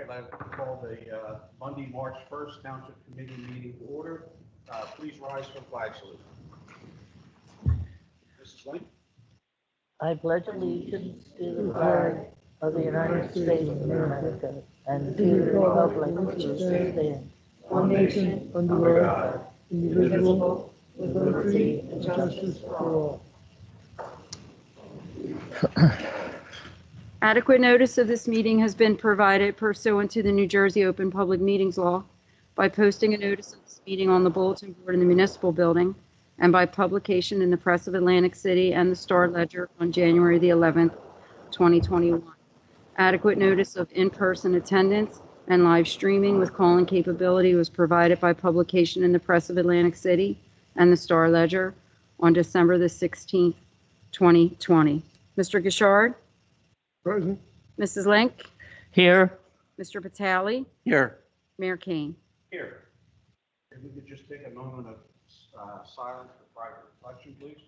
like to call the Monday, March 1st Township Committee meeting to order. Please rise for flag salute. Mrs. Link. I pledge allegiance to the flag of the United States of America and to the republic which stands one nation under God, indivisible, with liberty and justice for all. Adequate notice of this meeting has been provided pursuant to the New Jersey Open Public Meetings Law by posting a notice of this meeting on the bulletin board in the municipal building and by publication in the Press of Atlantic City and the Star Ledger on January the 11th, 2021. Adequate notice of in-person attendance and live streaming with call-in capability was provided by publication in the Press of Atlantic City and the Star Ledger on December the 16th, 2020. Mr. Gishard? Present. Mrs. Link? Here. Mr. Patali? Here. Mayor Kane? Here. If we could just take a moment of silence for private reflection, please.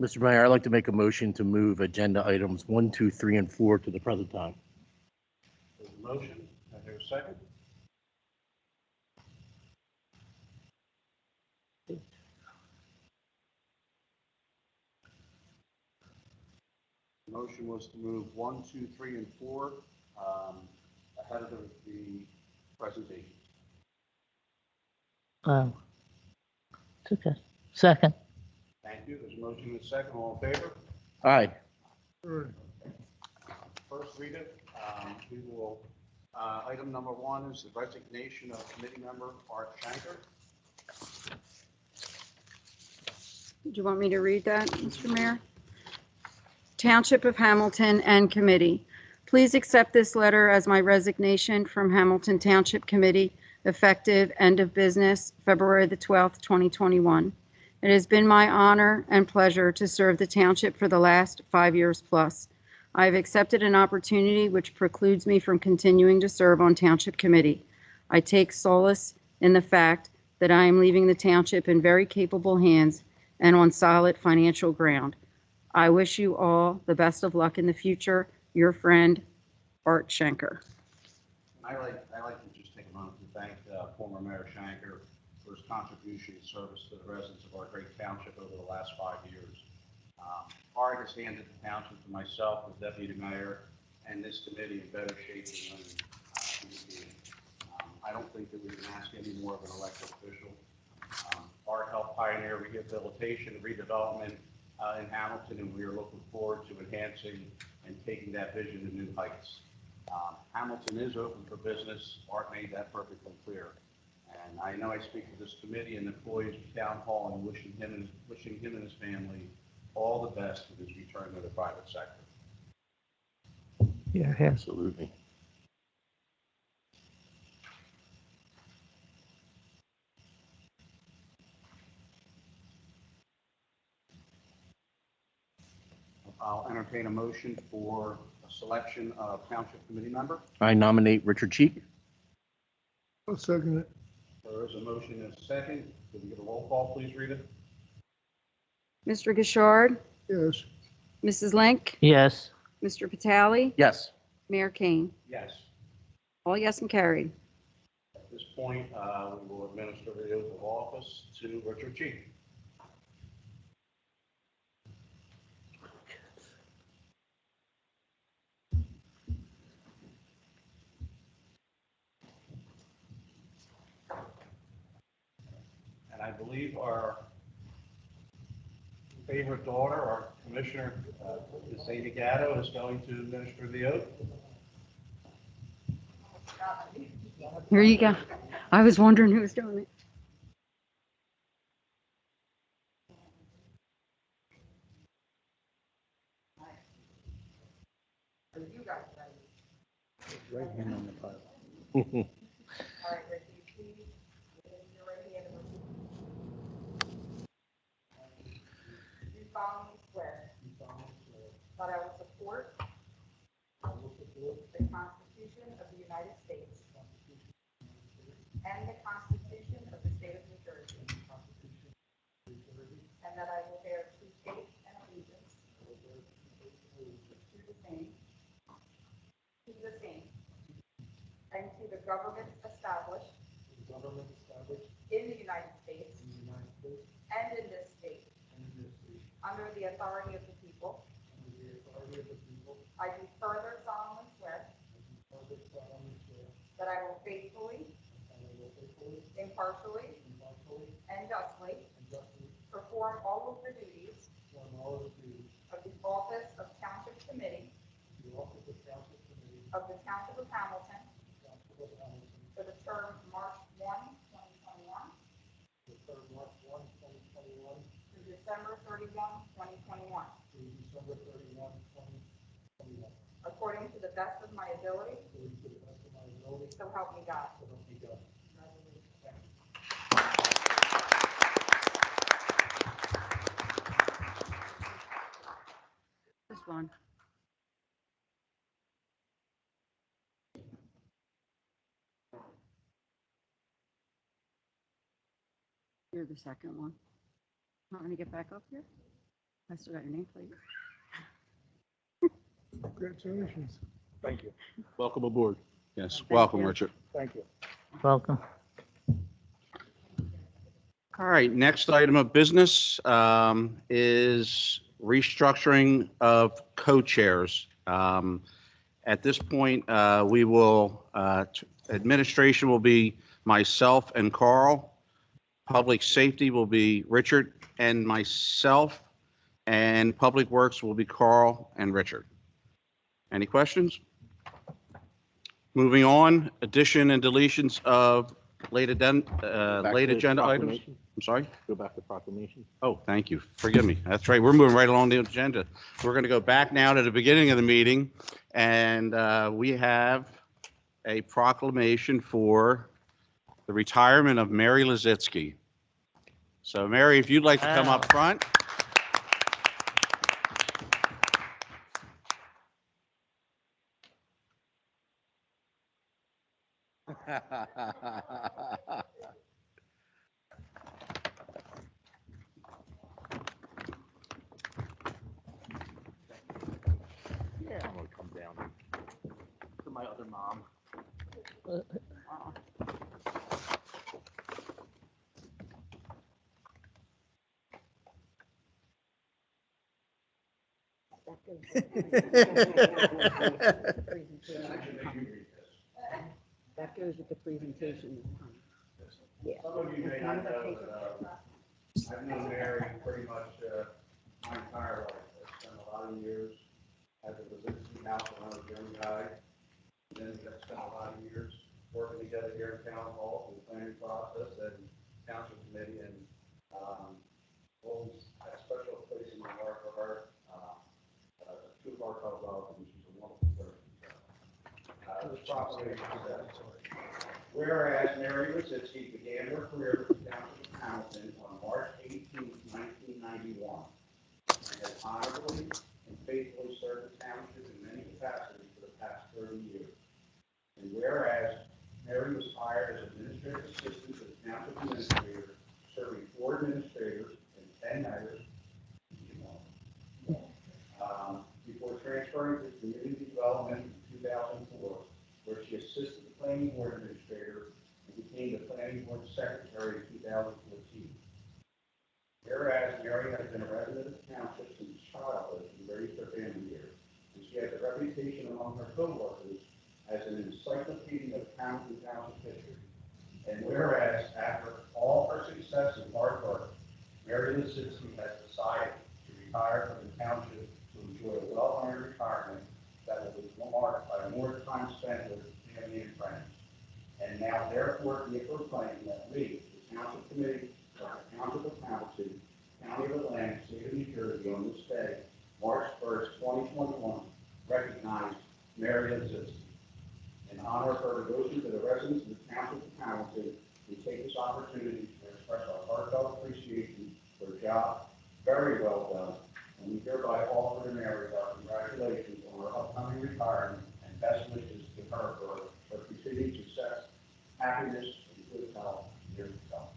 Mr. Mayor, I'd like to make a motion to move agenda items 1, 2, 3, and 4 to the present time. There's a motion. Is there a second? The motion was to move 1, 2, 3, and 4 ahead of the presentation. It's okay. Second. Thank you. There's a motion and a second. All in favor? Aye. First reader, we will, item number 1 is the resignation of committee member Art Shanker. Do you want me to read that, Mr. Mayor? Township of Hamilton and Committee. Please accept this letter as my resignation from Hamilton Township Committee, effective end of business, February the 12th, 2021. It has been my honor and pleasure to serve the township for the last 5 years plus. I have accepted an opportunity which precludes me from continuing to serve on Township Committee. I take solace in the fact that I am leaving the township in very capable hands and on solid financial ground. I wish you all the best of luck in the future. Your friend, Art Shanker. I like to just take a moment to thank former Mayor Shanker for his contribution and service to the residents of our great township over the last 5 years. Art has handed the township to myself as deputy mayor and this committee in better shape than when he was here. I don't think that we can ask any more of an elected official. Art helped pioneer rehabilitation and redevelopment in Hamilton, and we are looking forward to enhancing and taking that vision to new heights. Hamilton is open for business. Art made that perfectly clear. And I know I speak for this committee and employees of Town Hall and wishing him and his family all the best in his return to the private sector. Yeah, Absolutely. I'll entertain a motion for a selection of township committee member. I nominate Richard Cheek. I'll second it. There is a motion and a second. Can we get a roll call, please, Rita? Mr. Gishard? Yes. Mrs. Link? Yes. Mr. Patali? Yes. Mayor Kane? Yes. All yes and carried. At this point, we will administer the oath of office to Richard Cheek. And I believe our favorite daughter, our commissioner, Ms. Amy Gatto, is going to administer the oath. Here you go. I was wondering who was doing it. Right hand on the Bible. All right, Rick, you please raise your right hand and repeat. Do solemnly swear that I will support the Constitution United States and the Constitution of the State of New Jersey, and that I will bear true faith and allegiance to the same, and to the governments established in the United States and in this state, under the authority of the people. I do further solemnly swear that I will faithfully, impartially, and justly perform all of the duties of the office of Township Committee of the Township of Hamilton for the term March 1, 2021 through December 31, 2021, according to the best of my ability, so help me God. This one. You're the second one. Want me to get back up here? I still got your name, please. Congratulations. Thank you. Welcome aboard. Yes, welcome, you. Richard. Thank you. Welcome. All right, next item of business is restructuring of co-chairs. At this point, we will, administration will be myself and Carl. Public safety will be Richard and myself, and Public Works will be Carl and Richard. Any questions? Moving on, addition and deletions of late agenda items. I'm sorry? Go back to proclamation. Oh, thank you. Forgive me. That's right. We're moving right along the agenda. We're going to go back now to the beginning of the meeting, and we have a proclamation for the retirement of Mary Lazitsky. So, Mary, if you'd like to come up front. Yeah, I'm gonna come down to my other mom. That goes with the presentation. Yeah. Some of you may not know that I've known Mary pretty much my entire life. I spent a lot of years at the Lazitsky house when I was a young guy. And then I spent a lot of years working together here in town hall, in the planning process and township committee, and always had a special place in my heart for her. Two of our co-love, and she's a wonderful person. This proclamation says, whereas Mary Lazitsky began her career with the Township of Hamilton on March 18, 1991, and has honorably and faithfully served the township in many capacities for the past 30 years. And whereas Mary was hired as administrative assistant to the township administrator, serving 4 administrators and 10 mayors, before transferring to community development in 2004, where she assisted the planning board administrator and became the planning board secretary in 2014. Whereas Mary has been a resident of the township since childhood and raised her family here, and she has a reputation among her co-workers as an encyclopedia of Hamilton Township history. And whereas after all her success and hard work, Mary Lazitsky has decided to retire from the township to enjoy a well-earned retirement that will be marked by more time spent with family and friends. And now therefore be it proclaimed that we, the Township Committee of the Township of Hamilton, County of Atlantic, State of New Jersey, on this day, March 1st, 2021, recognize Mary Lazitsky. In honor of her devotion to the residents of the Township of Hamilton, we take this opportunity to express our heartfelt appreciation for a job very well done, and we hereby offer to Mary our congratulations on her upcoming retirement and best wishes to her for her happiness, and good health years to come.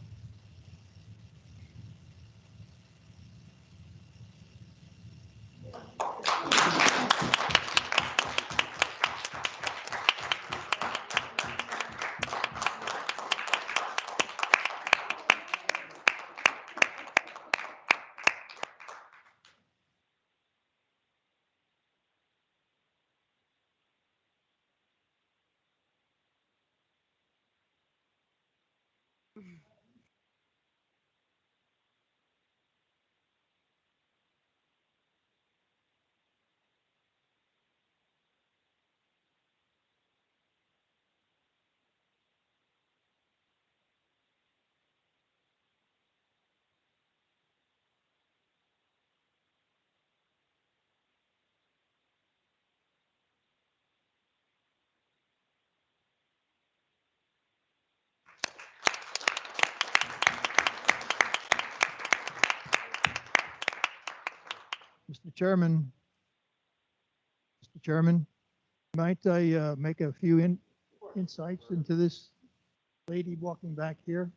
Mr. Chairman, might I make a few insights into this lady walking back here?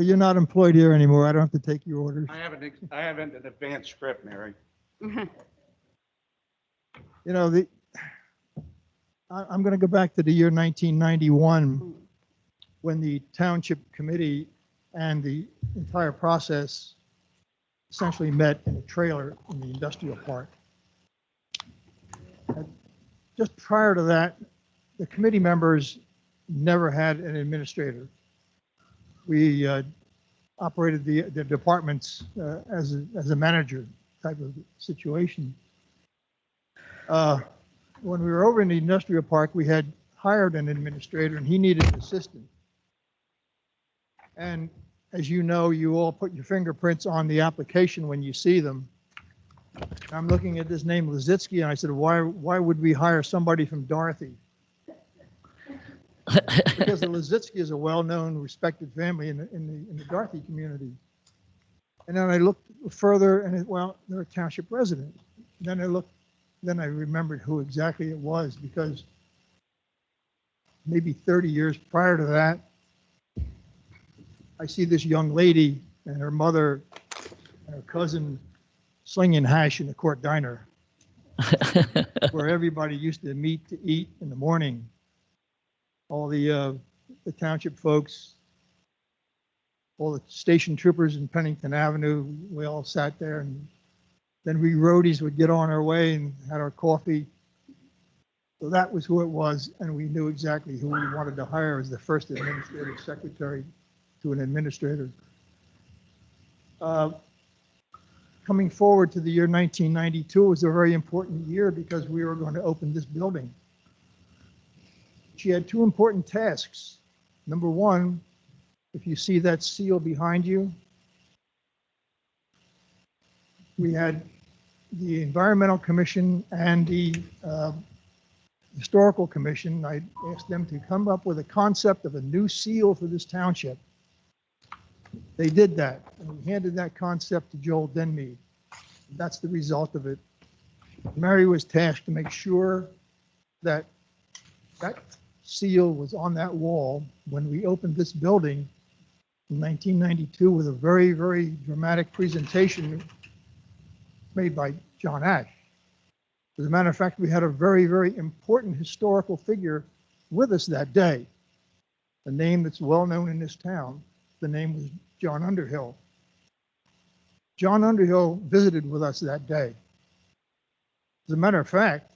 You're not employed here anymore. I don't have to take your orders. I haven't an advanced script, Mary. You know, I'm going to go back to the year 1991 when the Township Committee and the entire process essentially met in a trailer in the industrial park. Just prior to that, the committee members never had an administrator. We operated the departments as a manager type of situation. When we were over in the industrial park, we had hired an administrator and he needed an assistant. And as you know, you all put your fingerprints on the application when you see them. I'm looking at this name Lizitsky and I said, why would we hire somebody from Dorothy? Because the Lizitsky is a well-known, respected family in the Dorothy community. And then I looked further and well, they're a township resident. Then I remembered who exactly it was because maybe 30 years prior to that, I see this young lady and her mother and her cousin slinging hash in the court diner where everybody used to meet to eat in the morning. All the township folks, all the station troopers in Pennington Avenue, we all sat there and then we roadies would get on our way and had our coffee. So that was who it was, and we knew exactly who we wanted to hire as the first administrative secretary to an administrator. Coming forward to the year 1992 was a very important year because we were going to open this building. She had two important tasks. Number one, if you see that seal behind you, we had the Environmental Commission and the Historical Commission. I asked them to come up with a concept of a new seal for this township. They did that, and we handed that concept to Joel Denmead. That's the result of it. Mary was tasked to make sure that that seal was on that wall when we opened this building in 1992 with a very, very dramatic presentation made by John Ash. As a matter of fact, we had a very, very important historical figure with us that day. A name that's well known in this town. The name was John Underhill. John Underhill visited with us that day. As a matter of fact,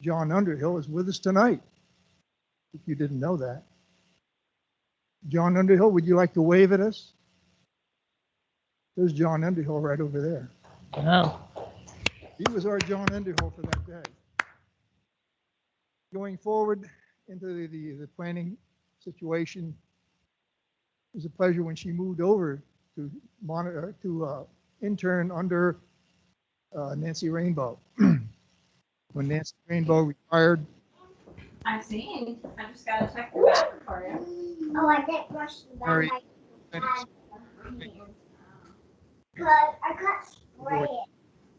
John Underhill is with us tonight, if you didn't know that. John Underhill, would you like to wave at us? There's John Underhill right over there. Wow. He was our John Underhill for that day. Going forward into the planning situation, it was a pleasure when she moved over to monitor, to intern under Nancy Rainbow. When Nancy Rainbow retired. I've seen. I just gotta check the back for you. Oh, I didn't brush the Very- back. Because I got spray it.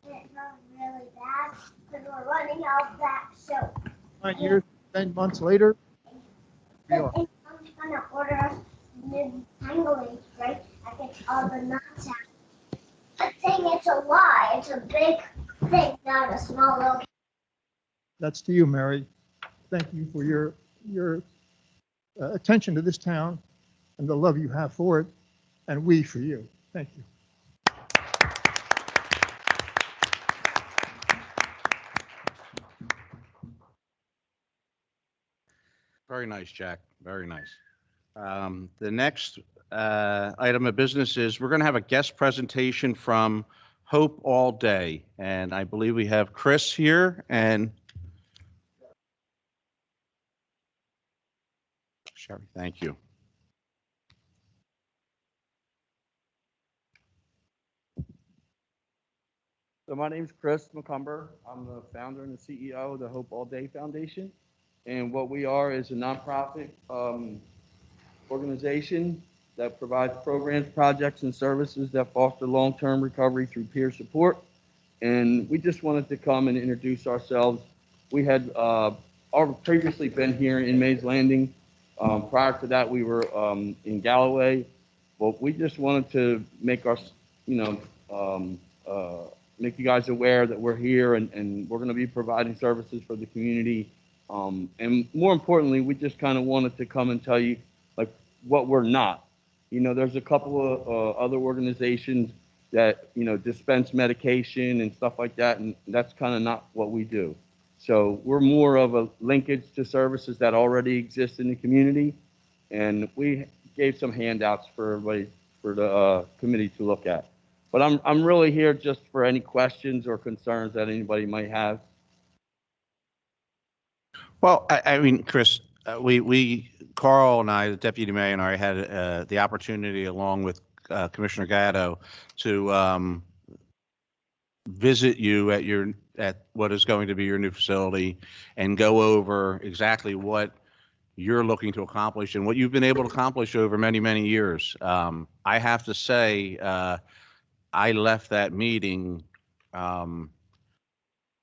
And it felt really bad because we're running bring out that soap. 9 years, 10 months later, we are. If I'm gonna order us tangling, right? I get all the knots out. I think it's a lie. It's a big thing, not a small little. That's to you, Mary. Thank you for your attention to this town and the love you have for it, and we for you. Thank you. Very nice, Jack. Very nice. The next item of business is we're going to have a guest presentation from Hope All Day. And I believe we have Chris here and Sherry. Thank you. So my name's Chris McCumber. I'm the founder and the CEO of the Hope All Day Foundation. And what we are is a nonprofit organization that provides programs, projects, and services that foster long-term recovery through peer support. And we just wanted to come and introduce ourselves. We had previously been here in Mays Landing. Prior to that, we were in Galloway. But we just wanted to make our, make you guys aware that we're here and we're going to be providing services for the community. And more importantly, we just kind of wanted to come and tell you like what we're not. There's a couple of other organizations that, dispense medication and stuff like that. And that's kind of not what we do. So we're more of a linkage to services that already exist in the community. And we gave some handouts for everybody, for the committee to look at. But I'm really here just for any questions or concerns that anybody might have. Well, I mean, Chris, Carl and I, the deputy mayor and I had the opportunity along with Commissioner Gatto to visit you at what is going to be your new facility and go over exactly what you're looking to accomplish and what you've been able to accomplish over many, many years. I have to say, I left that meeting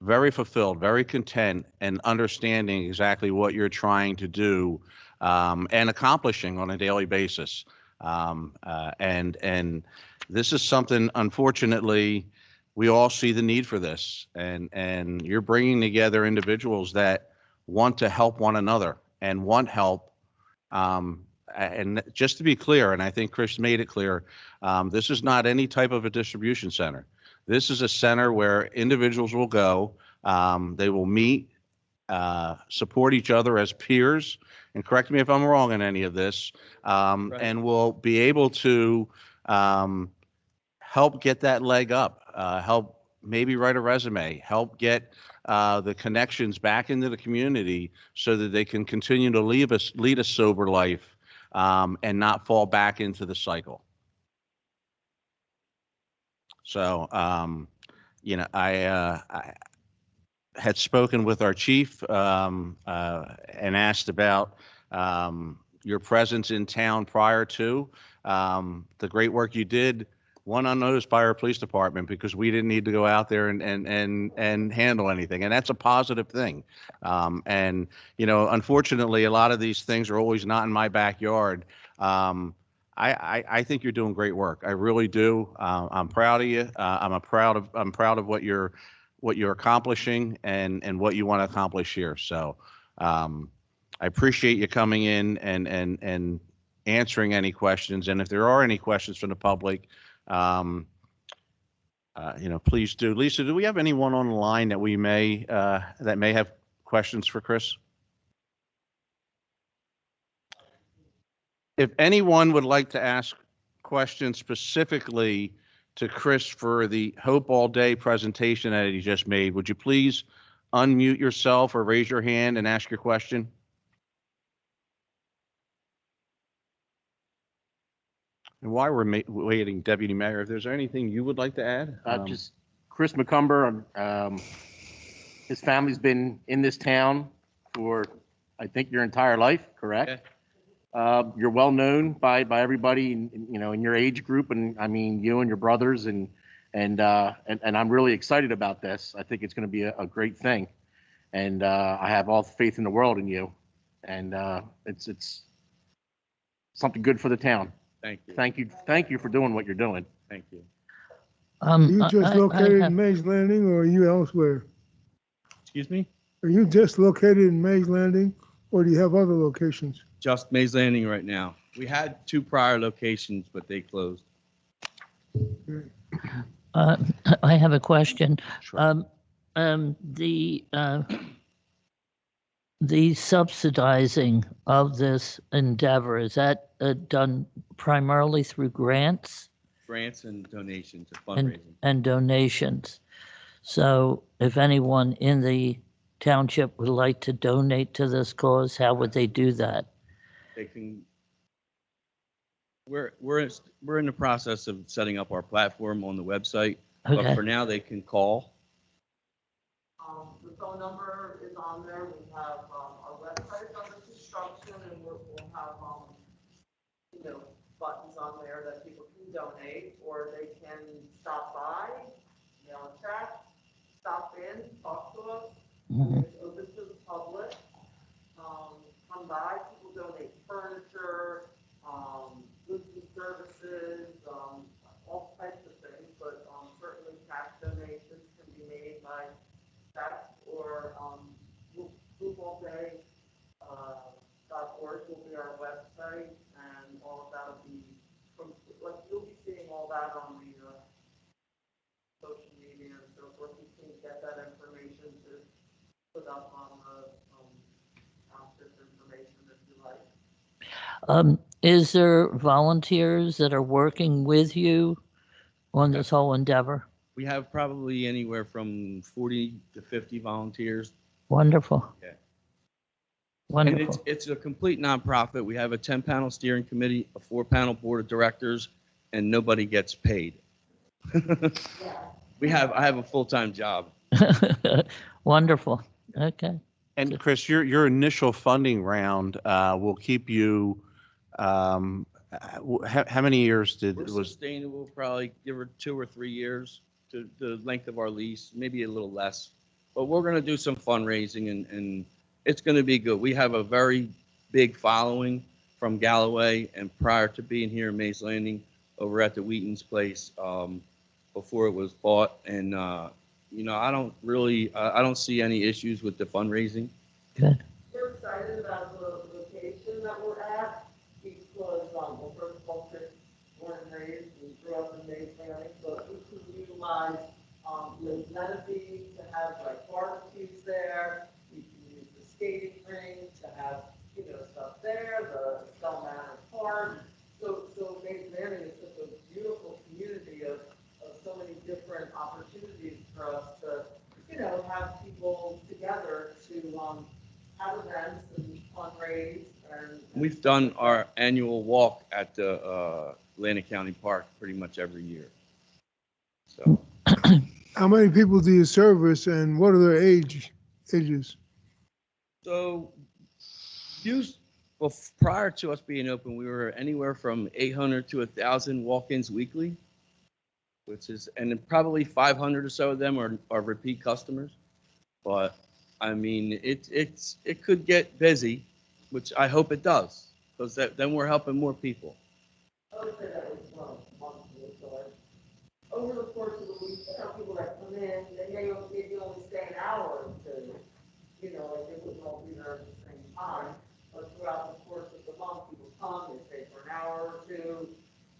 very fulfilled, very content, and understanding exactly what you're trying to do and accomplishing on a daily basis. And this is something, unfortunately, we all see the need for this. And you're bringing together individuals that want to help one another and want help. And just to be clear, and I think Chris made it clear, this is not any type of a distribution center. This is a center where individuals will go, they will meet, support each other as peers, and correct me if I'm wrong in any of this, Right. and will be able to help get that leg up, help maybe write a resume, help get the connections back into the community so that they can continue to lead a sober life and not fall back into the cycle. So, I had spoken with our chief and asked about your presence in town prior to the great work you did, one unnoticed by our police department because we didn't need to go out there and handle anything. And that's a positive thing. And, unfortunately, a lot of these things are always not in my backyard. I think you're doing great work. I really do. I'm proud of you. I'm proud of what you're accomplishing and what you want to accomplish here. So I appreciate you coming in and answering any questions. And if there are any questions from the public, please do. Lisa, do we have anyone on the line that may have questions for Chris? If anyone would like to ask questions specifically to Chris for the Hope All Day presentation that he just made, would you please unmute yourself or raise your hand and ask your question? And while we're waiting, Deputy Mayor, if there's anything you would like to add? Just Chris McCumber, his family's been in this town for, I think, your entire life, correct? Okay. You're well known by everybody in your age group, and I mean you and your brothers, and I'm really excited about this. I think it's going to be a great thing. And I have all the faith in the world in you. And it's something good for the town. Thank you. Thank you for doing what you're doing. Thank you. Are you just I located have- in Mays Landing or are you elsewhere? Excuse me? Are you just located in Mays Landing or do you have other locations? Just Mays Landing right now. We had 2 prior locations, but they closed. I have a question. Sure. The subsidizing of this endeavor, is that done primarily through grants Grants and donations and and, fundraising. and donations? So if anyone in the township would like to donate to this cause, how would they do that? They can. We're in the process of setting up our platform on the website, but Okay. for now they can call. The phone number is on there. We have, our website is under construction and we'll have, buttons on there that people can donate or they can stop by, mail a check, stop in, talk to us. Mhm. It's open to the public. Come by, people donate furniture, goods and services, all types of things, but, certainly cash donations can be made by check or, GooglePay.org will be our website and all of that'll be from, like, you'll be seeing all that on the, social media and so forth. You can get that information to put up on the, township information if you like. Is there volunteers that are working with you on this whole endeavor? We have probably anywhere from 40 to 50 volunteers. Wonderful. Yeah. Wonderful. And it's a complete nonprofit. We have a 10-panel steering committee, a 4-panel board of directors, and nobody gets paid. I have a full-time job. Wonderful. Okay. And Chris, your initial funding round will keep you, how many years We're sustainable, probably give her 2 or 3 years to the length of our lease, maybe a little less. But we're going to do some fundraising and it's going to be good. We have a very big following from Galloway and prior to being here in Mays Landing over at the Wheaton's place before it was bought. And, I don't see any issues with the fundraising. Good. We're excited about the location that we're at because, well, first of all, Chris born and raised and grew up in Mays Landing, but we can utilize, the amenities to have like barbecues there. We can use the skating rink to have, stuff there, the Stone Manor Park. So Mays Landing is such a beautiful community of so many different opportunities for us to, have people together to, have events and fundraise and. We've done our annual walk at the Atlantic County Park pretty much every year. So How many people do you service and what are their ages? So, prior to us being open, we were anywhere from 800 to 1,000 walk-ins weekly, and then probably 500 or so of them are repeat customers. But I mean, it could get busy, which I hope it does, because then we're helping more people. I would say that was monthly, so over the course of the week, some people that come in, they may only stay an hour or two, like they wouldn't all be there at the same time. But throughout the course of the month, people come, they stay for an hour or two,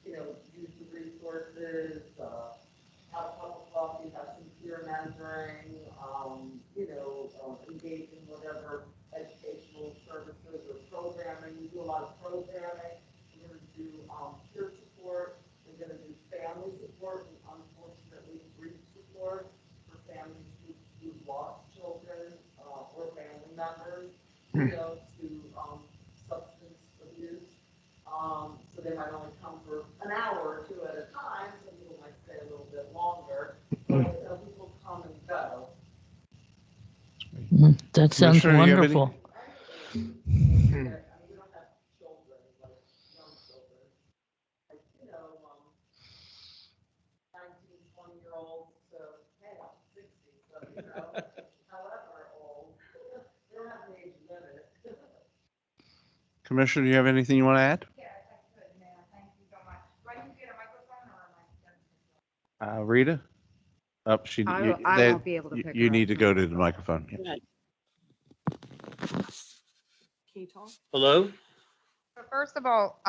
use the resources, have a cup of coffee, have some peer mentoring, engage in whatever educational services or programming. We do a lot of programming. We're going to do peer support. We're going to do family support and unfortunately grief support for families who've lost children or family members, to substance abuse. So they might only come for an hour or two at a time. Some people might stay a little bit longer, but people come and go. That sounds Commissioner, you have any- wonderful. I mean, we don't have children, like young children. Like, 19, 20-year-olds, so, hey, I'm 60, so, however old, Commissioner, do you have anything you want to add? Yes, I could, Mayor. Thank you so much. Do I need to get a microphone or am I? Rita? Oh, I won't be able to pick you her need up. to go to the microphone. Yes. Can you talk? Hello? So first of all,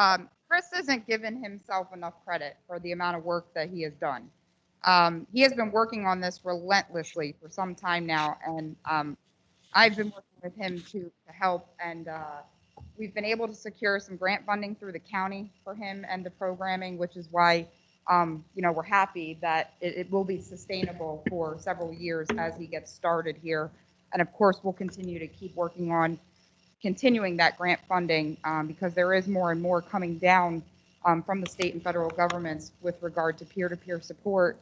Chris isn't giving himself enough credit for the amount of work that he has done. He has been working on this relentlessly for some time now, and I've been working with him to help, and we've been able to secure some grant funding through the county for him and the programming, which is why we're happy that it will be sustainable for several years as he gets started here. And of course, we'll continue to keep working on continuing that grant funding because there is more and more coming down from the state and federal governments with regard to peer-to-peer support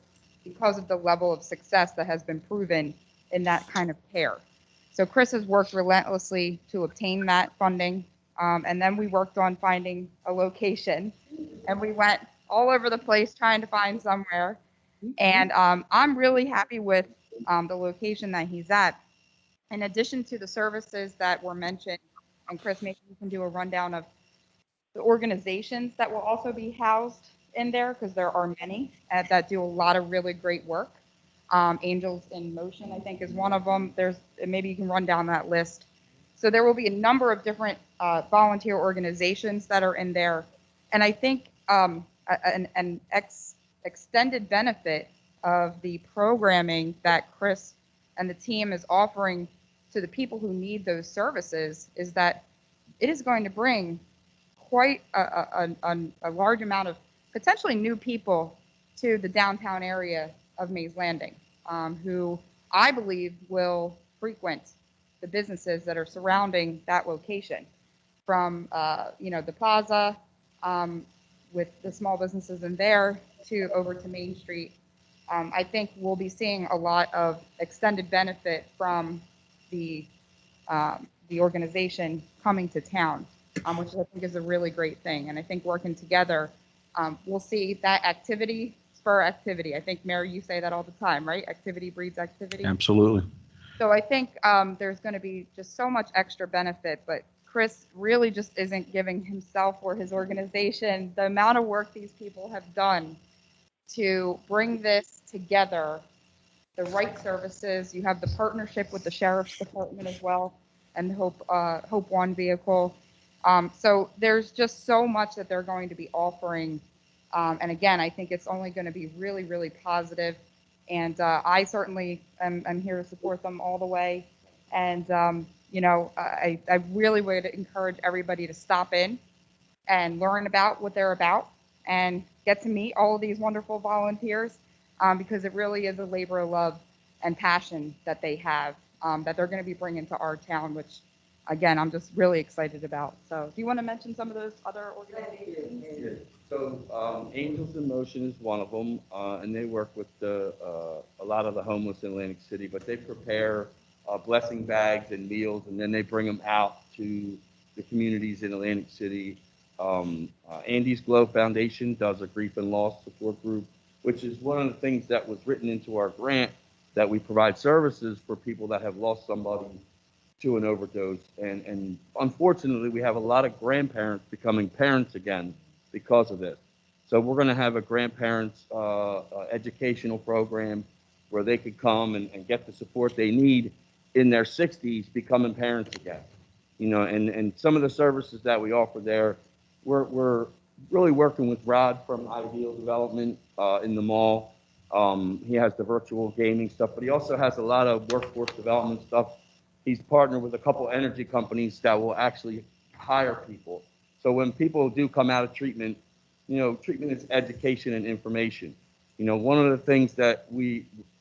because of the level of success that has been proven in that kind of care. So Chris has worked relentlessly to obtain that funding. And then we worked on finding a location, and we went all over the place trying to find somewhere. And I'm really happy with the location that he's at. In addition to the services that were mentioned, and Chris, maybe you can do a rundown of the organizations that will also be housed in there, because there are many that do a lot of really great work. Angels in Motion, I think, is one of them. Maybe you can run down that list. So there will be a number of different volunteer organizations that are in there. And I think an extended benefit of the programming that Chris and the team is offering to the people who need those services is that it is going to bring quite a large amount of potentially new people to the downtown area of Mays Landing, who I believe will frequent the businesses that are surrounding that location, from the plaza with the small businesses in there to over to Main Street. I think we'll be seeing a lot of extended benefit from the organization coming to town, which I think is a really great thing. And I think working together, we'll see that activity spur activity. I think, Mayor, you say that all the time, right? Activity breeds activity. Absolutely. So I think there's going to be just so much extra benefit, but Chris really just isn't giving himself or his organization the amount of work these people have done to bring this together, the right services. You have the partnership with the Sheriff's Department as well, and the Hope One vehicle. So there's just so much that they're going to be offering. And again, I think it's only going to be really, really positive. And I certainly am here to support them all the way. And, I really would encourage everybody to stop in and learn about what they're about and get to meet all of these wonderful volunteers because it really is a labor of love and passion that they have that they're going to be bringing to our town, which, again, I'm just really excited about. So do you want to mention some of those other organizations? Yeah. So Angels in Motion is one of them, and they work with a lot of the homeless in Atlantic City, but they prepare blessing bags and meals, and then they bring them out to the communities in Atlantic City. Andy's Glow Foundation does a grief and loss support group, which is one of the things that was written into our grant, that we provide services for people that have lost somebody to an overdose. And unfortunately, we have a lot of grandparents becoming parents again because of this. So we're going to have a grandparents educational program where they could come and get the support they need in their 60s, becoming parents again. And some of the services that we offer there, we're really working with Rod from Ideal Development in the mall. He has the virtual gaming stuff, but he also has a lot of workforce development stuff. He's partnered with a couple energy companies that will actually hire people. So when people do come out of treatment, treatment is education and information. One of the things that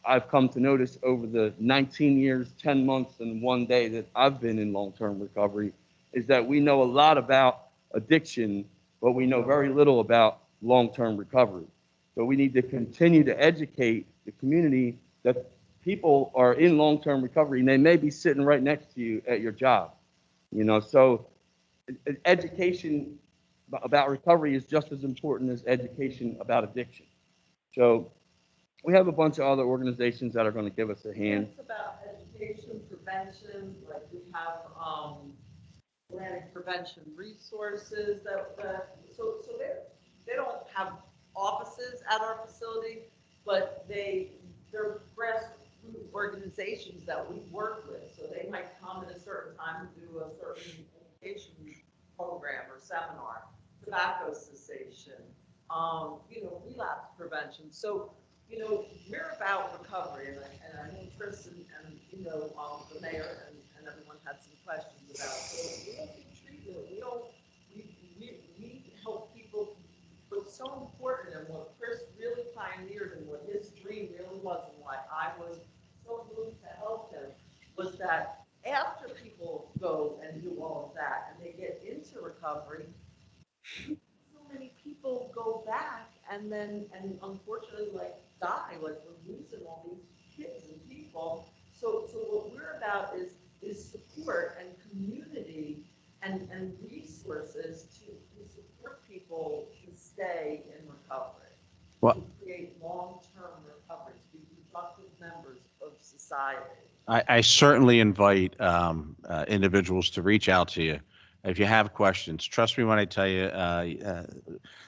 I've come to notice over the 19 years, 10 months, and 1 day that I've been in long-term recovery is that we know a lot about addiction, but we know very little about long-term recovery. So we need to continue to educate the community that people are in long-term recovery and they may be sitting right next to you at your job. So education about recovery is just as important as education about addiction. So we have a bunch of other organizations that are going to give us a hand. It's about education, prevention, like we have Atlantic prevention resources so they don't have offices at our facility, but they're grassroots organizations that we work with. So they might come at a certain time and do a certain education program or seminar, tobacco cessation, relapse prevention. So, we're about recovery, and I know Chris and the mayor and everyone had some questions about. So we don't do treatment. We help people. What's so important and what Chris really pioneered and what his dream really was and why I was so moved to help him was that after people go and do all of that and they get into recovery, so many people go back and unfortunately die, we're losing all these kids and people. So what we're about is support and community and resources to support people to stay in recovery, Well- to create long-term recovery, to be productive members of society. I certainly invite individuals to reach out to you if you have questions. Trust me when I tell you,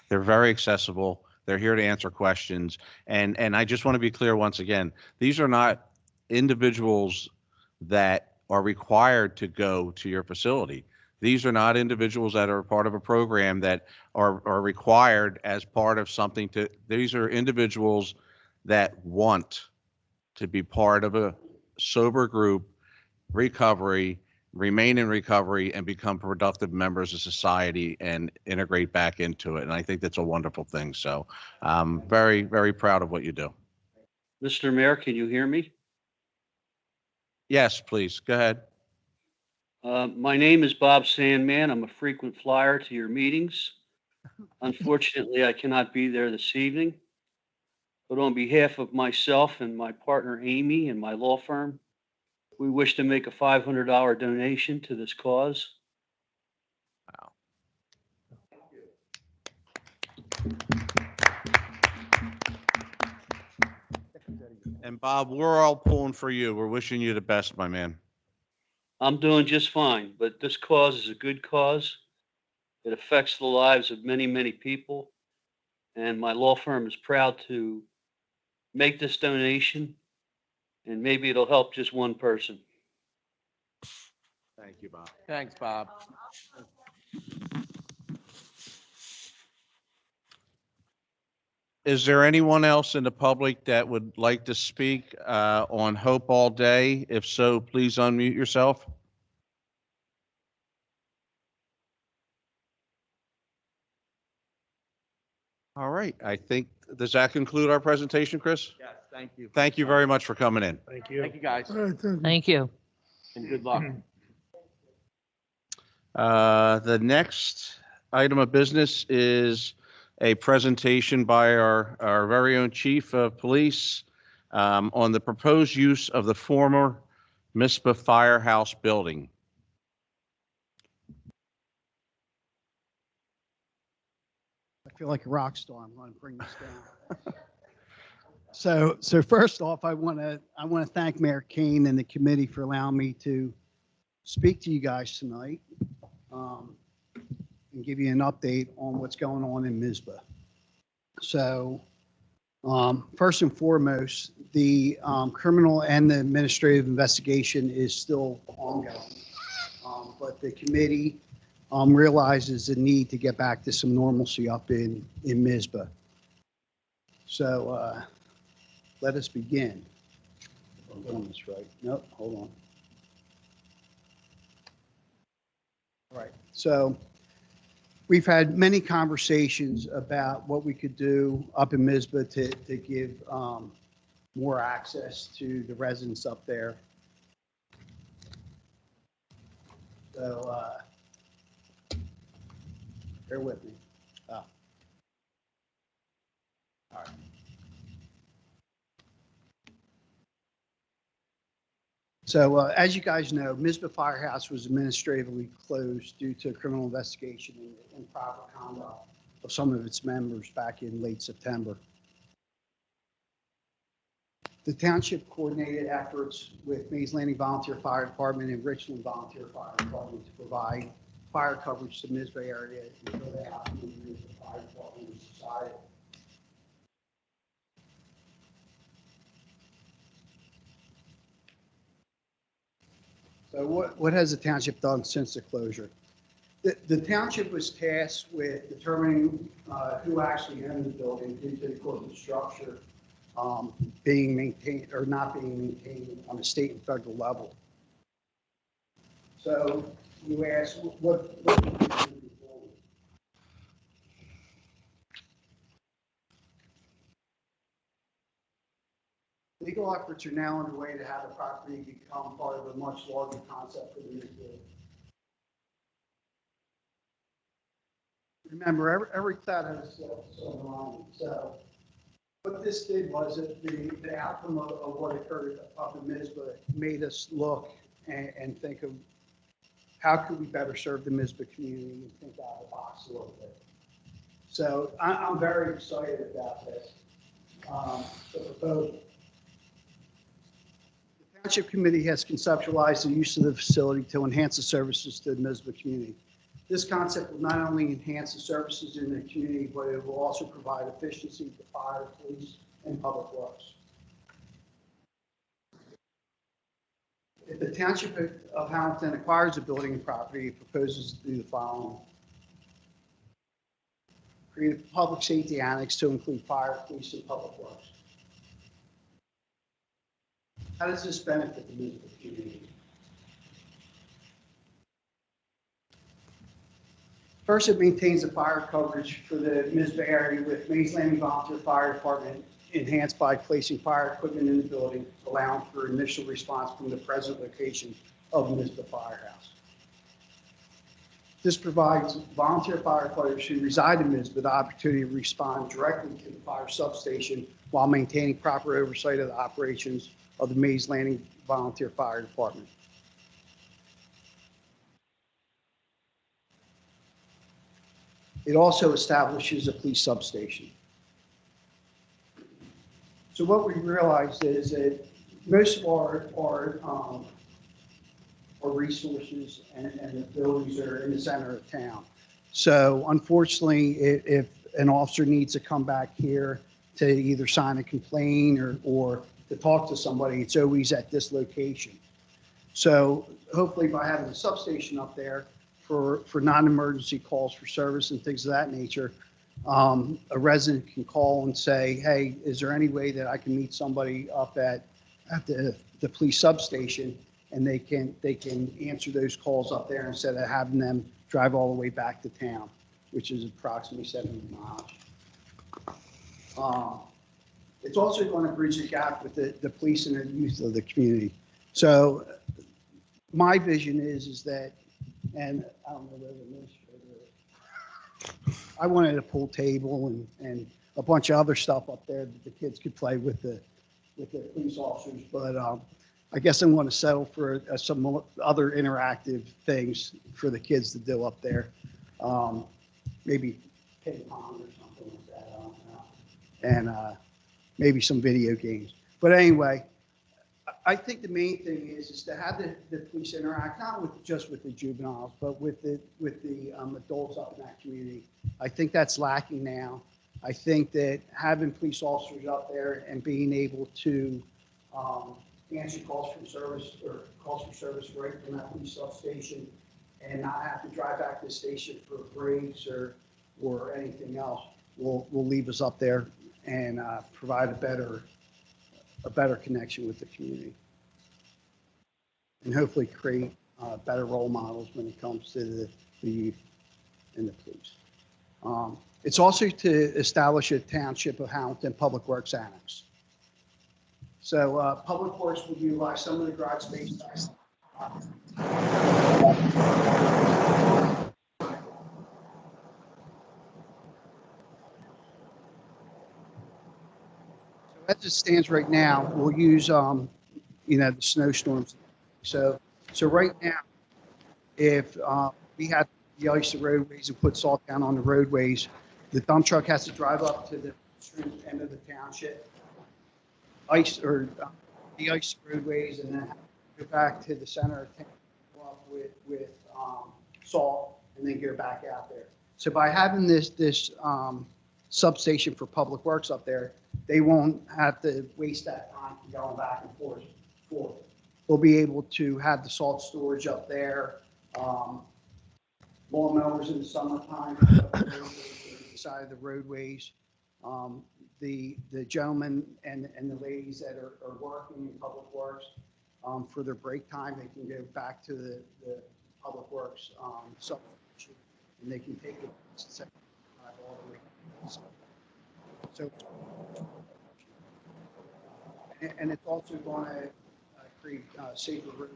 they're very accessible. They're here to answer questions. And I just want to be clear once again, these are not individuals that are required to go to your facility. These are not individuals that are part of a program that are required as part of something these are individuals that want to be part of a sober group, recovery, remain in recovery, and become productive members of society and integrate back into it. And I think that's a wonderful thing. So I'm very, very proud of what you do. Mr. Mayor, can you hear me? Yes, please, go ahead. My name is Bob Sandman. I'm a frequent flyer to your meetings. Unfortunately, I cannot be there this evening. But on behalf of myself and my partner Amy and my law firm, we wish to make a $500 donation to this cause. And Bob, we're all pulling for you. We're wishing you the best, my man. I'm doing just fine, but this cause is a good cause. It affects the lives of many, many people. And my law firm is proud to make this donation, and maybe it'll help just one person. Thank you, Bob. Thanks, Bob. Is there anyone else in the public that would like to speak on Hope All Day? If so, please unmute yourself. All right, I think, does that conclude our presentation, Chris? Yes, thank you. Thank you very much for coming in. Thank you. Thank you, guys, All right, thank you. Thank you. and good luck. The next item of business is a presentation by our very own Chief of Police on the proposed use of the former MISPA Firehouse building. I feel like a rock star. I'm going to bring this down. So first off, I want to thank Mayor Kane and the committee for allowing me to speak to you guys tonight and give you an update on what's going on in MISBA. So first and foremost, the criminal and the administrative investigation is still ongoing, but the committee realizes the need to get back to some normalcy up in MISBA. So let us begin. I'm doing this right. Nope, hold on. All right, so we've had many conversations about what we could do up in MISBA to give more access to the residents up there. So bear with me. All right. So as you guys know, MISBA Firehouse was administratively closed due to a criminal investigation and improper conduct of some of its members back in late September. The township coordinated efforts with Mays Landing Volunteer Fire Department and Richland Volunteer Fire Department to provide fire coverage to Missouri area until they have to use the fire department and society. So what has the township done since the closure? The township was tasked with determining who actually owned the building due to the corporate structure being maintained or not being maintained on a state and federal level. So you ask, what legal efforts are now underway to have the property become part of a much larger concept for the neighborhood. Remember, every cloud has a silver lining. So what this did was that the outcome of what occurred up in Mizpah made us look and think of how could we better serve the Mizpah community and think out of the box a little bit. So I'm very excited about this. The proposal. The Township Committee has conceptualized the use of the facility to enhance the services to the Mizpah community. This concept will not only enhance the services in the community, but it will also provide efficiency to fire, police, and public works. If the Township of Hamilton acquires a building and property, it proposes to do the following. Create a public safety annex to include fire, police, and public works. How does this benefit the Mizpah community? First, it maintains the fire coverage for the Mizpah area with Mays Landing Volunteer Fire Department enhanced by placing fire equipment in the building, allowing for initial response from the present location of the Mizpah Firehouse. This provides volunteer firefighters who reside in Mizpah the opportunity to respond directly to the fire substation while maintaining proper oversight of the operations of the Mays Landing Volunteer Fire Department. It also establishes a police substation. So what we realized is that most of our resources and abilities are in the center of town. So unfortunately, if an officer needs to come back here to either sign a complaint or to talk to somebody, it's always at this location. So hopefully by having a substation up there for non-emergency calls for service and things of that nature, a resident can call and say, hey, is there any way that I can meet somebody up at the police substation, and they can answer those calls up there instead of having them drive all the way back to town, which is approximately 70 miles. It's also going to bridge the gap with the police and the youth of the community. So my vision is that, and I don't know whether I wanted a pool table and a bunch of other stuff up there that the kids could play with the police officers. But I guess I'm going to settle for some other interactive things for the kids to do up there. Maybe ping pong or something like that. I don't know. And maybe some video games. But anyway, I think the main thing is to have the police interact not just with the juveniles, but with the adults up in that community. I think that's lacking now. I think that having police officers up there and being able to answer calls for service right from that police substation and not have to drive back to the station for breaks or anything else will leave us up there and provide a better connection with the community, and hopefully create better role models when it comes to the youth and the police. It's also to establish a Township of Hamilton Public Works Annex. So Public Works will utilize some of the garage space. As it stands right now, we'll use, the snowstorms. So right now, if we had to de-ice the roadways and put salt down on the roadways, the dump truck has to drive up to the end of the township, de-ice the roadways, and then go back to the center of town with salt and then go back out there. So by having this substation for public works up there, they won't have to waste that time going back and forth. They'll be able to have the salt storage up there, lawnmowers in the summertime, up the side of the roadways. The gentlemen and the ladies that are working in public works, for their break time, they can go back to the public works substation, and they can take it all the way. So, and it's also going to create safer roadways.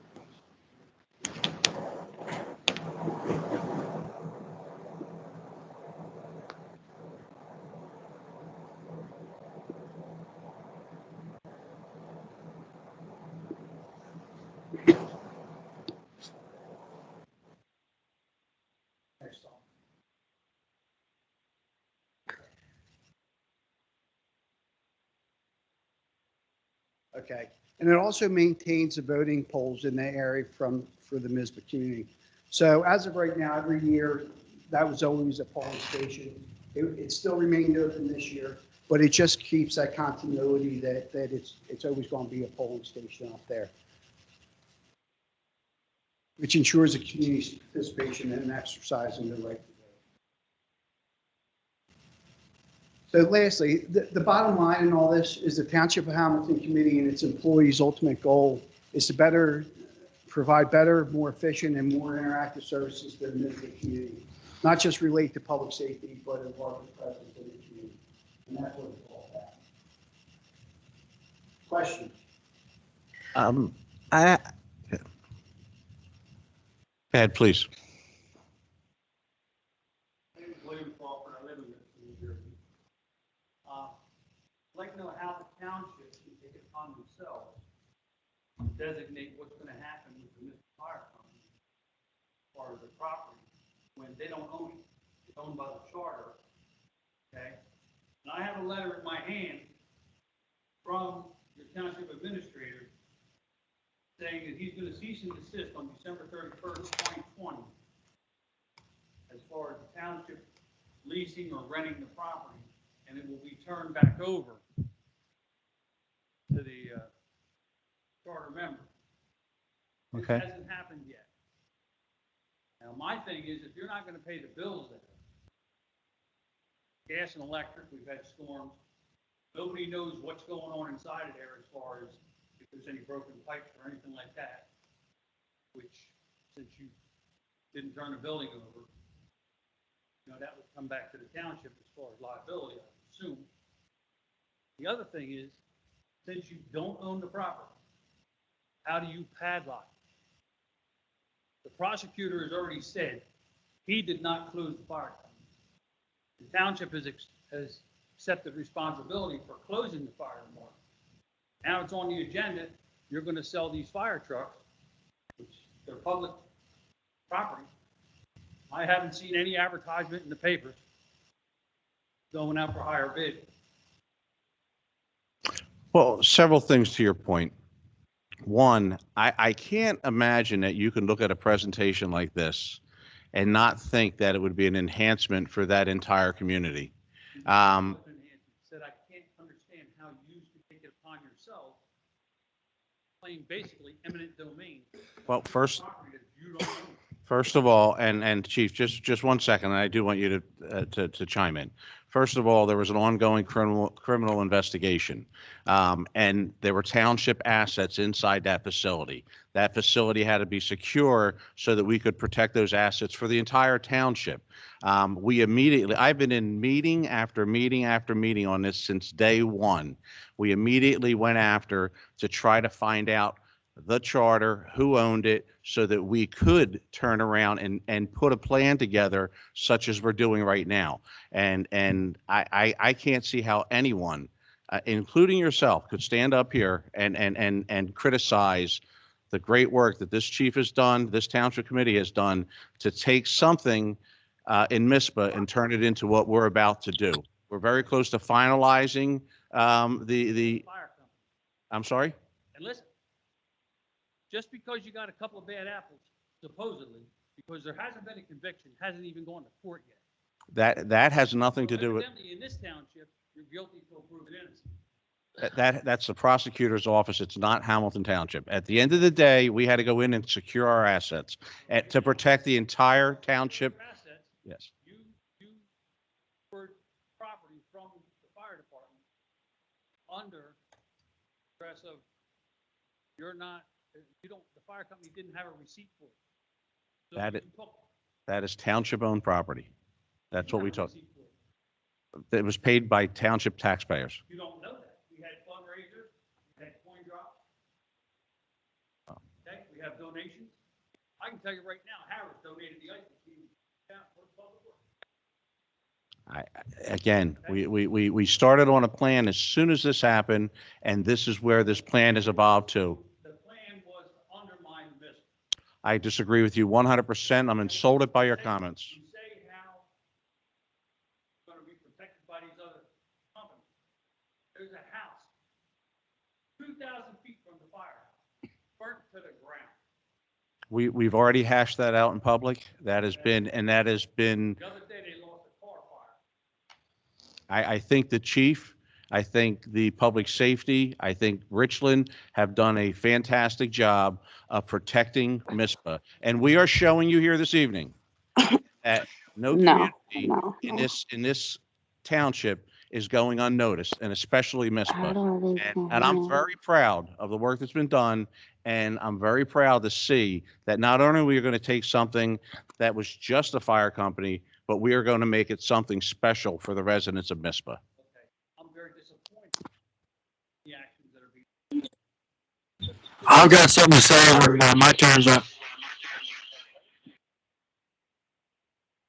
Next slide. Okay, and it also maintains the voting polls in the area for the Mizpah community. So as of right now, every year, that was always a polling station. It still remained open this year, but it just keeps that continuity that it's always going to be a polling station up there, which ensures the community's participation and exercising the right to vote. So lastly, the bottom line in all this is the Township of Hamilton Committee and its employees' ultimate goal is to provide better, more efficient, and more interactive services to the Mizpah community, not just relate to public safety, but a larger presence in the community. And that's what it's all about. Questions? Go ahead, please. My name is William Crawford. I live in New Jersey. I'd like to know how the township can take it upon themselves to designate what's going to happen with the Mizpah Fire Company as far as the property when they don't own it. It's owned by the charter. Okay? And I have a letter in my hand from the township administrator saying that he's going to cease and desist on December 31st, 2020, as far as the township leasing or renting the property, and it will be turned back over to the charter member. Okay. It hasn't happened yet. Now, my thing is, if you're not going to pay the bills there, gas and electric, we've had storms, nobody knows what's going on inside of there as far as if there's any broken pipes or anything like that, which, since you didn't turn the building over, you know, that would come back to the township as far as liability, I assume. The other thing is, since you don't own the property, how do you padlock it? The prosecutor has already said he did not close the fire company. The township has accepted responsibility for closing the fire department. Now it's on the agenda, you're going to sell these fire trucks, which they're public property. I haven't seen any advertisement in the papers going out for higher bid. Well, several things to your point. One, I can't imagine that you can look at a presentation like this and not think that it would be an enhancement for that entire community. Said I can't understand how you can take it upon yourself, claim basically eminent domain. Well, property that you don't own. First of all, and Chief, just 1 second, and I do want you to chime in. First of all, there was an ongoing criminal investigation, and there were township assets inside that facility. That facility had to be secure so that we could protect those assets for the entire township. I've been in meeting after meeting after meeting on this since day one. We immediately went after to try to find out the charter, who owned it, so that we could turn around and put a plan together such as we're doing right now. And I can't see how anyone, including yourself, could stand up here and criticize the great work that this chief has done, this township committee has done to take something in Mizpah and turn it into what we're about to do. We're very close to finalizing the Fire company. I'm sorry? And listen, just because you got a couple of bad apples, supposedly, Because there hasn't been a conviction, hasn't even gone to court yet. That has nothing to do with, Evidently, in this township, you're guilty till proven innocent. that's the prosecutor's office. It's not Hamilton Township. At the end of the day, we had to go in and secure our assets to protect the entire township. Assets, Yes. you for property from the fire department under stress of you're not, you don't, the fire company didn't have a receipt for it. So That you is- took That is township-owned property. That's what we have a took. receipt for it. It was paid by township taxpayers. You don't know that. We had fundraisers, we had coin drops. Okay, we have donations. I can tell you right now, Harris donated the ice machine down for public works. Again, we started on a plan as soon as this happened, and this is where this plan has evolved to. The plan was to undermine the business. I disagree with you 100%. I'm insulted by your comments. You say how it's going to be protected by these other companies. There's a house 2,000 feet from the firehouse, burnt to the ground. We've already hashed that out in public. That has been. The other day, they lost a car fire. I think the chief, I think the public safety, I think Richland have done a fantastic job of protecting MISPA. And we are showing you here this evening that no community in this township is going unnoticed, and especially MISPA. And I'm very proud of the work that's been done, and I'm very proud to see that not only are we going to take something that was just a fire company, but we are going to make it something special for the residents of MISPA. Okay, I'm very disappointed in the actions that are being. I've got something to say when my turn's up.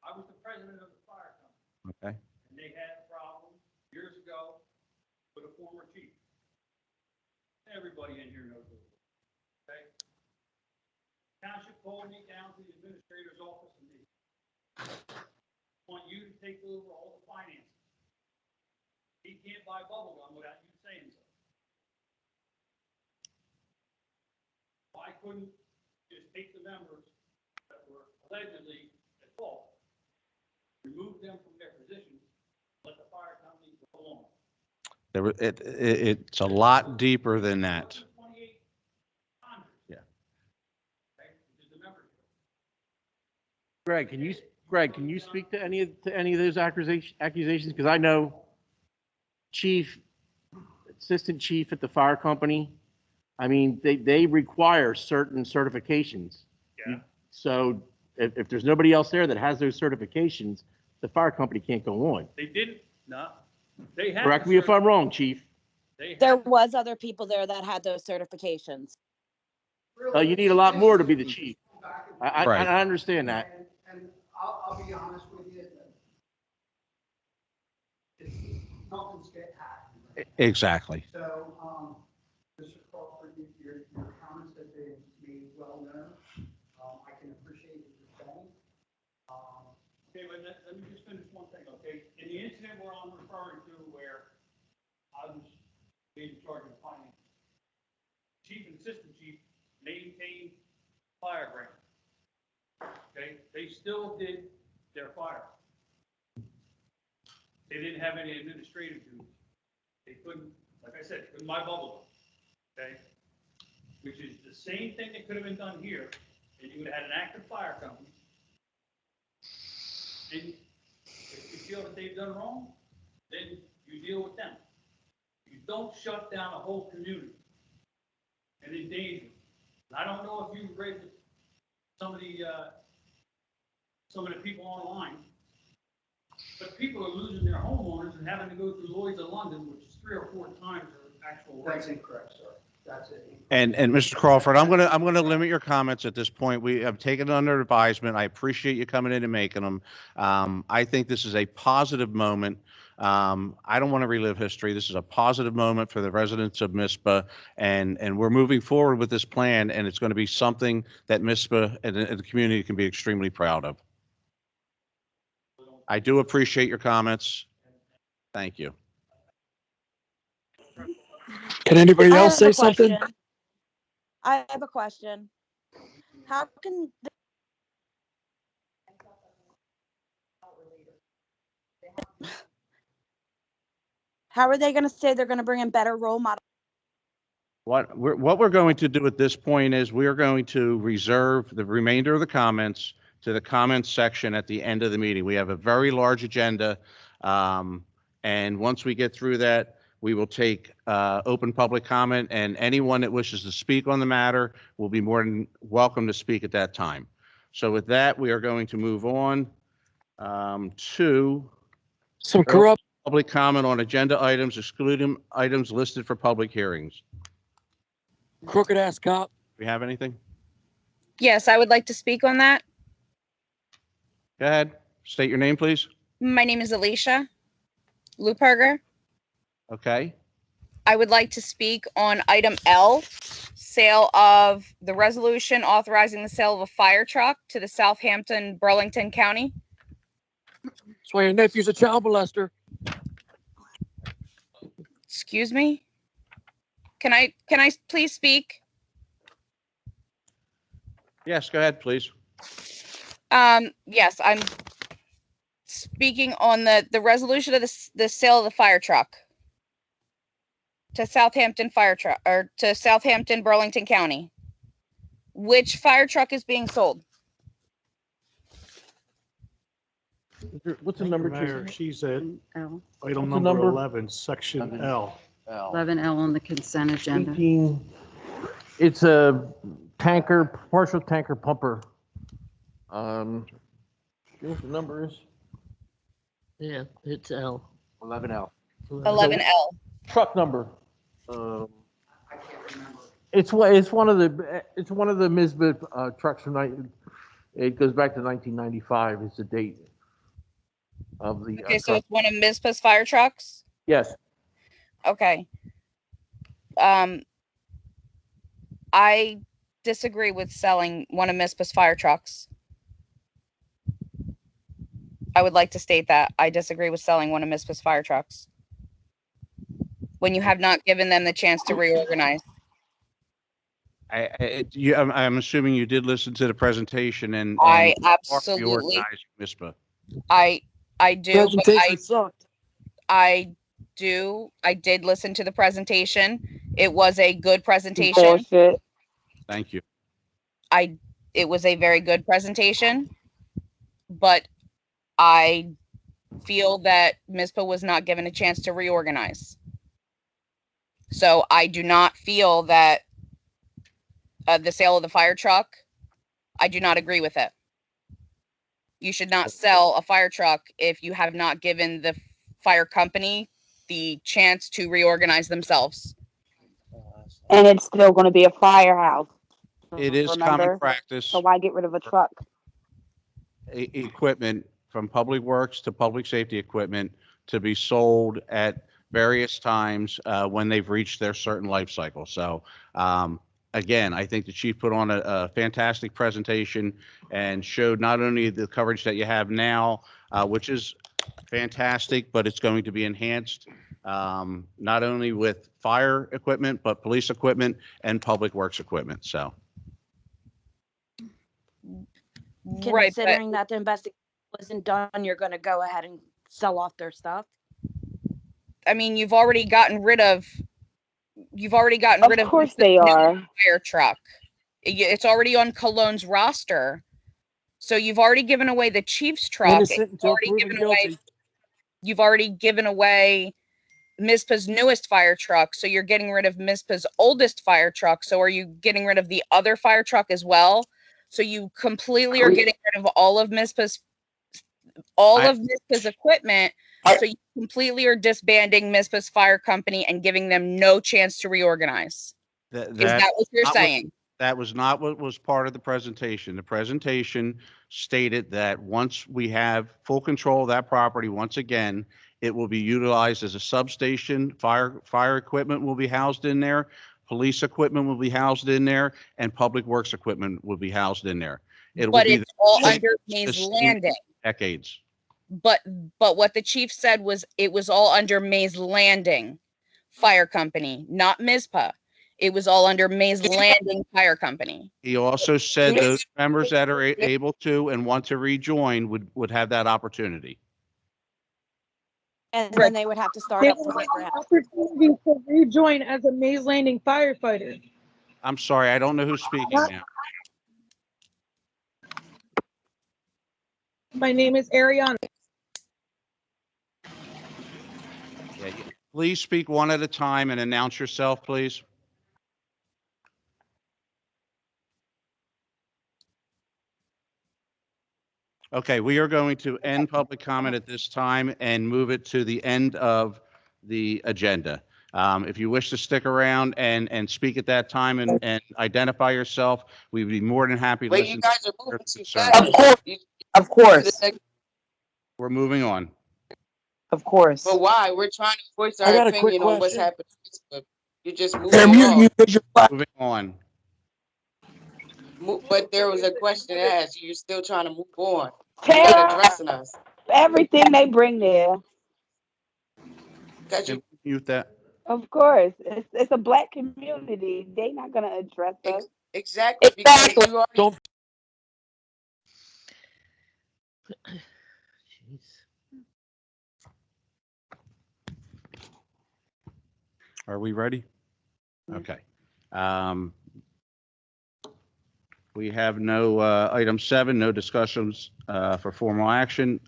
I was the president of the fire company, Okay. and they had a problem years ago with a former chief. Everybody in here knows it. Okay? Township called me down to the administrator's office and they want you to take over all the finances. He can't buy bubble gum without you saying so. Why couldn't you just take the members that were allegedly at fault, remove them from their positions, let the fire company go along? It's a lot deeper than that. 2,800. Yeah. Okay, which is the membership. Greg, can you speak to any of those accusations? Because I know assistant chief at the fire company, I mean, they require certain certifications. Yeah. So if there's nobody else there that has those certifications, the fire company can't go on. They didn't, no. They had. Correct me if I'm wrong, chief. There was other people there that had those certifications. You need a lot more to be the chief. I Right. understand that. And I'll be honest with you. Nothing's get hacked. Exactly. So, Mr. Crawford, your comments have been made well known. I can appreciate what you're saying. Okay, but let me just finish one thing, okay? In the incident where I'm referring to where I was made in charge of the finance, chief and assistant chief maintained fire ground. Okay, they still did their fire. They didn't have any administrative duties. They couldn't, like I said, couldn't buy bubble gum, okay? Which is the same thing that could have been done here, and you would have had an active fire company. And if you feel that they've done wrong, then you deal with them. You don't shut down a whole community and endanger them. And I don't know if you've read some of the people online, but people are losing their homeowners and having to go through Lloyd's of London, which is 3 or 4 times their actual rate. That's incorrect, sir. That's it. And Mr. Crawford, I'm gonna limit your comments at this point. We have taken it under advisement. I appreciate you coming in and making them. I think this is a positive moment. I don't want to relive history. This is a positive moment for the residents of MISPA, and we're moving forward with this plan, and it's going to be something that MISPA and the community can be extremely proud of. I do appreciate your comments. Thank you. Can anybody else say something? I have a question. How can How are they going to say they're going to bring in better role models? What we're going to do at this point is we are going to reserve the remainder of the comments to the comments section at the end of the meeting. We have a very large agenda. And once we get through that, we will take open public comment, and anyone that wishes to speak on the matter will be more than welcome to speak at that time. So with that, we are going to move on to Some corrupt. public comment on agenda items, excluding items listed for public hearings. Crooked ass cop. Do we have anything? Yes, I would like to speak on that. Go ahead. State your name, please. My name is Alicia Luperger. Okay. I would like to speak on item L, sale of the resolution authorizing the sale of a fire truck to the Southampton, Burlington County. That's why your nephew's a child molester. Excuse me? Can I please speak? Yes, go ahead, please. Yes, I'm speaking on the resolution of the sale of the fire truck to Southampton fire truck, or to Southampton, Burlington County. Which fire truck is being sold? What's the number? Mayor, she's at L. item What's the number number? 11, section L. 11L on the consent agenda. 18, it's a tanker, partial tanker pumper. You know what the number is? Yeah, it's L. 11L. 11L. Truck number. It's one of the Mizbit trucks from it goes back to 1995 is the date of the Okay, so truck. it's one of MISPA's fire trucks? Yes. Okay. I disagree with selling one of MISPA's fire trucks. I would like to state that I disagree with selling one of MISPA's fire trucks when you have not given them the chance to reorganize. I'm assuming you did listen to the presentation and I you are absolutely, reorganizing MISPA. I do, but Presentation sucked. I did listen to the presentation. It was a good presentation. Bullshit. Thank you. It was a very good presentation, but I feel that MISPA was not given a chance to reorganize. So I do not feel that the sale of the fire truck, I do not agree with it. You should not sell a fire truck if you have not given the fire company the chance to reorganize themselves. And it's still going to be a firehouse. It is Remember? common practice. So why get rid of a truck? Equipment from public works to public safety equipment to be sold at various times when they've reached their certain life cycle. So again, I think the chief put on a fantastic presentation and showed not only the coverage that you have now, which is fantastic, but it's going to be enhanced not only with fire equipment, but police equipment and public works equipment. So. Right, but but that the investigation wasn't done, you're going to go ahead and sell off their stuff? I mean, you've already gotten rid of Of course they are. fire truck. It's already on Cologne's roster. So you've already given away the chief's truck. Innocent until proven guilty. You've already given away MISPA's newest fire truck. So you're getting rid of MISPA's oldest fire truck. So are you getting rid of the other fire truck as well? So you completely are getting rid of all of MISPA's equipment. So you completely are disbanding MISPA's fire company and giving them no chance to reorganize. Is that what you're saying? That was not what was part of the presentation. The presentation stated that once we have full control of that property, once again, it will be utilized as a substation. Fire equipment will be housed in there. Police equipment will be housed in there, and public works equipment will be housed in there. But it's all under Mays Landing. Decades. But what the chief said was it was all under Mays Landing Fire Company, not MISPA. It was all under Mays Landing Fire Company. He also said those members that are able to and want to rejoin would have that opportunity. And then they would have to start They up will from have scratch. the opportunity to rejoin as a Mays Landing firefighter. I'm sorry, I don't know who's speaking now. My name is Ariana. Yeah, please speak one at a time and announce yourself, please. Okay, we are going to end public comment at this time and move it to the end of the agenda. If you wish to stick around and speak at that time and identify yourself, we'd be more than happy to Wait, you listen guys to are your moving too concerns. fast. Of course, of course, We're moving on. of course. But why? We're trying to voice I our got a quick opinion on what's question. happening. But you're just Sam, moving along. Moving on. But there was a question asked. You're still trying to move on. You're Tell not addressing us. everything they bring there. Because Can you we mute that? Of course, it's a black community. They not gonna address us. exactly because Exactly. you already Are we ready? Okay. We have no, item 7, no discussions for formal action.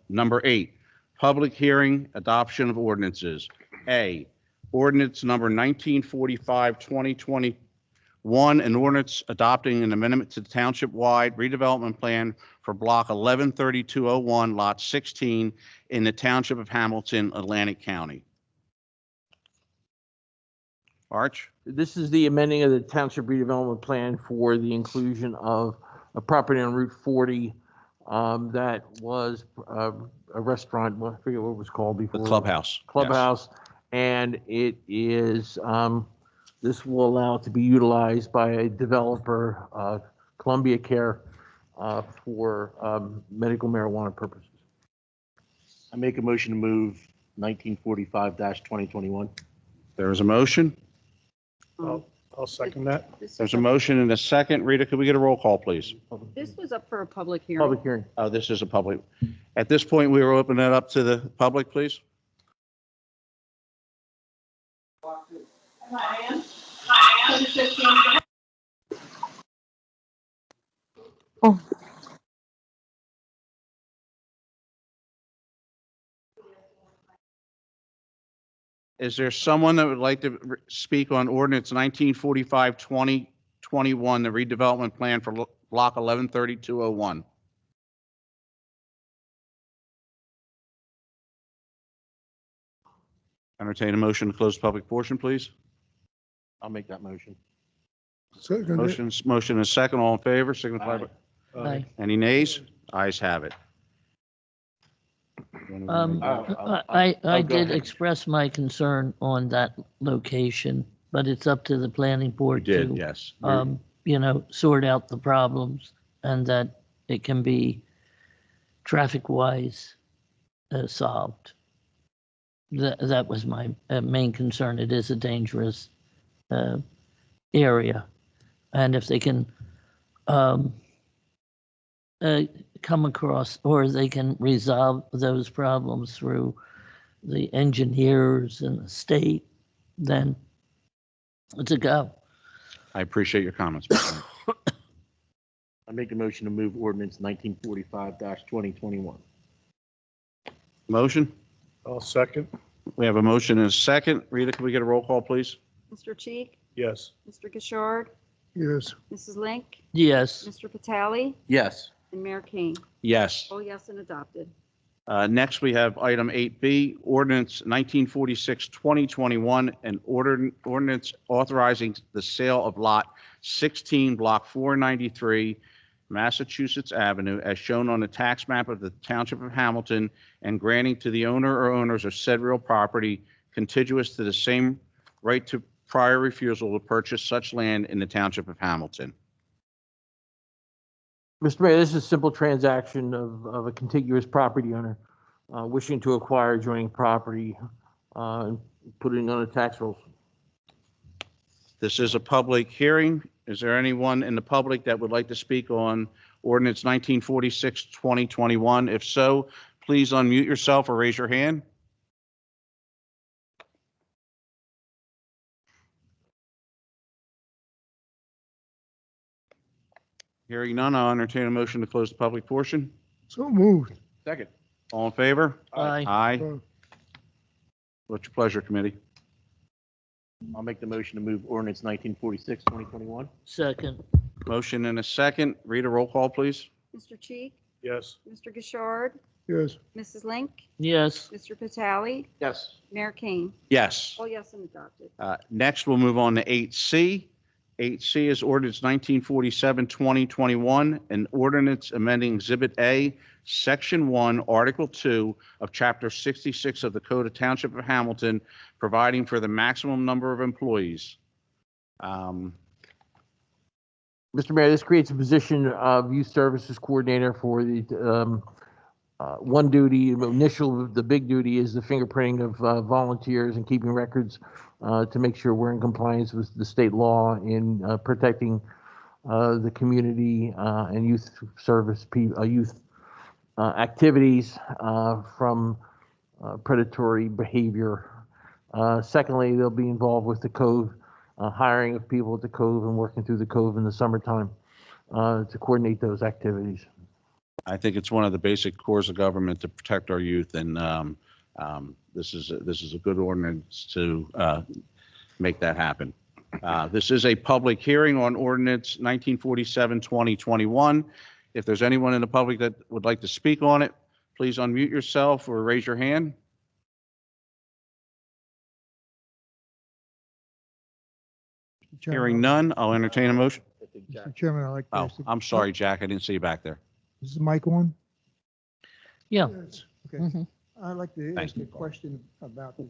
Number 8, public hearing, adoption of ordinances. A, ordinance number 1945, 2021, an ordinance adopting an amendment to the township-wide redevelopment plan for block 113201, lot 16 in the township of Hamilton, Atlantic County. Arch? This is the amending of the township redevelopment plan for the inclusion of a property on Route 40 that was a restaurant, I forget what it was called before. The clubhouse. Clubhouse. And it is, this will allow it to be utilized by a developer, Columbia Care, for medical marijuana purposes. I make a motion to move 1945-2021. There is a motion. I'll second that. There's a motion and a second. Rita, could we get a roll call, please? This was up for a public hearing. Public hearing. Oh, this is a public. At this point, we will open it up to the public, please. Oh. Is there someone that would like to speak on ordinance 1945, 2021, the redevelopment plan for block 113201? Entertain a motion to close public portion, please. I'll make that motion. Second. Motion is second. All in favor, signify by. Aye. Any nays? Ayes have it. I go did ahead. express my concern on that location, but it's up to the planning You board did, to, yes. sort out the problems and that it can be traffic-wise solved. That was my main concern. It is a dangerous area. And if they can come across, or they can resolve those problems through the engineers and the state, then it's a go. I appreciate your comments. Mr. Mayor. I make a motion to move ordinance 1945-2021. Motion? I'll second. We have a motion and a second. Rita, can we get a roll call, please? Mr. Cheek, Yes. Mr. Gishard, Yes. Mrs. Link, Yes. Mr. Vitale, Yes. and Mayor King. Yes. Oh, yes, and adopted. Next, we have item 8B, ordinance 1946, 2021, an ordinance authorizing the sale of lot 16, block 493, Massachusetts Avenue, as shown on the tax map of the Township of Hamilton, and granting to the owner or owners of said real property contiguous to the same right to prior refusal to purchase such land in the Township of Hamilton. Mr. Mayor, this is a simple transaction of a contiguous property owner wishing to acquire adjoining property and putting on the tax rolls. This is a public hearing. Is there anyone in the public that would like to speak on ordinance 1946, 2021? If so, please unmute yourself or raise your hand. Hearing none, I'll entertain a motion to close the public portion. So moved. Second. All in favor? Aye. Aye. Uh, What's your pleasure, committee? I'll make the motion to move ordinance 1946, 2021. Second. Motion and a second. Rita, roll call, please. Mr. Cheek, Yes. Mr. Gishard, Yes. Mrs. Link, Yes. Mr. Vitale, Yes. Mayor Kane. Yes. All yes and adopted. Next, we'll move on to 8C. 8C is ordinance 1947, 2021, an ordinance amending Exhibit A, Section 1, Article 2 of Chapter 66 of the Code of Township of Hamilton, providing for the maximum number of employees. Mr. Mayor, this creates a position of youth services coordinator for the one duty, the big duty is the fingerprinting of volunteers and keeping records to make sure we're in compliance with the state law in protecting the community and youth service, youth activities from predatory behavior. Secondly, they'll be involved with the cove, hiring of people at the cove and working through the cove in the summertime to coordinate those activities. I think it's one of the basic cores of government to protect our youth, and this is a good ordinance to make that happen. This is a public hearing on ordinance 1947, 2021. If there's anyone in the public that would like to speak on it, please unmute yourself or raise your hand. Hearing none, I'll entertain a motion. Mr. Chairman, I'd like to Oh, ask, I'm sorry, Jack, I didn't see you back there. is the mic on? Yeah. Yes. Okay. I'd like to ask a question about this.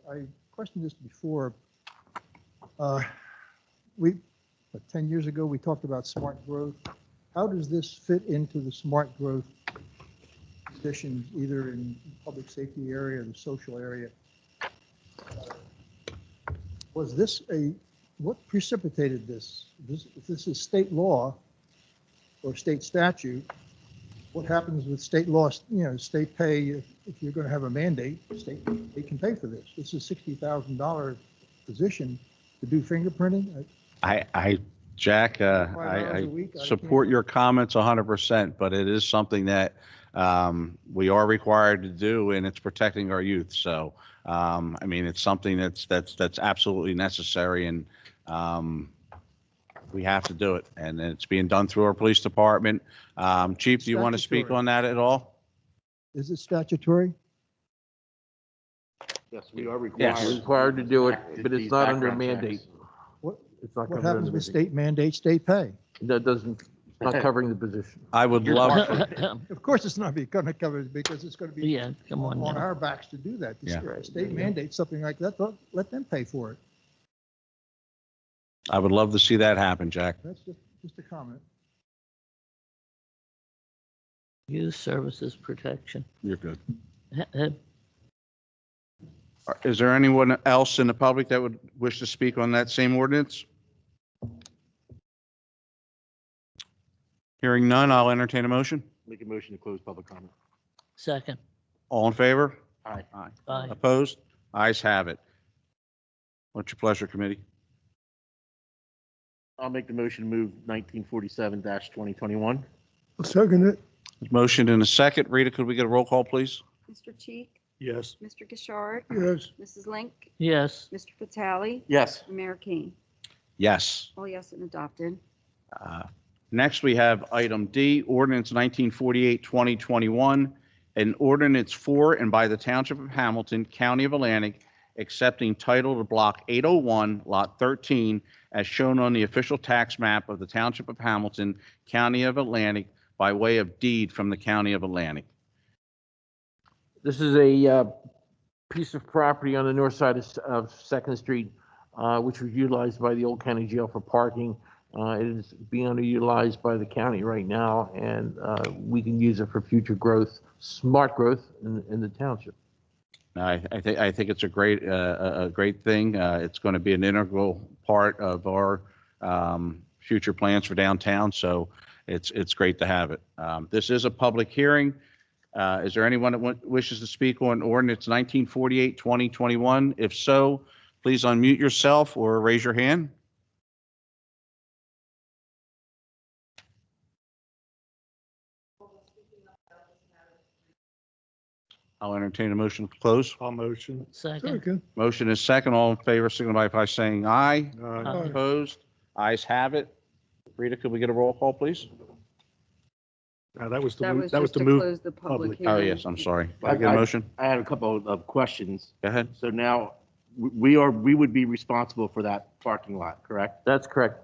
I questioned this before. We, 10 years ago, we talked about smart growth. How does this fit into the smart growth positions, either in public safety area or the social area? Was this what precipitated this? If this is state law or state statute, what happens with state law, state pay, if you're going to have a mandate, they can pay for this. This is $60,000 position to do fingerprinting. Jack, 5 hours I a week, I support your comments 100%, but it is something that we are required to do, and it's protecting our youth. So, I mean, it's something that's absolutely necessary, and we have to do it. And it's being done through our police department. Chief, do you want to speak Statutory. on that at all? Is it statutory? Yes, we are Yes. We're required to do it, but it's These not under background mandate. checks. It's not What covered happens under with mandate. state mandate, state pay? That doesn't, it's not covering the position. I would love, Of course, it's not going to cover it because it's going to be Yeah, come on on now. our backs to do that. The Yeah. state mandates something like that, let them pay for it. I would love to see that happen, Jack. That's just a comment. Youth services protection. You're good. Uh, Is there anyone else in the public that would wish to speak on that same ordinance? Hearing none, I'll entertain a motion. Make a motion to close public comment. Second. All in favor? Aye. Aye. Opposed? Ayes have it. What's your pleasure, committee? I'll make the motion to move 1947-2021. I'll second it. Motion in a second. Rita, could we get a roll call, please? Mr. Cheek, Yes. Mr. Gishard, Yes. Mrs. Link, Yes. Mr. Vitale, Yes. and Mayor Kane. Yes. All yes and adopted. Next, we have item D, ordinance 1948, 2021, an ordinance for and by the Township of Hamilton, County of Atlantic, accepting title to Block 801, Lot 13, as shown on the official tax map of the Township of Hamilton, County of Atlantic, by way of deed from the County of Atlantic. This is a piece of property on the north side of Second Street, which was utilized by the Old County Jail for parking. It is being underutilized by the county right now, and we can use it for future growth, smart growth in the township. I think it's a great thing. It's going to be an integral part of our future plans for downtown, so it's great to have it. This is a public hearing. Is there anyone that wishes to speak on ordinance 1948, 2021? If so, please unmute yourself or raise your hand. I'll entertain a motion to close. I'll motion. Second. Motion is second. All in favor, signify by saying aye. Aye. Opposed? Ayes have it. Rita, could we get a roll call, please? That was That was that was just to to move close the public public. Oh, hearing. yes, I'm sorry. Can I get a motion? I had a couple of questions. Go ahead. So now, we would be responsible for that parking lot, correct? That's correct.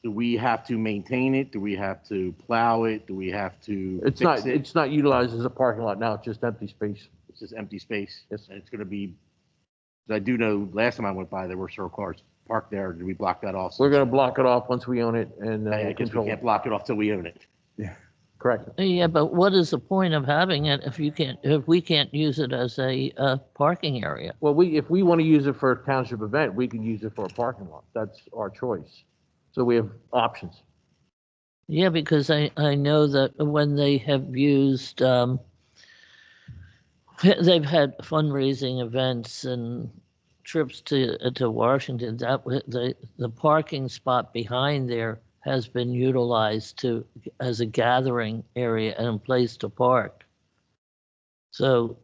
Do we have to maintain it? Do we have to plow it? Do we have to It's fix not, it? it's not utilized as a parking lot now, it's just empty space. It's just empty space? Yes. And it's gonna be, I do know, last time I went by, there were several cars parked there. Did we block that off? We're gonna block it off once we own it and I guess we control can't it. block it off till we own it. Correct. Yeah, but what is the point of having it if we can't use it as a parking area? Well, if we want to use it for a township event, we can use it for a parking lot. That's our choice. So we have options. Yeah, because I know that when they have used, they've had fundraising events and trips to Washington, the parking spot behind there has been utilized as a gathering area and a place to park. So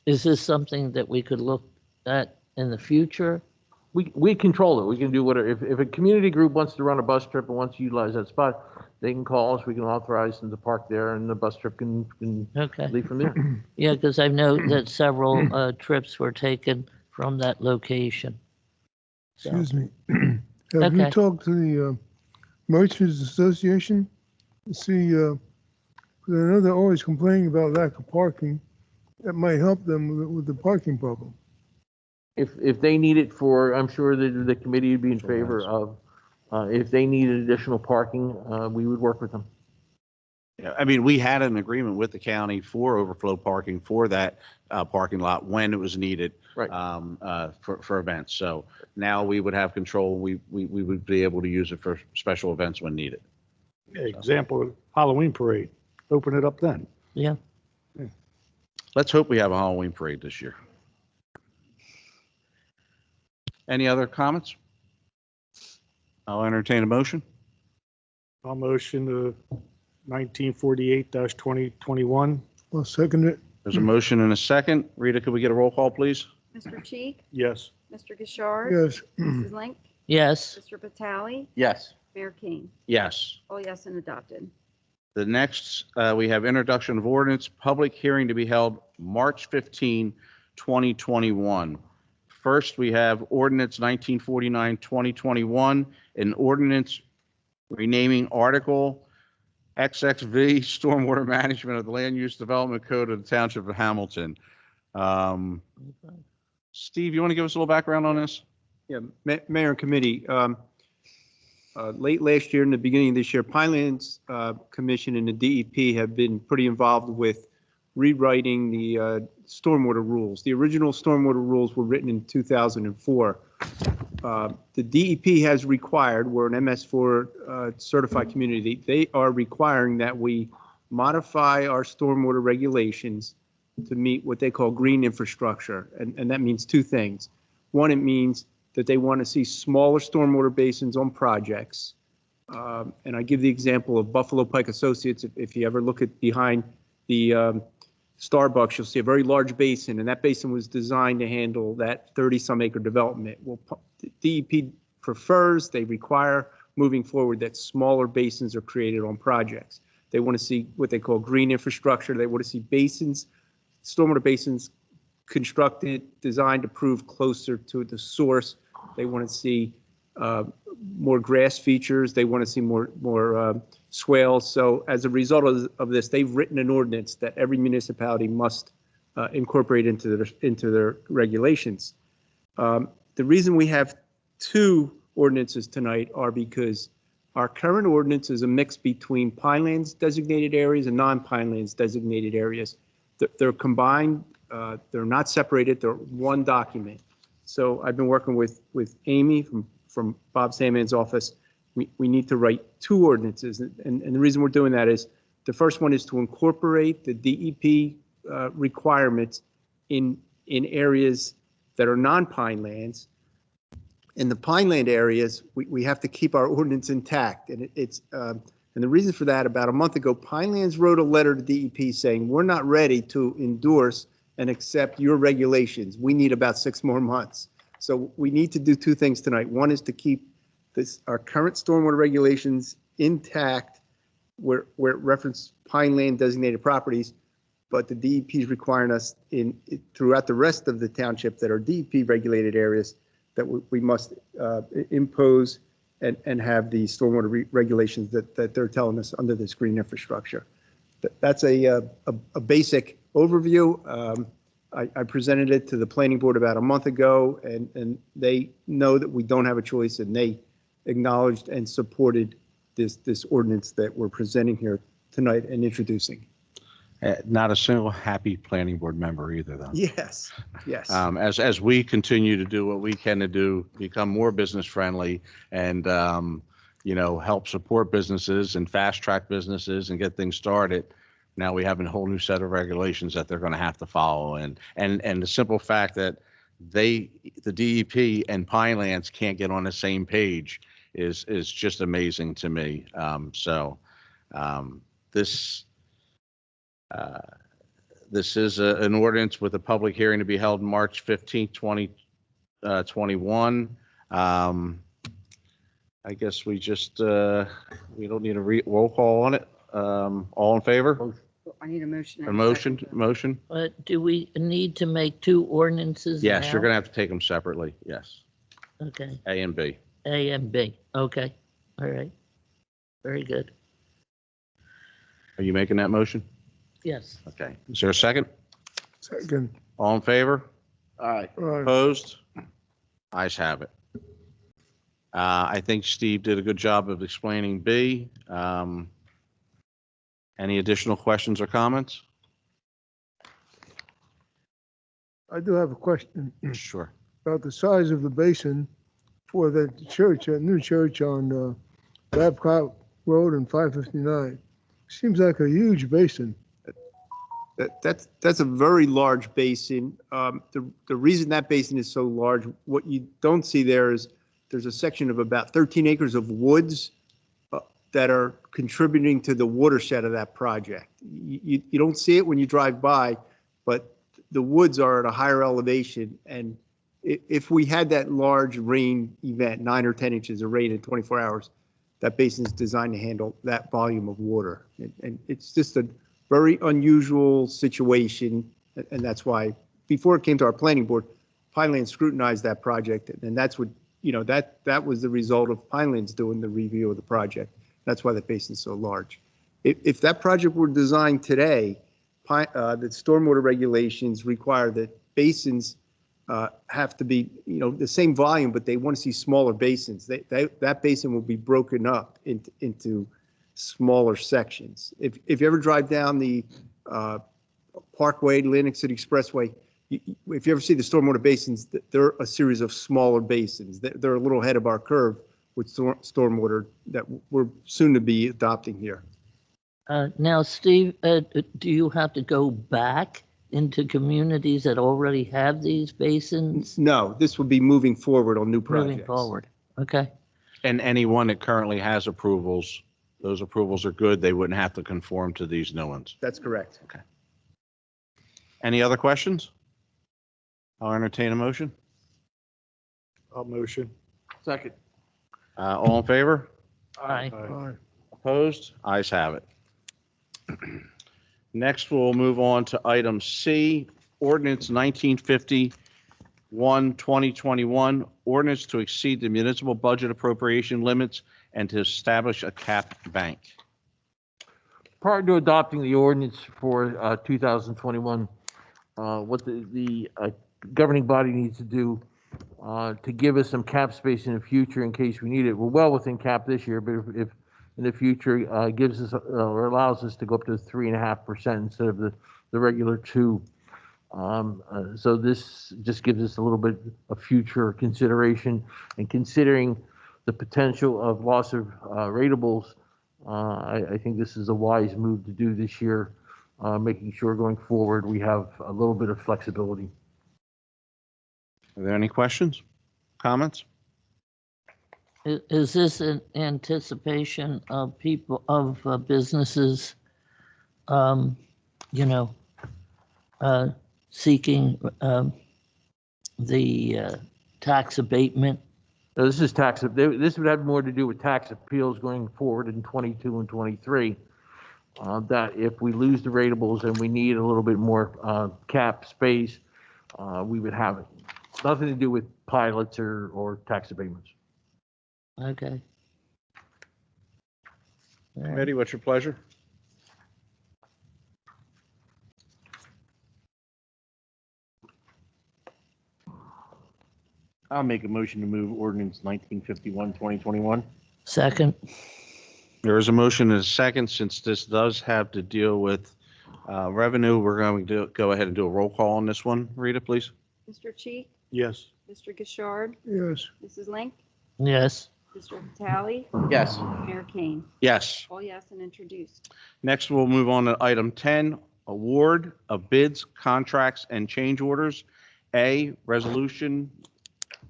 is this something that we could look at in the future? We control it. We can do whatever. If a community group wants to run a bus trip and wants to utilize that spot, they can call us. We can authorize them to park there, and the bus trip can Okay. leave from there. Yeah, because I know that several trips were taken from that location. So- Excuse me. Have you Okay. talked to the Merchants Association to see, 'cause I know they're always complaining about lack of parking. That might help them with the parking problem. If they need it for, I'm sure the committee would be in favor of, if they needed additional parking, we would work with them. Yeah, I mean, we had an agreement with the county for overflow parking for that parking lot when it was needed. Right. For events. So now we would have control. We would be able to use it for special events when needed. Example, Halloween parade. Open it up then. Yeah. Let's hope we have a Halloween parade this year. Any other comments? I'll entertain a motion. I'll motion to 1948-2021. I'll second it. There's a motion and a second. Rita, could we get a roll call, please? Mr. Cheek, Yes. Mr. Gishard. Yes. Mrs. Link, Yes. Mr. Batali, Yes. Mayor King. Yes. All yes and adopted. The next, we have introduction of ordinance, public hearing to be held March 15, 2021. First, we have ordinance 1949, 2021, an ordinance renaming Article XXV Stormwater Management of the Land Use Development Code of the Township of Hamilton. Steve, you want to give us a little background on this? Yeah, Mayor and Committee, late last year and the beginning of this year, Pinelands Commission and the DEP have been pretty involved with rewriting the stormwater rules. The original stormwater rules were written in 2004. The DEP has required, we're an MS4 certified community, they are requiring that we modify our stormwater regulations to meet what they call green infrastructure. And that means two things. One, it means that they want to see smaller stormwater basins on projects. And I give the example of Buffalo Pike Associates. If you ever look at behind the Starbucks, you'll see a very large basin, and that basin was designed to handle that 30-some acre development. Well, DEP prefers, they require moving forward that smaller basins are created on projects. They want to see what they call green infrastructure. They want to see basins, stormwater basins constructed, designed to prove closer to the source. They want to see more grass features. They want to see more swales. So as a result of this, they've written an ordinance that every municipality must incorporate into their regulations. The reason we have two ordinances tonight are because our current ordinance is a mix between Pinelands designated areas and non-Pinelands designated areas. They're combined. They're not separated. They're one document. So I've been working with Amy from Bob Sandman's office. We need to write two ordinances. And the reason we're doing that is the first one is to incorporate the DEP requirements in areas that are non-Pinelands. In the Pineland areas, we have to keep our ordinance intact. And it's And the reason for that, about a month ago, Pinelands wrote a letter to DEP saying, we're not ready to endorse and accept your regulations. We need about 6 more months. So we need to do 2 things tonight. One is to keep our current stormwater regulations intact where it reference Pineland designated properties, but the DEP is requiring us throughout the rest of the township that are DEP regulated areas that we must impose and have the stormwater regulations that they're telling us under this green infrastructure. That's a basic overview. I presented it to the planning board about a month ago, and they know that we don't have a choice, and they acknowledged and supported this ordinance that we're presenting here tonight and introducing. Not a single happy planning board member either, though. Yes, yes. As we continue to do what we can to do, become more business friendly and, help support businesses and fast track businesses and get things started. Now we have a whole new set of regulations that they're going to have to follow. And the simple fact that the DEP and Pinelands can't get on the same page is just amazing to me. This is an ordinance with a public hearing to be held March 15th, 2021. I guess we just, we don't need a roll call on it. All in favor? I need a motion. A motion? But do we need to make 2 ordinances now? Yes, you're going to have to take them separately. Yes. Okay, A and B. A and B. Okay, all right. Very good. Are you making that motion? Yes. Okay. Is there a second? Second. All in favor? Aye. Opposed? Ayes have it. I think Steve did a good job of explaining B. Any additional questions or comments? I do have a question Sure. about the size of the basin for the church, a new church on Babcock Road and 559. Seems like a huge basin. That's a very large basin. The reason that basin is so large, what you don't see there is there's a section of about 13 acres of woods that are contributing to the watershed of that project. You don't see it when you drive by, but the woods are at a higher elevation. And if we had that large rain event, 9 or 10 inches of rain in 24 hours, that basin is designed to handle that volume of water. And it's just a very unusual situation. And that's why before it came to our planning board, Pinelands scrutinized that project. And that's what, that was the result of Pinelands doing the review of the project. That's why the basin's so large. If that project were designed today, the stormwater regulations require that basins have to be, the same volume, but they want to see smaller basins. That basin will be broken up into smaller sections. If you ever drive down the Parkway, Atlantic City Expressway, if you ever see the stormwater basins, they're a series of smaller basins. They're a little ahead of our curve with stormwater that we're soon to be adopting here. Now, Steve, do you have to go back into communities that already have these basins? No, this would be moving forward on new projects. Moving forward, okay. And anyone that currently has approvals, those approvals are good. They wouldn't have to conform to these new ones. That's correct. Okay. Any other questions? I'll entertain a motion. I'll motion. Second. All in favor? Aye. Opposed? Ayes have it. Next, we'll move on to item C, ordinance 1951, 2021, ordinance to exceed the municipal budget appropriation limits and to establish a capped bank. Prior to adopting the ordinance for 2021, what the governing body needs to do to give us some cap space in the future in case we need it. We're well within cap this year, but if in the future gives us or allows us to go up to 3.5% instead of the regular 2%. So this just gives us a little bit of future consideration, and considering the potential of loss of ratables, I think this is a wise move to do this year, making sure going forward we have a little bit of flexibility. Are there any questions, comments? Is this in anticipation of people, of businesses, you know, seeking the tax abatement? This is this would have more to do with tax appeals going forward in 22 and 23. That if we lose the ratables and we need a little bit more cap space, we would have it. Nothing to do with pilots or tax abatements. Okay. Committee, what's your pleasure? I'll make a motion to move ordinance 1951, 2021. Second. There is a motion and a second. Since this does have to deal with revenue, we're going to go ahead and do a roll call on this one. Rita, please. Mr. Cheek, Yes. Mr. Gishard, Yes. Mrs. Link, Yes. Mr. Vitale, Yes. Mayor Kane. Yes. All yes and introduced. Next, we'll move on to item 10, award of bids, contracts, and change orders. A, resolution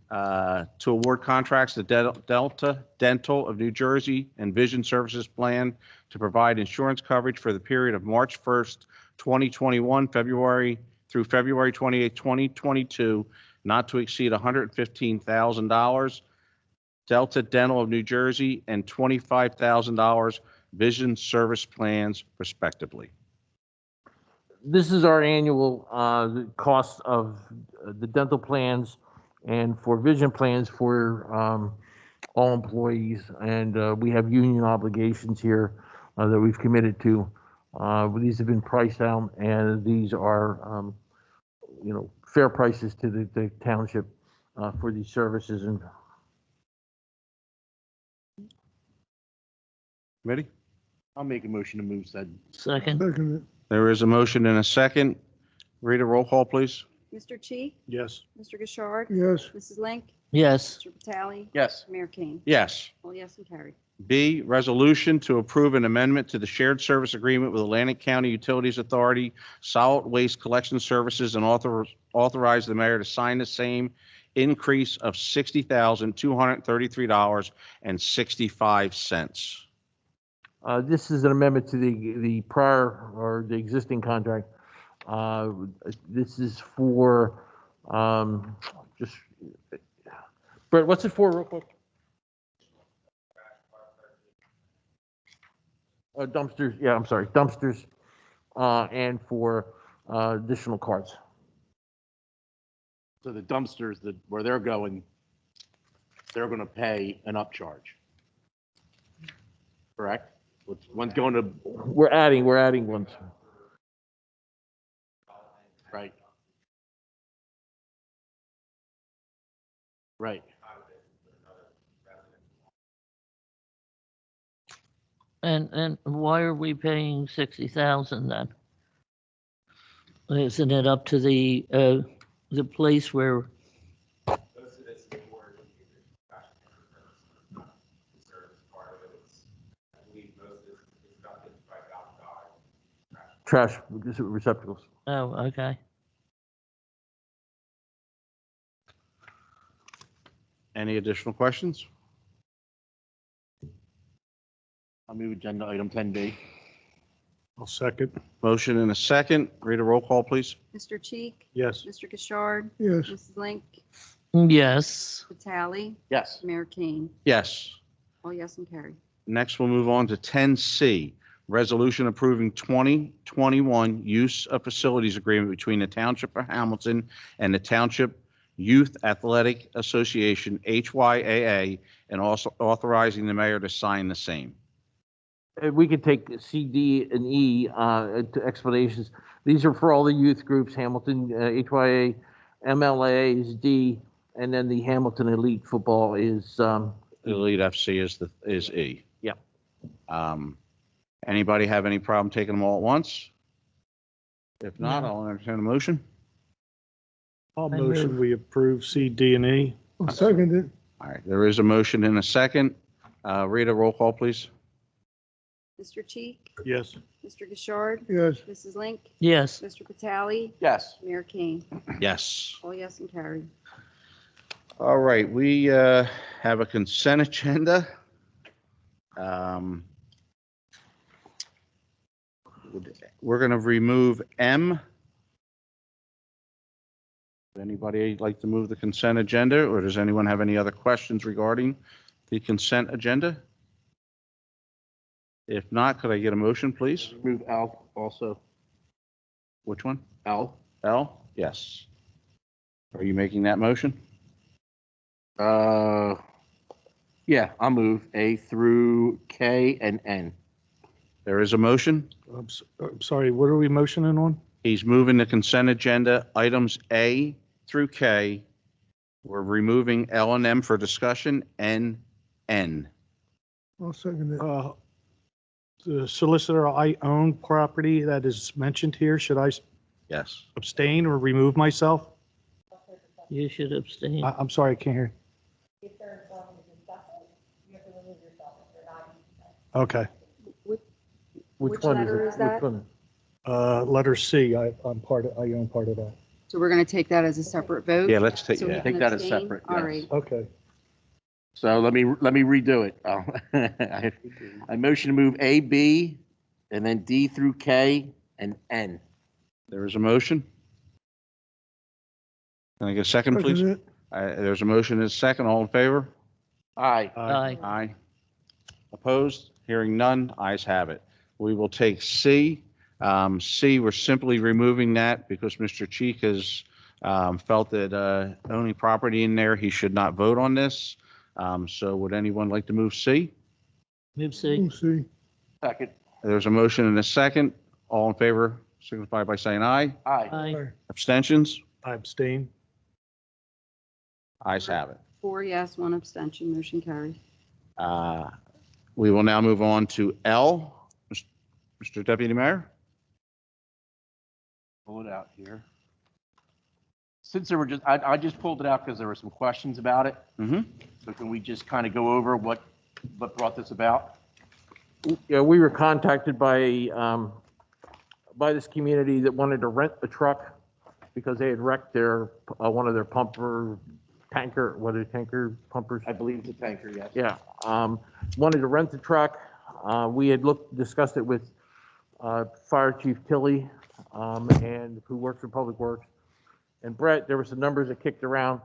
to award contracts to Delta Dental of New Jersey and Vision Services Plan to provide insurance coverage for the period of March 1st, 2021, February through February 28, 2022, not to exceed $115,000. Delta Dental of New Jersey and $25,000 Vision Service Plans respectively. This is our annual cost of the dental plans and for vision plans for all employees. And we have union obligations here that we've committed to. These have been priced out, and these are, fair prices to the township for these services. And Committee? I'll make a motion to move said. Second. Second. There is a motion and a second. Rita, roll call, please. Mr. Cheek, Yes. Mr. Gishard, Yes. Mrs. Link, Yes. Mr. Vitale, Yes. Mayor Kane. Yes. All yes and carried. B, resolution to approve an amendment to the shared service agreement with Atlantic County Utilities Authority Solid Waste Collection Services and authorize the mayor to sign the same increase of $60,233.65. This is an amendment to the prior or the existing contract. This is for just Brett. What's it for, real quick? Dumpsters. Yeah, I'm sorry, dumpsters, and for additional carts. So the dumpsters where they're going to pay an upcharge. Correct? One's going to, We're adding ones. right. Right. And why are we paying 60,000 then? Isn't it up to the place where? Trash receptacles. Oh, okay. Any additional questions? I'll move agenda item 10B. I'll second. Motion and a second. Rita, roll call, please. Mr. Cheek, Yes. Mr. Gishard, Yes. Mrs. Link, Yes. Vitale, Yes. Mayor Kane. Yes. All yes and carried. Next, we'll move on to 10C, resolution approving 2021 use of facilities agreement between the Township of Hamilton and the Township Youth Athletic Association, HYAA, and also authorizing the mayor to sign the same. We could take C, D, and E to explanations. These are for all the youth groups, Hamilton, HYA, MLA is D, and then the Hamilton Elite Football is, Elite FC is E. Yep. Anybody have any problem taking them all at once? If not, I'll entertain a motion. I'll motion we approve C, D, and E. I'll second it. All right, there is a motion and a second. Rita, roll call, please. Mr. Cheek, Yes. Mr. Gishard, Yes. Mrs. Link, Yes. Mr. Vitale, Yes. Mayor Kane. Yes. All yes and carried. All right, we have a consent agenda. Um, We're going to remove M. Would anybody like to move the consent agenda, or does anyone have any other questions regarding the consent agenda? If not, could I get a motion, please? Move L also. Which one? L. L? Yes. Are you making that motion? Yeah, I'll move A through K and N. There is a motion. I'm sorry, what are we motioning on? He's moving the consent agenda, items A through K. We're removing L and M for discussion, and N. I'll second it. The solicitor, I own property that is mentioned here. Should I Yes. abstain or remove myself? You should abstain. I'm sorry, I can't hear. If they're informed to discuss it, you have to remove yourself if they're not. Okay. Which letter is that? Which one? Letter C, I own part of that. So we're going to take that as a separate vote? Yeah, let's take, So he yeah. can Take that as abstain? separate, All yes. right. Okay. So let me redo it. I motion to move A, B, and then D through K and N. There is a motion. Can I get a second, please? Second it. There's a motion and a second. All in favor? Aye. Aye. Aye. Opposed? Hearing none, ayes have it. We will take C. C, we're simply removing that because Mr. Cheek has felt that owning property in there, he should not vote on this. So would anyone like to move C? Move C. We'll see. Second. There's a motion and a second. All in favor, signify by saying aye. Aye. Aye. Abstentions? I abstain. Ayes have it. 4 yes, 1 abstention, motion carries. We will now move on to L. Mr. Deputy Mayor? Pull it out here. Since there were I just pulled it out because there were some questions about it. Mm-hmm. So can we just kind of go over what brought this about? Yeah, we were contacted by this community that wanted to rent the truck because they had wrecked their, one of their pumpers. I believe it's a tanker, yes. Yeah, wanted to rent the truck. We had discussed it with Fire Chief Tilley, and who works for Public Works. And Brett, there were some numbers that kicked around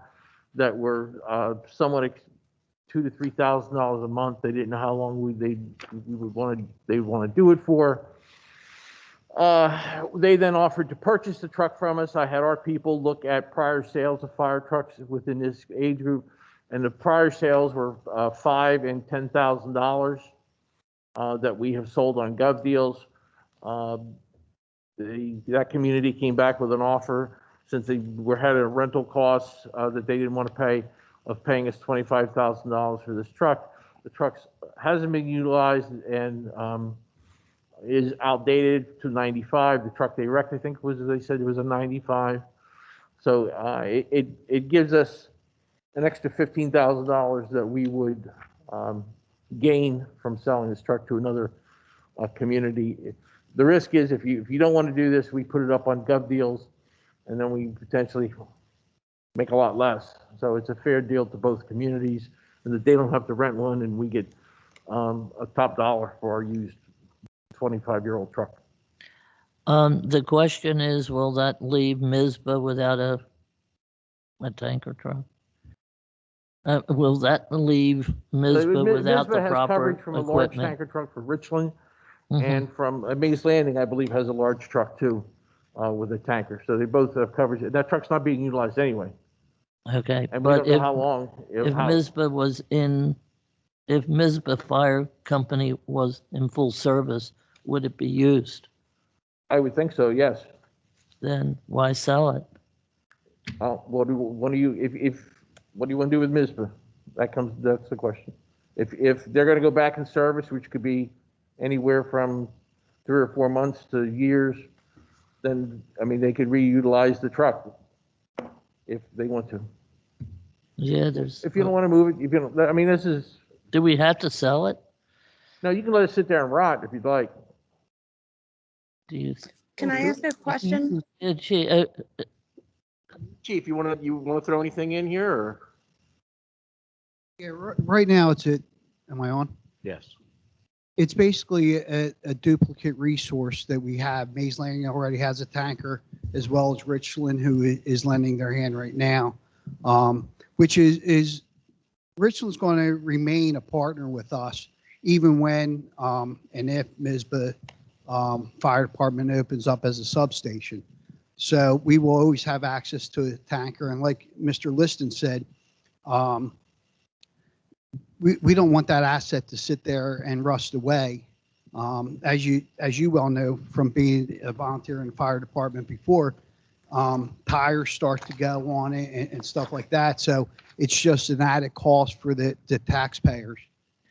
that were somewhat $2,000 to $3,000 a month. They didn't know how long they would want to do it for. They then offered to purchase the truck from us. I had our people look at prior sales of fire trucks within this age group, and the prior sales were $5,000 and $10,000 that we have sold on Gov Deals. That community came back with an offer, since they had a rental costs that they didn't want to pay, of paying us $25,000 for this truck. The truck hasn't been utilized and is outdated to 95. The truck they wrecked, I think, they said it was a 95. So it gives us an extra $15,000 that we would gain from selling this truck to another community. The risk is if you don't want to do this, we put it up on Gov Deals, and then we potentially make a lot less. So it's a fair deal to both communities, and that they don't have to rent one, and we get a top dollar for our used 25-year-old truck. The question is, will that leave Mizpah without a tanker truck? Will that leave Mizpah without the Mizpah has proper coverage from a large equipment? tanker truck for Richland, Mhm. and from Mays Landing, I believe, has a large truck too, with a tanker. So they both have coverage. That truck's not being utilized anyway. Okay, And we but don't know how long. if Mizpah Fire Company was in full service, would it be used? I would think so, yes. Then why sell it? What do you want to do with Mizpah? That's the question. If they're going to go back in service, which could be anywhere from 3 or 4 months to years, then, I mean, they could reutilize the truck if they want to. Yeah, If you don't want to move it, I mean, this is. Do we have to sell it? No, you can let it sit there and rot if you'd like. Do you? Can I ask a question? Chief, you want to throw anything in here, or? Yeah, right now am I on? Yes. It's basically a duplicate resource that we have. Mays Landing already has a tanker, as well as Richland, who is lending their hand right now, which is Richland's going to remain a partner with us, even when and if MISBA Fire Department opens up as a substation. So we will always have access to a tanker. And like Mr. Liston said, we don't want that asset to sit there and rust away. As you well know from being a volunteer in the fire department before, tires start to go on it and stuff like that. So it's just an added cost for the taxpayers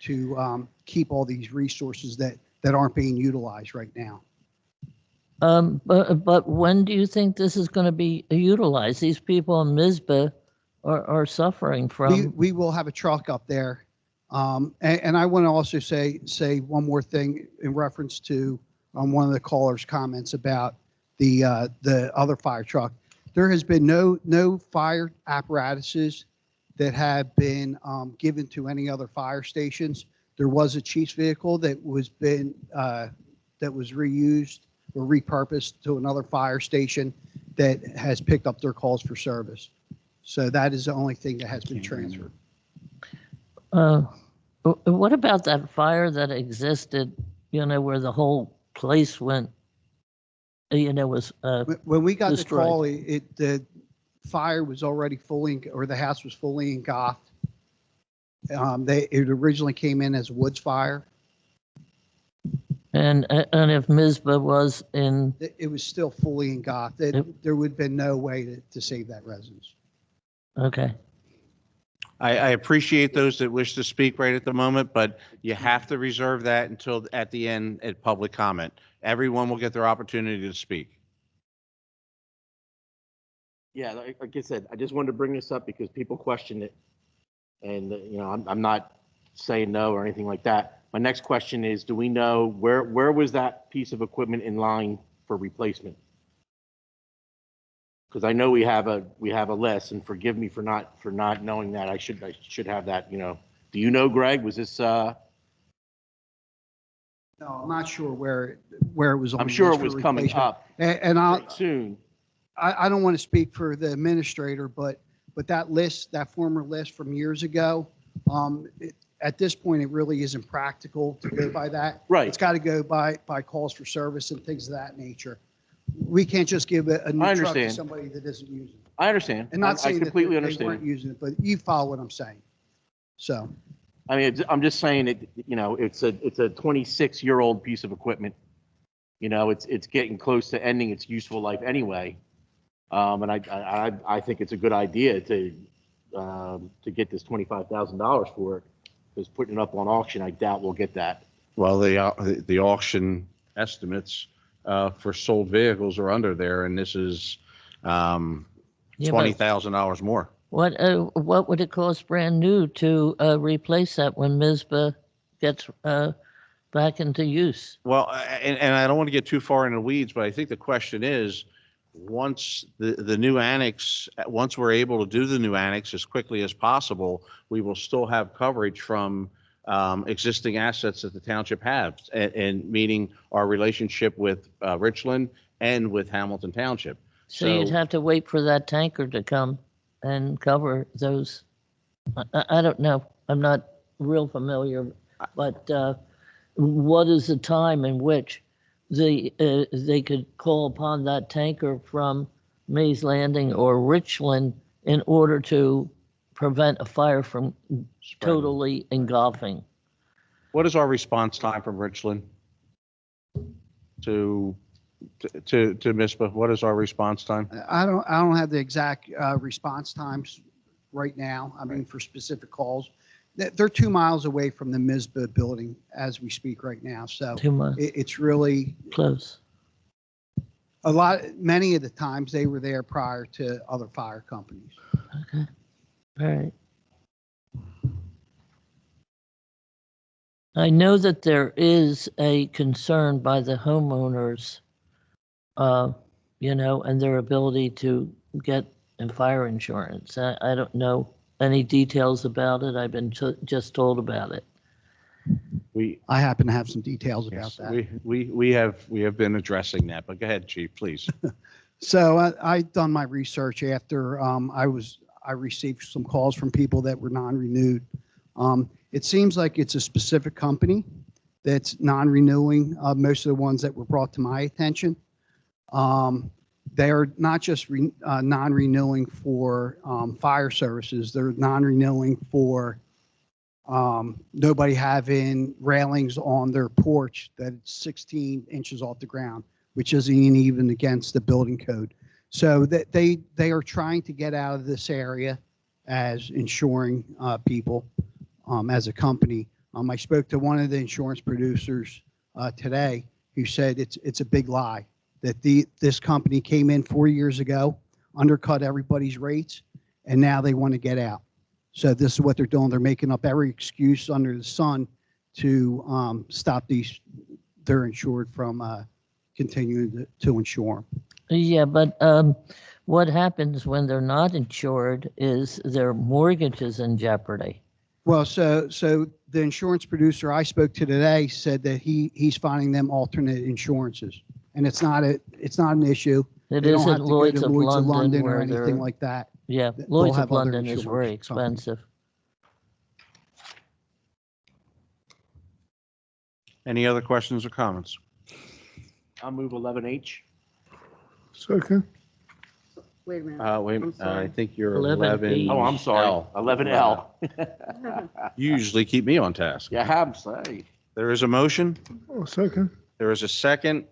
to keep all these resources that aren't being utilized right now. But when do you think this is going to be utilized? These people in MISBA are suffering from. We will have a truck up there. And I want to also say one more thing in reference to one of the callers' comments about the other fire truck. There has been no fire apparatuses that have been given to any other fire stations. There was a chief's vehicle that was reused or repurposed to another fire station that has picked up their calls for service. So that is the only thing that has been transferred. What about that fire that existed, where the whole place went, was when we got destroyed? the call, the fire was already or the house was fully engulfed. It originally came in as a woods fire. And if MISBA was in, it was still fully engulfed. There would have been no way to save that residence. Okay. I appreciate those that wish to speak right at the moment, but you have to reserve that until at the end at public comment. Everyone will get their opportunity to speak. Yeah, like I said, I just wanted to bring this up because people question it. And, I'm not saying no or anything like that. My next question is, do we know where was that piece of equipment in line for replacement? Because I know we have a list, and forgive me for not knowing that. I should have that. Do you know, Greg? Was this? No, I'm not sure where it was. I'm sure it was coming up. And I'll soon. I don't want to speak for the administrator, but that list, that former list from years ago, at this point, it really isn't practical to go by that. Right. It's got to go by calls for service and things of that nature. We can't just give a new truck to somebody that isn't using it. I understand. And not saying I completely that they understand. weren't using it, but you follow what I'm saying. So. I mean, I'm just saying it. It's a 26-year-old piece of equipment. It's getting close to ending its useful life anyway. And I think it's a good idea to get this $25,000 for it. Because putting it up on auction, I doubt we'll get that. Well, the auction estimates for sold vehicles are under there, and this is $20,000 more. What would it cost brand new to replace that when MISBA gets back into use? Well, and I don't want to get too far into the weeds, but I think the question is, once the new annex, once we're able to do the new annex as quickly as possible, we will still have coverage from existing assets that the township has, and meaning our relationship with Richland and with Hamilton Township. So you'd have to wait for that tanker to come and cover those. I don't know. I'm not real familiar, but what is the time in which they could call upon that tanker from Mays Landing or Richland in order to prevent a fire from totally engulfing? What is our response time from Richland to MISBA? What is our response time? I don't have the exact response times right now. I mean, for specific calls, they're 2 miles away from the MISBA building as we speak right now. So 2 miles. It's really close. Many of the times they were there prior to other fire companies. Okay. All right. I know that there is a concern by the homeowners, and their ability to get fire insurance. I don't know any details about it? I've been just told about it. I happen to have some details about Yes, that. we have been addressing that, but go ahead, Chief, please. So I done my research after I received some calls from people that were non-renewed. It seems like it's a specific company that's non-renewing most of the ones that were brought to my attention. They are not just non-renewing for fire services. They're non-renewing for nobody having railings on their porch that's 16 inches off the ground, which isn't even against the building code. So that they are trying to get out of this area as insuring people as a company. I spoke to one of the insurance producers today who said it's a big lie that this company came in 4 years ago, undercut everybody's rates, and now they want to get out. So this is what they're doing. They're making up every excuse under the sun to stop they're insured from continuing to insure them. Yeah, but what happens when they're not insured is their mortgage is in jeopardy. Well, so the insurance producer I spoke to today said that he's finding them alternate insurances, and it's not an issue. It They don't isn't have to go Lloyd's to of Lloyd's of London London or where anything they're- like that. Yeah, They'll Lloyd's have of other London is insurance very companies. expensive. Any other questions or comments? I'll move 11H. Second. Wait a minute. Wait, I'm sorry. I think you're 11B. 11. Oh, I'm sorry, L. 11L. You usually keep me on task. Yeah, I'm sorry. There is a motion. Oh, second. There is a second.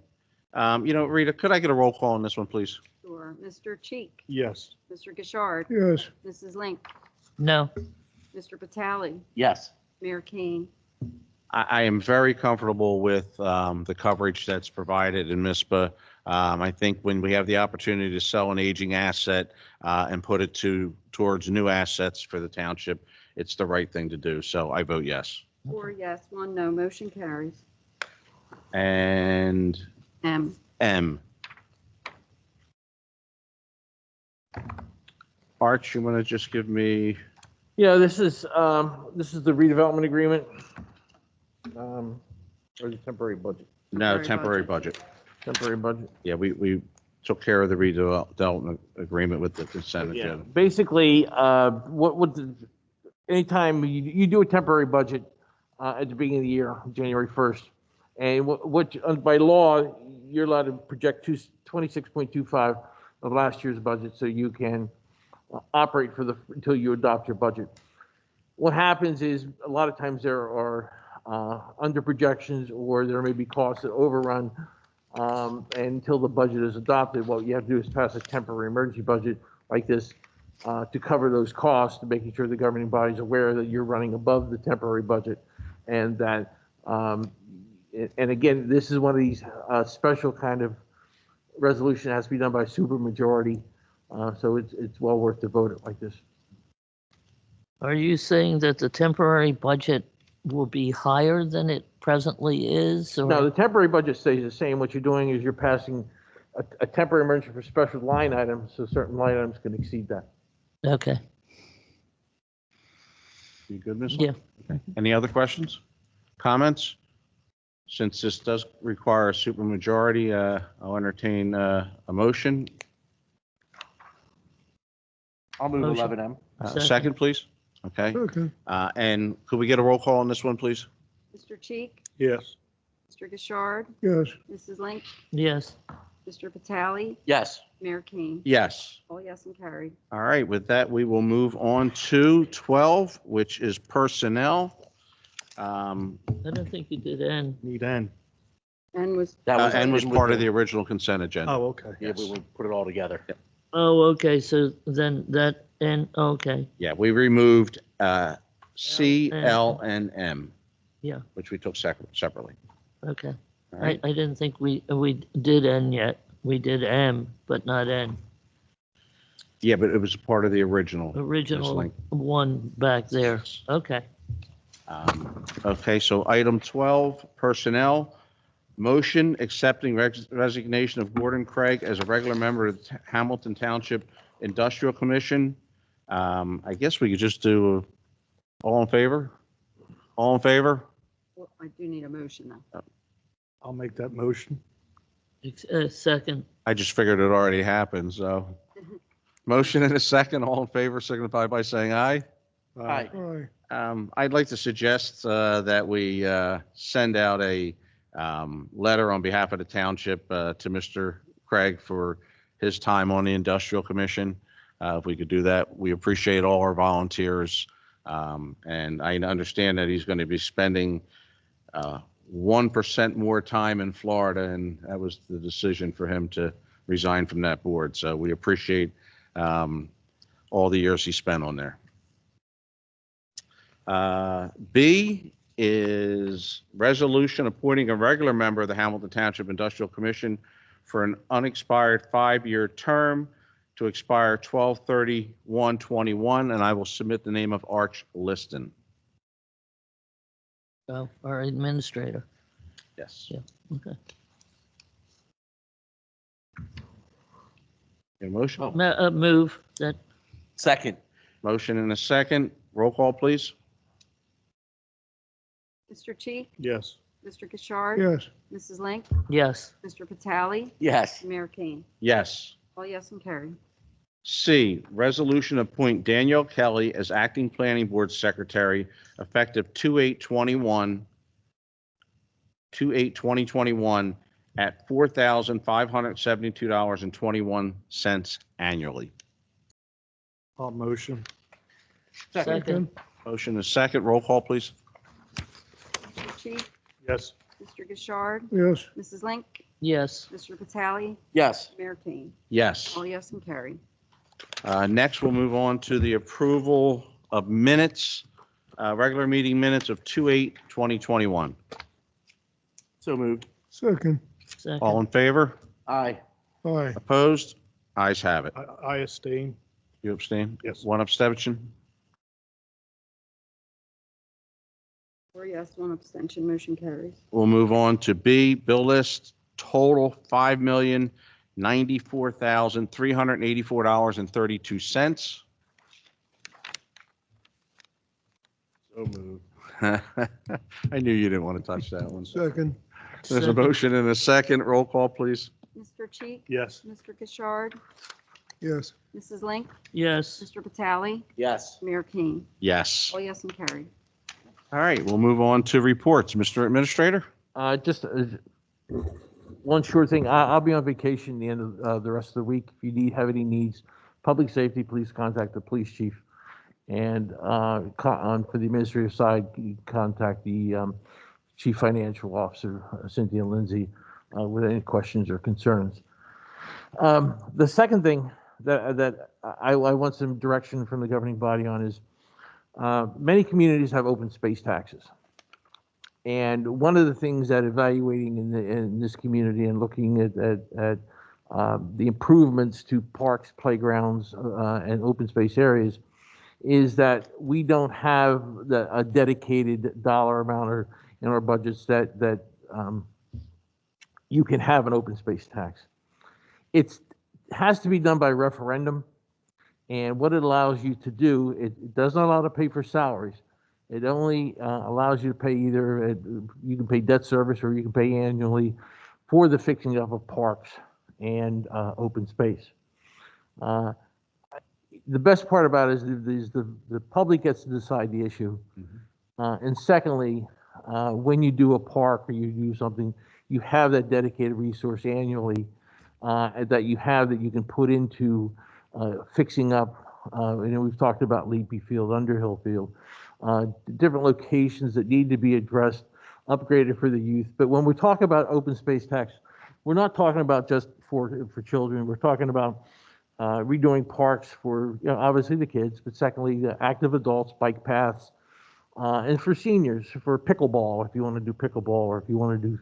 Rita, could I get a roll call on this one, please? Sure. Mr. Cheek, Yes. Mr. Gishard, Yes. Mrs. Link, No, Mr. Batali, Yes. Mayor Kane. I am very comfortable with the coverage that's provided in MISPA. I think when we have the opportunity to sell an aging asset and put it towards new assets for the township, it's the right thing to do. So I vote yes. 4 yes, 1 no, motion carries. And M. M. Arch, you want to just give me, Yeah, this is the redevelopment agreement. Or the temporary budget, no, temporary budget. temporary budget. Yeah, we took care of the redevelopment agreement with the consent Yeah, agenda. basically, anytime you do a temporary budget at the beginning of the year, January 1st, and by law, you're allowed to project 26.25 of last year's budget so you can operate until you adopt your budget. What happens is a lot of times there are under projections or there may be costs that overrun and until the budget is adopted. What you have to do is pass a temporary emergency budget like this to cover those costs, to making sure the governing body is aware that you're running above the temporary budget, and that and again, this is one of these special kind of resolution that has to be done by supermajority, so it's well worth to vote it like this. are you saying that the temporary budget will be higher than it presently is? Or? No, the temporary budget stays the same. What you're doing is you're passing a temporary emergency for special line items, so certain line items can exceed that. Okay, You good, Ms. yeah. Okay. Any other questions, comments? Since this does require a supermajority, I'll entertain a motion. I'll move Motion. 11M. Second, please. Okay. Okay. And could we get a roll call on this one, please? Mr. Cheek, Yes. Mr. Gishard, Yes. Mrs. Link, Yes, Mr. Batali, Yes. Mayor Kane. Yes. All yes and carried. All right, with that, we will move on to 12, which is personnel. I don't think you did N. Need N. And was, N was part of the original consent agenda. Oh, okay. Yeah, we will put it all together. Oh, okay, so then that N, okay, Yeah, we removed C, L, L, and M. Yeah. Which we took separately. okay. All right. I didn't think we did N yet. We did M, but not N. Yeah, but it was part of the original. Original link. one back there. Okay. Okay, so item 12, personnel. Motion accepting resignation of Gordon Craig as a regular member of the Hamilton Township Industrial Commission. I guess we could just do all in favor? All in favor? Well, I do need a motion though. I'll make that motion. Second. I just figured it already happened, so. Motion and a second, all in favor, signify by saying aye. Aye. I'd like to suggest that we send out a letter on behalf of the township to Mr. Craig for his time on the Industrial Commission. If we could do that, we appreciate all our volunteers. And I understand that he's going to be spending 1% more time in Florida, and that was the decision for him to resign from that board. So we appreciate all the years he spent on there. B is resolution appointing a regular member of the Hamilton Township Industrial Commission for an unexpired 5-year term to expire 12/31/21, and I will submit the name of Arch Liston. Well, our administrator. Yes. Yeah, okay. Your motion? Move that. Second. Motion and a second. Roll call, please. Mr. Cheek, Yes. Mr. Gishard. Yes. Mrs. Link, Yes. Mr. Vitale, Yes. Mayor Kane. Yes. All yes and carried. C, resolution to appoint Danielle Kelly as acting planning board secretary effective 2/8/2021 at $4,572.21 annually. I'll motion. Second. Motion is second. Roll call, please. Mr. Cheek, Yes. Mr. Gishard, Yes. Mrs. Link, Yes. Mr. Vitale, Yes. Mayor Kane. Yes. All yes and carried. Next, we'll move on to the approval of minutes, regular meeting minutes of 2/8/2021. So moved. Second. Second. All in favor? Aye. Aye. Opposed? Ayes have it. I abstain. You abstain? Yes. One abstention? 4 yes, 1 abstention, motion carries. We'll move on to B, bill list, total $5,094,384.32. So moved. I knew you didn't want to touch that one. Second. There's a motion and a second. Roll call, please. Mr. Cheek, Yes. Mr. Gishard, Yes. Mrs. Link, Yes. Mr. Vitale, Yes. Mayor Kane. Yes. All yes and carried. All right, we'll move on to reports. Mr. Administrator? Just one short thing. I'll be on vacation the end of the rest of the week. If you have any needs, public safety, please contact the police chief. And for the administrative side, you contact the chief financial officer, Cynthia Lindsay, with any questions or concerns. The second thing that I want some direction from the governing body on is many communities have open space taxes. And one of the things that evaluating in this community and looking at the improvements to parks, playgrounds, and open space areas is that we don't have a dedicated dollar amount in our budgets that you can have an open space tax. It has to be done by referendum. And what it allows you to do, it does not allow to pay for salaries. It only allows you to pay either, you can pay debt service or you can pay annually for the fixing up of parks and open space. The best part about it is the public gets to decide the issue. And secondly, when you do a park or you do something, you have that dedicated resource annually that you can put into fixing up. We've talked about Leapy Field, Underhill Field, different locations that need to be addressed, upgraded for the youth. But when we talk about open space tax, we're not talking about just for children. We're talking about redoing parks for obviously the kids, but secondly, the active adults, bike paths, and for seniors, for pickleball, if you want to do pickleball, or if you want to do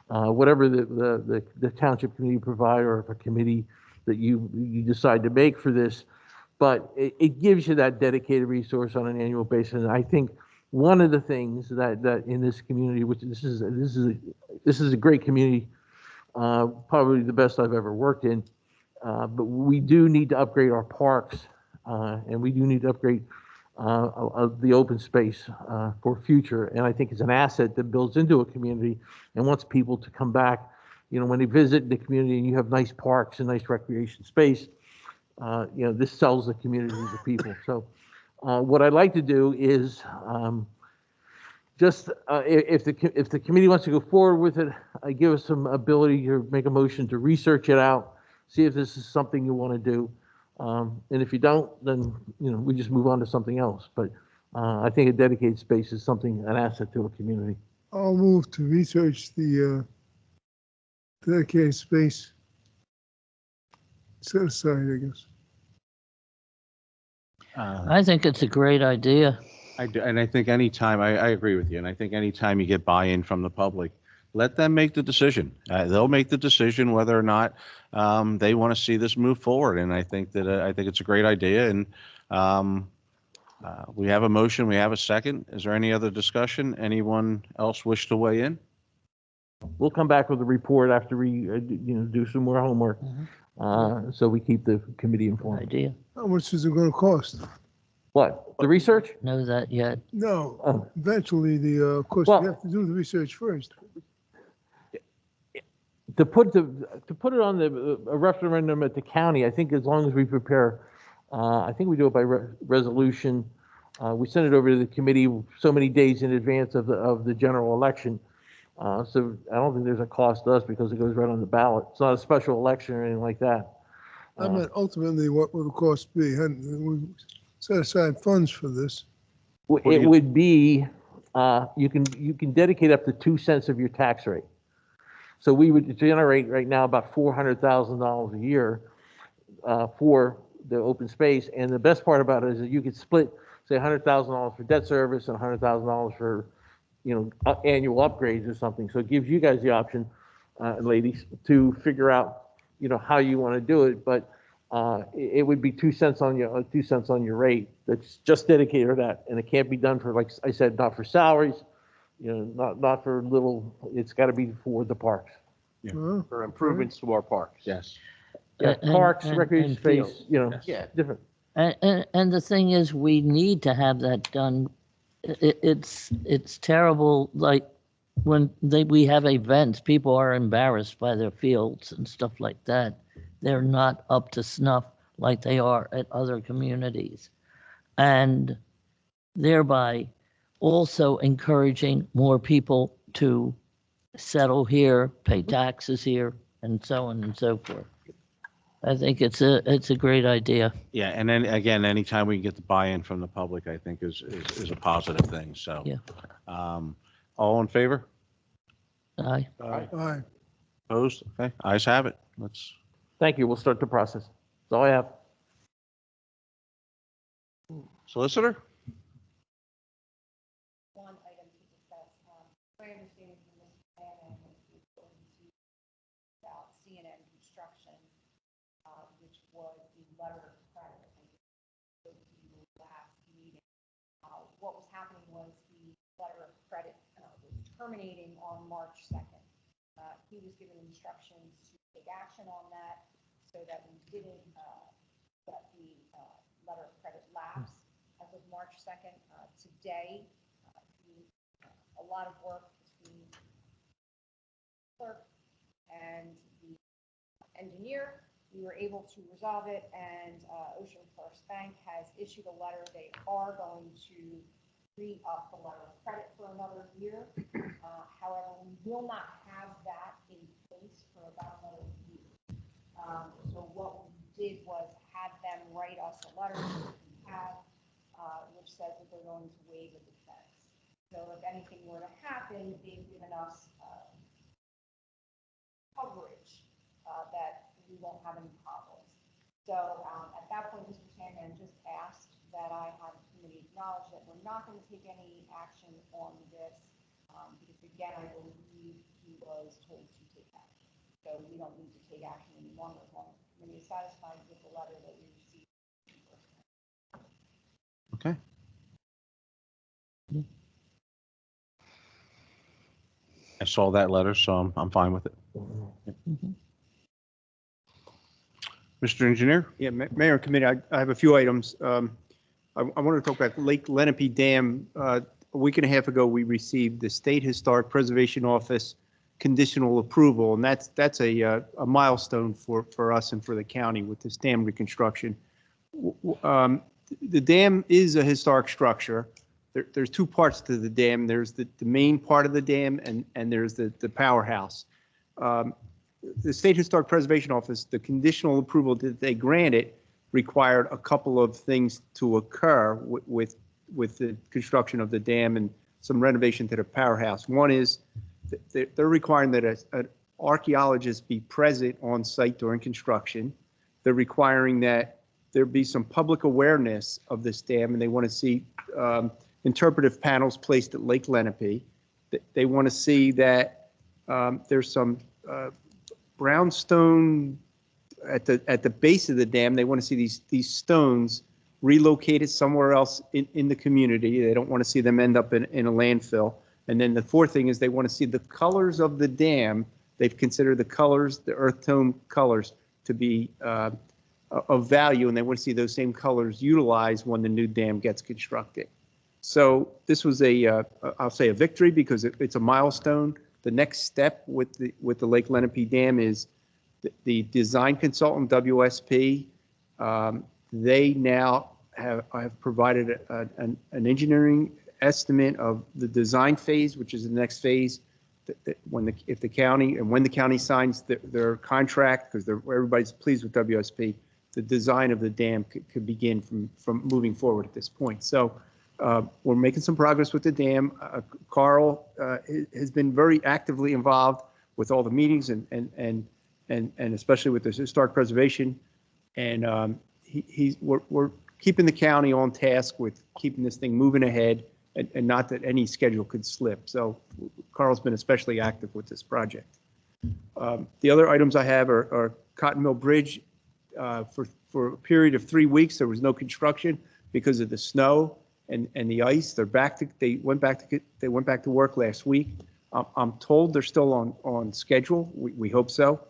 whatever the township committee provide, or if a committee that you decide to make for this. But it gives you that dedicated resource on an annual basis. And I think one of the things that in this community, which this is a great community, probably the best I've ever worked in. But we do need to upgrade our parks And we do need to upgrade the open space for future. And I think it's an asset that builds into a community and wants people to come back. When they visit the community and you have nice parks and nice recreation space, this sells the community to people. So what I'd like to do is if the committee wants to go forward with it, I give us some ability to make a motion to research it out, see if this is something you want to do. And if you don't, then, we just move on to something else. But I think a dedicated space is an asset to a community. I'll move to research the dedicated space set aside, I guess. I think it's a great idea. I do, and I think anytime, I agree with you, and I think anytime you get buy-in from the public, let them make the decision. They'll make the decision whether or not they want to see this move forward, and I think it's a great idea, and we have a motion, we have a second. Is there any other discussion? Anyone else wish to weigh in? We'll come back with a report after we, do some more homework, so we keep the committee informed. Idea. How much is it going to cost? What, the research? Know that yet? No, eventually of course, Well- you have to do the research first. To put it on a referendum at the county, I think as long as we prepare, I think we do it by resolution. We send it over to the committee so many days in advance of the general election. So I don't think there's a cost to us because it goes right on the ballot. It's not a special election or anything like that. I meant ultimately, what would the cost be? We set aside funds for this. It would be, you can dedicate up to 2 cents of your tax rate. So we would generate right now about $400,000 a year for the open space. And the best part about it is that you could split, say, $100,000 for debt service and $100,000 for, annual upgrades or something. So it gives you guys the option, ladies, to figure out, how you want to do it. But it would be 2 cents on your rate that's just dedicated to that. And it can't be done for, like I said, not for salaries, not for little, it's got to be for the parks. Well, For improvements to our parks. Yes. Yeah, parks, recreation space, fields. yeah, different. And the thing is, we need to have that done. It's terrible, like, when we have events, people are embarrassed by their fields and stuff like that. They're not up to snuff like they are at other communities. And thereby also encouraging more people to settle here, pay taxes here, and so on and so forth. I think it's a great idea. Yeah, and then again, anytime we can get the buy-in from the public, I think is a positive thing, so. Yeah. All in favor? Aye. Aye. Opposed? Okay, ayes have it. Let's, Thank you, we'll start the process. That's all I have. solicitor? One item to discuss, my understanding from Mr. Bannon is going to about CNN construction, which was the letter of credit. I spoke to you last meeting. What was happening was the letter of credit was terminating on March 2nd. He was given instructions to take action on that so that we didn't let the letter of credit lapse as of March 2nd. Today, a lot of work between clerk and the engineer. We were able to resolve it, and Ocean First Bank has issued a letter. They are going to re-up the letter of credit for another year. However, we will not have that in place for about another year. So what we did was have them write us a letter which says that they're going to waive the defense. So if anything were to happen, they've given us coverage that we won't have any problems. So at that point, Mr. Sandman just asked that I have the committee acknowledge that we're not going to take any action on this because, again, I believe he was told to take action. So we don't need to take action any longer as long as the committee is satisfied with the letter that we received. Okay. I saw that letter, so I'm fine with it. Mr. Engineer? Yeah, Mayor and Committee, I have a few items. I want to talk about Lake Lenape Dam. A week and a half ago, we received the State Historic Preservation Office conditional approval, and that's a milestone for us and for the county with this dam reconstruction. The dam is a historic structure. There's two parts to the dam. There's the main part of the dam, and there's the powerhouse. The State Historic Preservation Office, the conditional approval that they granted required a couple of things to occur with the construction of the dam and some renovation to the powerhouse. One is they're requiring that an archaeologist be present on site during construction. They're requiring that there be some public awareness of this dam, and they want to see interpretive panels placed at Lake Lenape. They want to see that there's some brownstone at the base of the dam. They want to see these stones relocated somewhere else in the community. They don't want to see them end up in a landfill. And then the fourth thing is they want to see the colors of the dam. They've considered the colors, the earth tone colors, to be of value, and they want to see those same colors utilized when the new dam gets constructed. So this was I'll say a victory, because it's a milestone. The next step with the Lake Lenape Dam is the design consultant, WSP. They now have provided an engineering estimate of the design phase, which is the next phase. When the county signs their contract, because everybody's pleased with WSP, the design of the dam could begin from moving forward at this point. So we're making some progress with the dam. Carl has been very actively involved with all the meetings and especially with the historic preservation. And we're keeping the county on task with keeping this thing moving ahead, and not that any schedule could slip. So Carl's been especially active with this project. The other items I have are Cotton Mill Bridge. For a period of 3 weeks, there was no construction because of the snow and the ice. They went back to work last week. I'm told they're still on schedule. We hope so.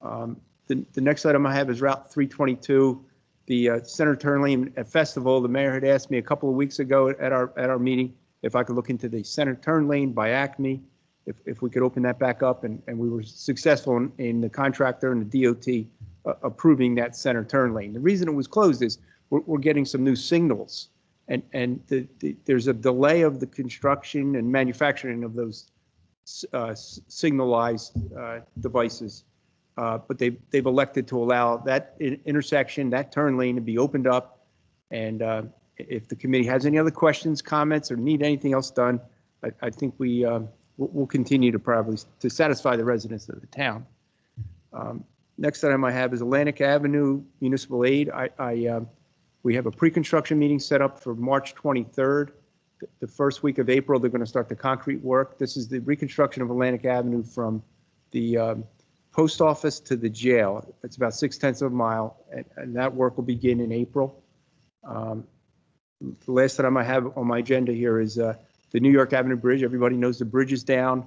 The next item I have is Route 322, the Center Turn Lane Festival. The mayor had asked me a couple of weeks ago at our meeting if I could look into the Center Turn Lane by Acme, if we could open that back up, and we were successful in the contractor and the DOT approving that center turn lane. The reason it was closed is we're getting some new signals, and there's a delay of the construction and manufacturing of those signalized devices, but they've elected to allow that intersection, that turn lane, to be opened up. And if the committee has any other questions, comments, or need anything else done, I think we'll continue to satisfy the residents of the town. Next item I have is Atlantic Avenue Municipal Aid. We have a pre-construction meeting set up for March 23rd. The first week of April, they're going to start the concrete work. This is the reconstruction of Atlantic Avenue from the post office to the jail. It's about 0.6 of a mile, and that work will begin in April. The last item I have on my agenda here is the New York Avenue Bridge. Everybody knows the bridge is down.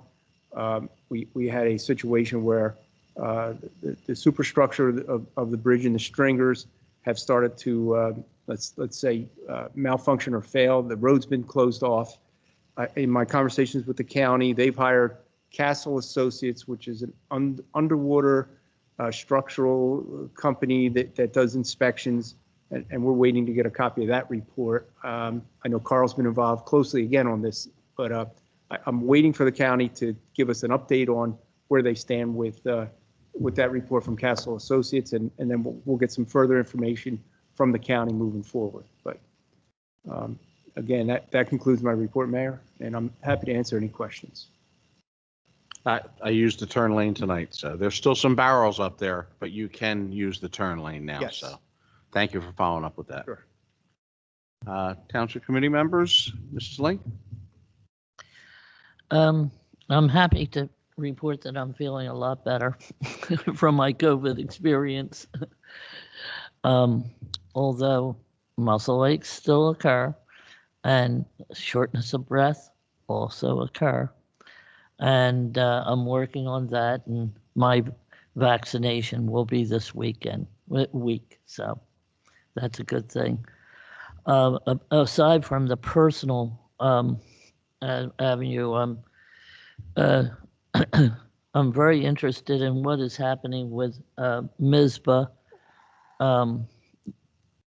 We had a situation where the superstructure of the bridge and the stringers have started to, let's say, malfunction or fail. The road's been closed off. In my conversations with the county, they've hired Castle Associates, which is an underwater structural company that does inspections, and we're waiting to get a copy of that report. I know Carl's been involved closely again on this, but I'm waiting for the county to give us an update on where they stand with that report from Castle Associates, and then we'll get some further information from the county moving forward. But again, that concludes my report, Mayor, and I'm happy to answer any questions. I used the turn lane tonight, so there's still some barrels up there, but you can use the turn lane now. Yes. So thank you for following up with that. Sure. Township committee members, Mrs. Link? I'm happy to report that I'm feeling a lot better from my COVID experience. Although muscle aches still occur and shortness of breath also occur. And I'm working on that, and my vaccination will be this weekend. week, so that's a good thing. Aside from the personal avenue, I'm very interested in what is happening with MISBA.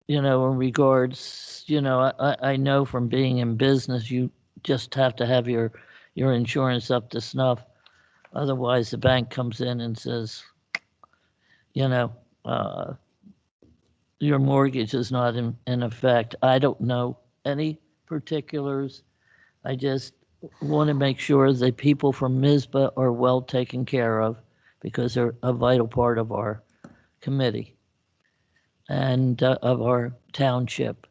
In regards, I know from being in business, you just have to have your insurance up to snuff. Otherwise, the bank comes in and says, your mortgage is not in effect. I don't know any particulars. I just want to make sure that people from MISBA are well taken care of because they're a vital part of our committee and of our township.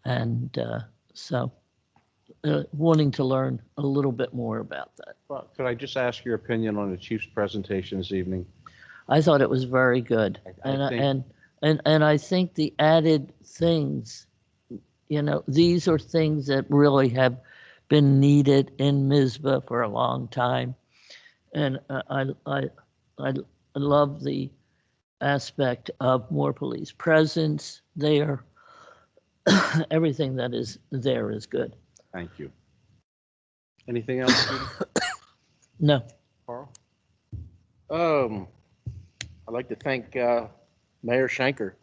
And so wanting to learn a little bit more about that. Well, could I just ask your opinion on the chief's presentation this evening? I thought it was very good. And I think the added things, these are things that really have been needed in MISBA for a long time. And I love the aspect of more police presence there. Everything that is there is good. Thank you. Anything else, Judy? No. Carl? I'd like to thank Mayor Schenker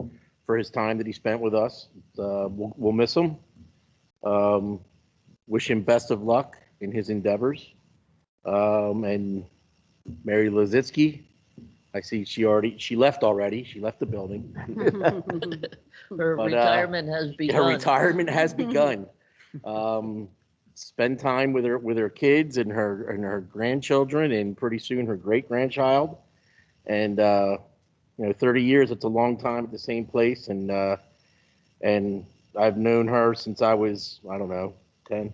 for his time that he spent with us. We'll miss him. Wish him best of luck in his endeavors. And Mary Lazitsky, I see she left already. She left the building. Her retirement has begun. Her retirement has begun. Spend time with her kids and her grandchildren, and pretty soon her great grandchild. And 30 years, it's a long time at the same place. And I've known her since I was, I don't know, 10.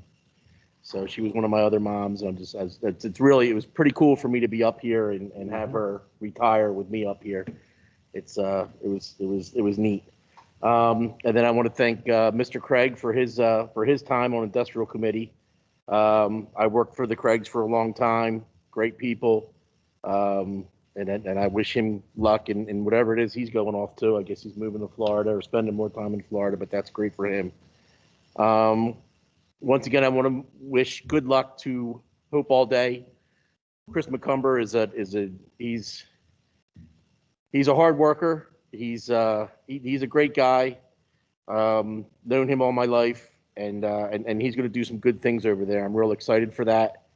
So she was one of my other moms. And it was pretty cool for me to be up here and have her retire with me up here. It was neat. And then I want to thank Mr. Craig for his time on industrial committee. I worked for the Craigs for a long time. Great people. And I wish him luck in whatever it is he's going off to. I guess he's moving to Florida or spending more time in Florida, but that's great for him. Once again, I want to wish good luck to Hope All Day. Chris McCumber he's a hard worker. He's a great guy. Known him all my life, and he's going to do some good things over there. I'm real excited for that.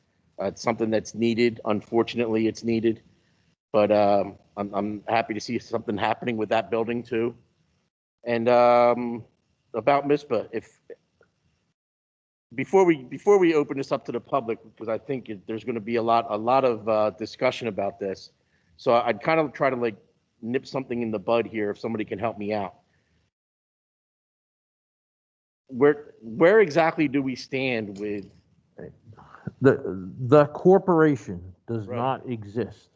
It's something that's needed. Unfortunately, it's needed. But I'm happy to see something happening with that building too. And about MISBA, before we open this up to the public, because I think there's going to be a lot of discussion about this, so I'd kind of try to nip something in the bud here if somebody can help me out. Where exactly do we stand with The corporation does Right. not exist.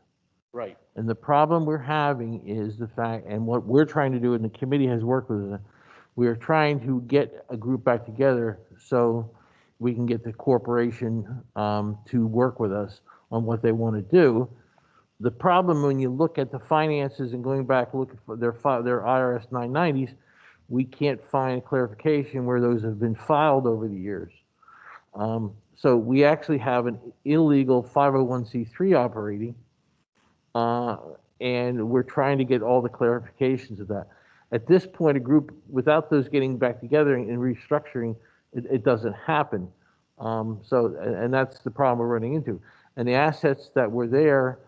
right? And the problem we're having is the fact, and what we're trying to do, and the committee has worked with us, we are trying to get a group back together so we can get the corporation to work with us on what they want to do. The problem when you look at the finances and going back looking for their IRS 990s, we can't find clarification where those have been filed over the years. So we actually have an illegal 501c3 operating, and we're trying to get all the clarifications of that. At this point, a group, without those getting back together and restructuring, it doesn't happen. And that's the problem we're running into. And the assets that were there,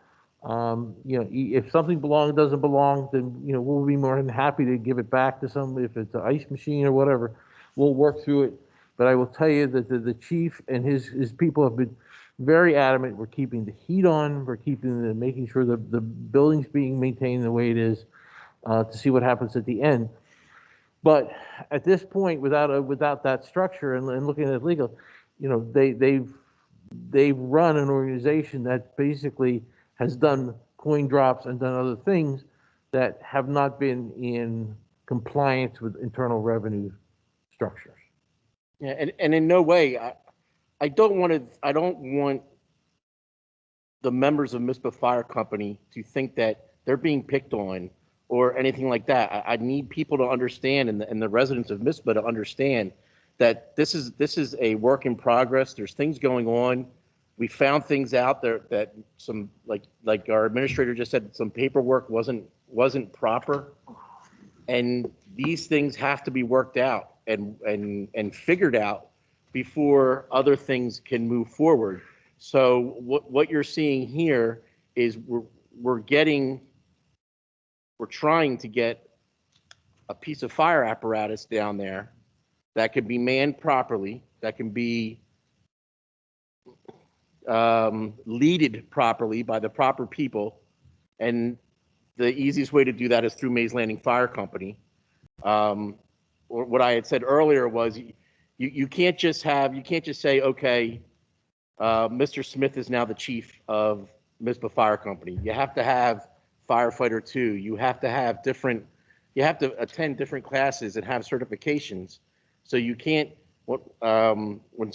if something doesn't belong, then, we'll be more than happy to give it back to somebody. If it's an ice machine or whatever, we'll work through it. But I will tell you that the chief and his people have been very adamant. We're keeping the heat on. We're making sure the building's being maintained the way it is, to see what happens at the end. But at this point, without that structure and looking at it legal, they've run an organization that basically has done coin drops and done other things that have not been in compliance with internal revenue structures. Yeah, and in no way, I don't want the members of MISBA Fire Company to think that they're being picked on or anything like that. I need people to understand, and the residents of Mizpah to understand that this is a work in progress. There's things going on. We found things out there that some, like our administrator just said, some paperwork wasn't proper. And these things have to be worked out and figured out before other things can move forward. So what you're seeing here is we're trying to get a piece of fire apparatus down there that can be manned properly, that can be leaded properly by the proper people. And the easiest way to do that is through Mays Landing Fire Company. Or what I had said earlier was you can't just say, okay, Mr. Smith is now the chief of Mizpah Fire Company. You have to have firefighter 2. You have to attend different classes and have certifications. So you can't, when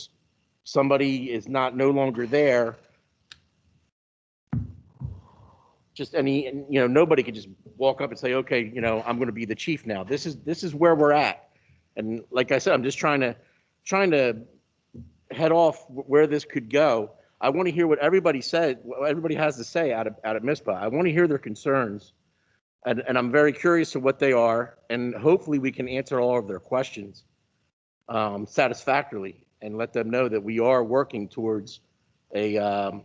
somebody is no longer there, just nobody could just walk up and say, okay, I'm going to be the chief now. This is where we're at. And like I said, I'm just trying to head off where this could go. I want to hear what everybody has to say out of Mizpah. I want to hear their concerns, and I'm very curious to what they are, and hopefully we can answer all of their questions satisfactorily, and let them know that we are working towards a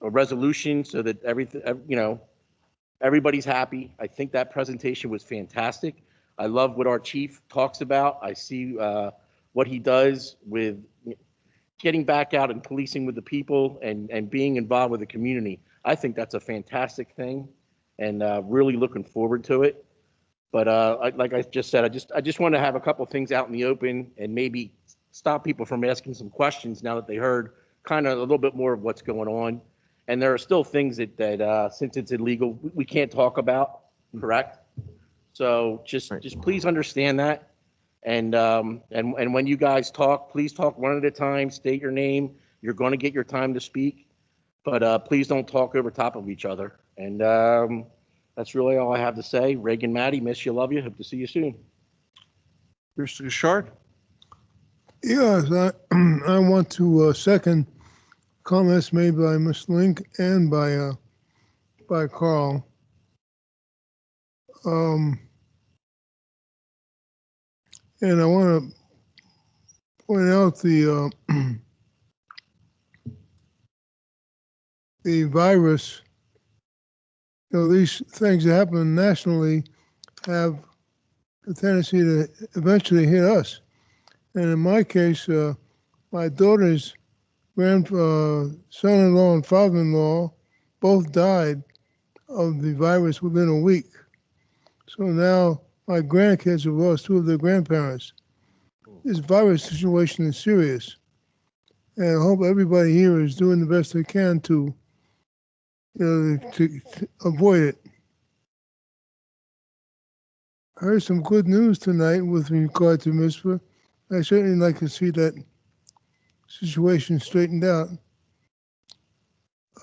resolution so that everybody's happy. I think that presentation was fantastic. I love what our chief talks about. I see what he does with getting back out and policing with the people and being involved with the community. I think that's a fantastic thing, and really looking forward to it. But like I just said, I just want to have a couple things out in the open and maybe stop people from asking some questions now that they heard kind of a little bit more of what's going on. And there are still things that since it's illegal, we can't talk about, correct? So just please understand that. And when you guys talk, please talk one at a time, state your name. You're going to get your time to speak, but please don't talk over top of each other. And that's really all I have to say. Reagan, Maddie, miss you, love you. Hope to see you soon. Mr. Short? Yes, I want to second comments made by Ms. Link and by Carl. And I want to point out the virus. These things that happen nationally have a tendency to eventually hit us. And in my case, my daughter's son-in-law and father-in-law both died of the virus within a week. So now my grandkids have lost 2 of their grandparents. This virus situation is serious. And I hope everybody here is doing the best they can to avoid it. I heard some good news tonight with regard to Mizpah. I certainly like to see that situation straightened out.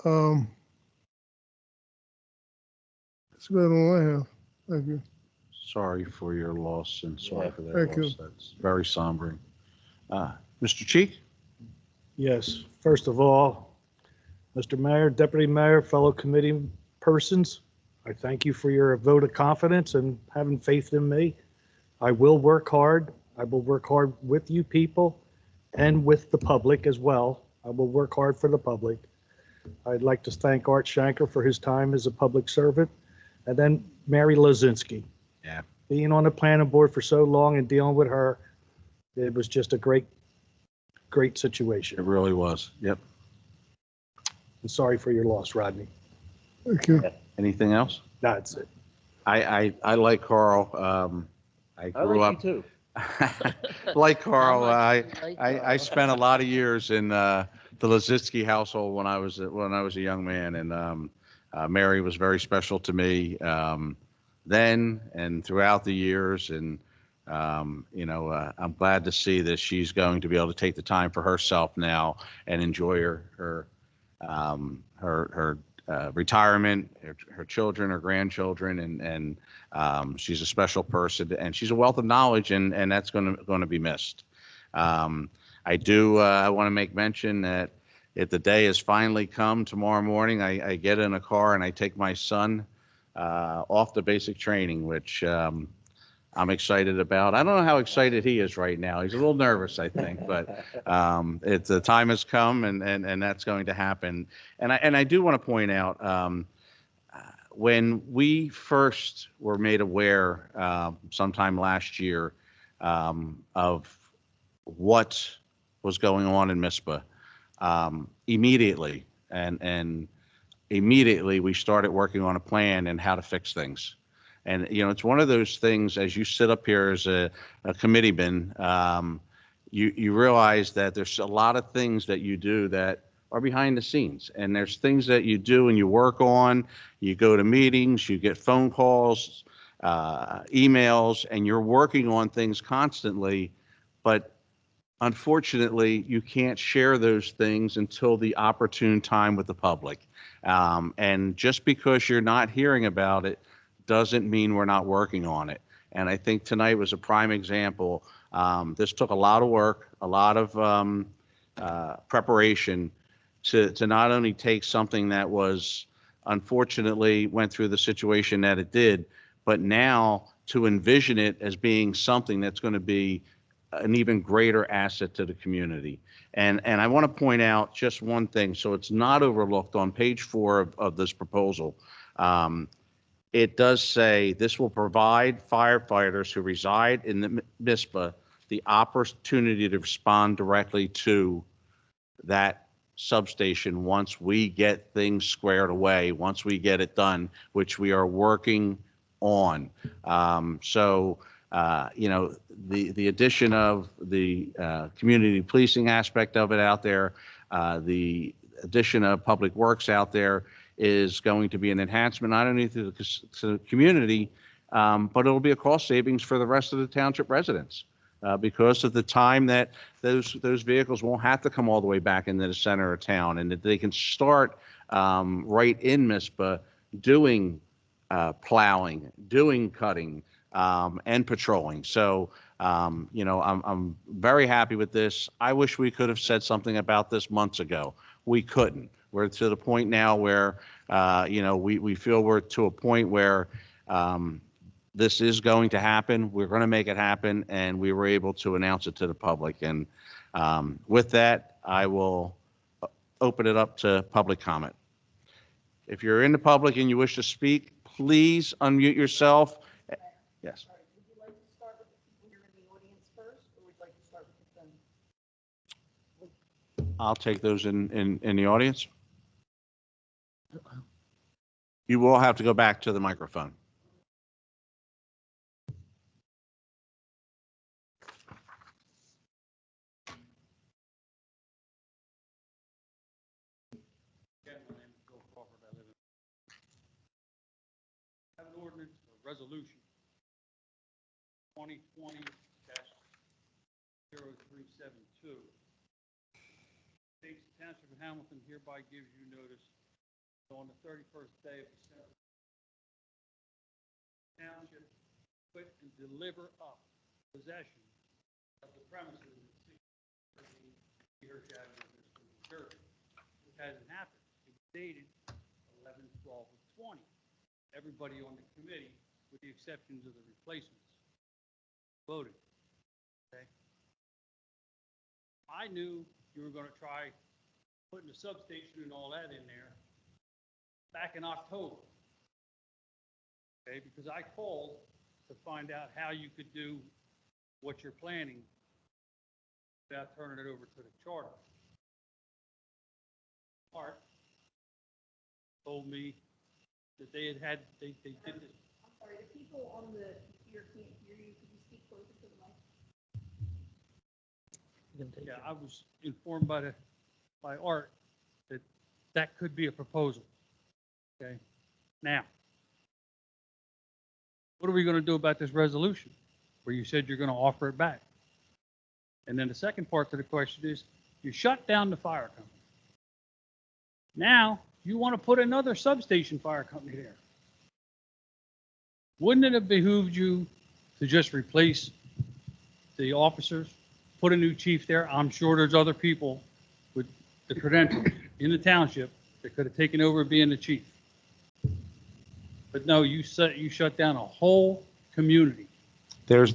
That's about all I have. Thank you. Sorry for your loss and sorry for that Thank loss. you. That's very sombering. Mr. Cheek? Yes, first of all, Mr. Mayor, Deputy Mayor, fellow committee persons, I thank you for your vote of confidence and having faith in me. I will work hard. I will work hard with you people and with the public as well. I will work hard for the public. I'd like to thank Art Shanker for his time as a public servant, and then Mary Lozinski. Yeah. Being on the planning board for so long and dealing with her, it was just a great situation. It really was. Yep. And sorry for your loss, Rodney. Thank you. Anything else? That's it. I like Carl. I grew like up. you too. Like Carl, I I spent a lot of years in the Lazitsky household when I was a young man, and Mary was very special to me then and throughout the years. And I'm glad to see that she's going to be able to take the time for herself now and enjoy her retirement, her children, her grandchildren, and she's a special person, and she's a wealth of knowledge, and that's going to be missed. I want to make mention that if the day has finally come tomorrow morning, I get in a car and I take my son off the basic training, which I'm excited about. I don't know how excited he is right now. He's a little nervous, I think, but the time has come, and that's going to happen. And I do want to point out, when we first were made aware sometime last year of what was going on in MISPA, immediately we started working on a plan and how to fix things. And, it's one of those things, as you sit up here as a committeeman, you realize that there's a lot of things that you do that are behind the scenes. And there's things that you do and you work on, you go to meetings, you get phone calls, emails, and you're working on things constantly. But unfortunately, you can't share those things until the opportune time with the public. And just because you're not hearing about it doesn't mean we're not working on it. And I think tonight was a prime example. This took a lot of work, a lot of preparation to not only take something that was unfortunately went through the situation that it did, but now to envision it as being something that's going to be an even greater asset to the community. And I want to point out just one thing, so it's not overlooked. On page 4 of this proposal, it does say this will provide firefighters who reside in the MISPA the opportunity to respond directly to that substation once we get things squared away, once we get it done, which we are working on. The addition of the community policing aspect of it out there, the addition of public works out there is going to be an enhancement not only to the community, but it'll be a cost savings for the rest of the township residents because of the time that those vehicles won't have to come all the way back into the center of town, and that they can start right in MISPA doing plowing, doing cutting, and patrolling. So, I'm very happy with this. I wish we could have said something about this months ago. We couldn't. We're to the point now where, we feel we're to a point where this is going to happen. We're going to make it happen, and we were able to announce it to the public. And with that, I will open it up to public comment. If you're in the public and you wish to speak, please unmute yourself. Yes. Would you like to start with the people here in the audience first, or would you like to start with them? I'll take those in the audience. You will have to go back to the microphone. Have an ordinance or resolution 2020-0372. States the Township of Hamilton hereby gives you notice on the 31st day of December. Township put and deliver up possession of the premises at 613 Hirsch Avenue, New Jersey. It hasn't happened. It was dated 11/12/20. Everybody on the committee, with the exceptions of the replacements, voted. Okay. I knew you were going to try putting the substation and all that in there back in October. Okay, because I called to find out how you could do what you're planning without turning it over to the charter. Art told me that they did this. I'm sorry, the people on the computer can't hear you. Could you speak closer to the mic? Yeah, I was informed by Art that could be a proposal. Okay, now, what are we going to do about this resolution where you said you're going to offer it back? And then the second part to the question is, you shut down the fire company. Now you want to put another substation fire company there. Wouldn't it have behooved you to just replace the officers, put a new chief there? I'm sure there's other people with the credentials in the township that could have taken over being the chief. But no, you shut down a whole community. There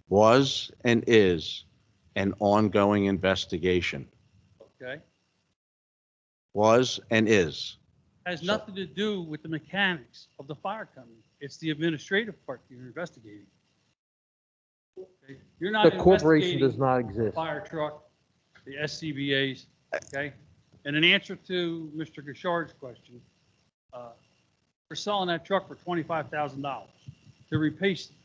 was and is an ongoing investigation. Okay? Was and is. Has nothing to do with the mechanics of the fire company. It's the administrative part you're investigating. Okay? You're not The corporation investigating does not the exist. fire truck, the SCBA's, okay? And in answer to Mr. Gashard's question, we're selling that truck for $25,000.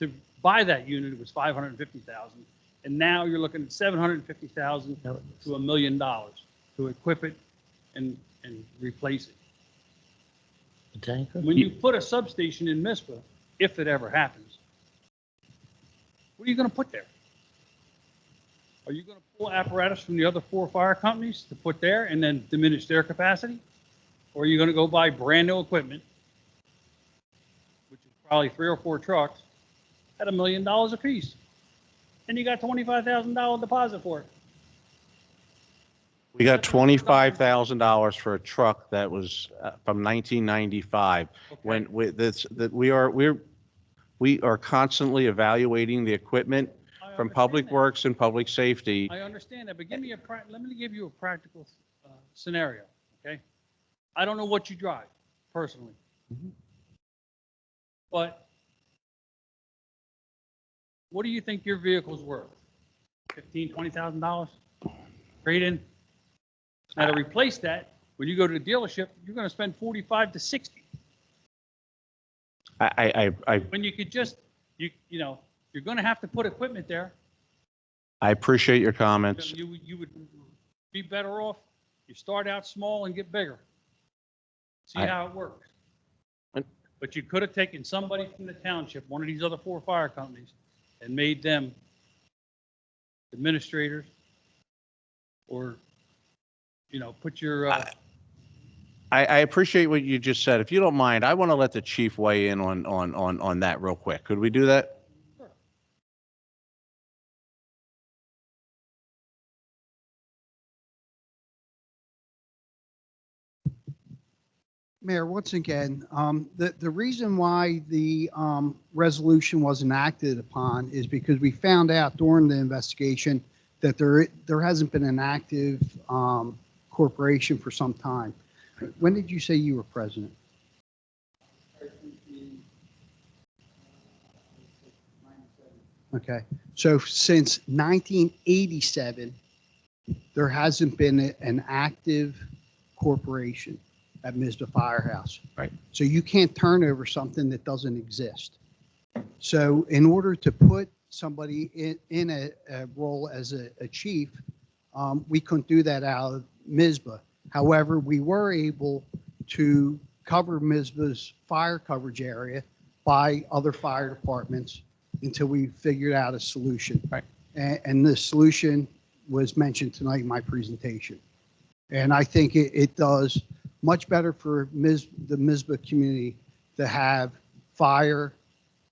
To buy that unit, it was $550,000. And now you're looking at $750,000 to $1 million to equip it and replace it. The tanker? When you put a substation in Mizpah, if it ever happens, what are you going to put there? Are you going to pull apparatus from the other 4 fire companies to put there and then diminish their capacity? Or are you going to go buy brand new equipment, which is probably 3 or 4 trucks, at $1 million a piece? And you got $25,000 deposit for it. We got $25,000 for a truck that was from 1995. When we are constantly evaluating the equipment from Public Works and Public Safety. I understand that, but let me give you a practical scenario, okay? I don't know what you drive personally, but what do you think your vehicle's worth? $15,000, $20,000? Trade in. Now to replace that, when you go to the dealership, you're going to spend 45 to 60. When you could just, you're going to have to put equipment there. I appreciate your comments. You would be better off. You start out small and get bigger. See how it works. But you could have taken somebody from the township, one of these other 4 fire companies, and made them administrators, or put your. I appreciate what you just said. If you don't mind, I want to let the chief weigh in on that real quick. Could we do that? Sure. Mayor, once again, the reason why the resolution wasn't acted upon is because we found out during the investigation that there hasn't been an active corporation for some time. When did you say you were president? Okay, so since 1987, there hasn't been an active corporation at Mizpah Firehouse. Right. So you can't turn over something that doesn't exist. So in order to put somebody in a role as a chief, we couldn't do that out of Mizpah. However, we were able to cover Mizpah's fire coverage area by other fire departments until we figured out a solution. Right. And the solution was mentioned tonight in my presentation. And I think it does much better for the Mizpah community to have fire,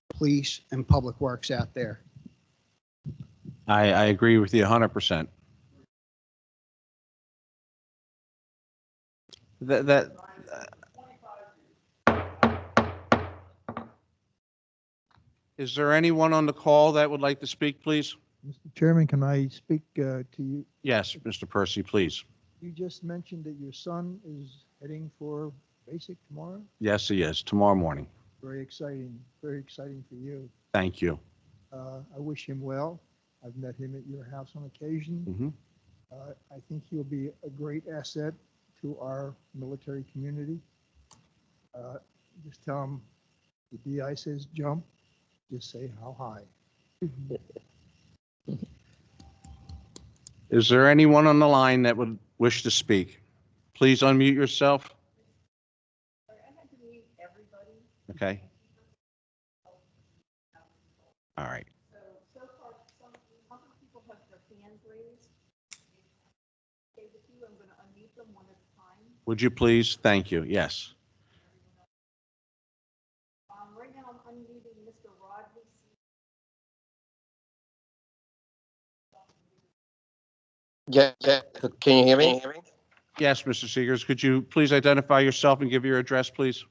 police, and public works out there. I agree with you 100%. Is there anyone on the call that would like to speak, please? Mr. Chairman, can I speak to you? Yes, Mr. Percy, please. You just mentioned that your son is heading for basic tomorrow. Yes, he is, tomorrow morning. Very exciting for you. Thank you. I wish him well. I've met him at your house on occasion. Mhm. I think he'll be a great asset to our military community. Just tell him the DI says jump, just say how high. Is there anyone on the line that would wish to speak? Please unmute yourself. Okay. All right. So far, some other people have their hands raised. Okay, with you, I'm going to unmute them one at a time. Would you please? Thank you. Yes. Right now, I'm unmuting Mr. Rodney. Yeah, can you hear me? Yes, Mr. Seegers, could you please identify yourself and give your address, please?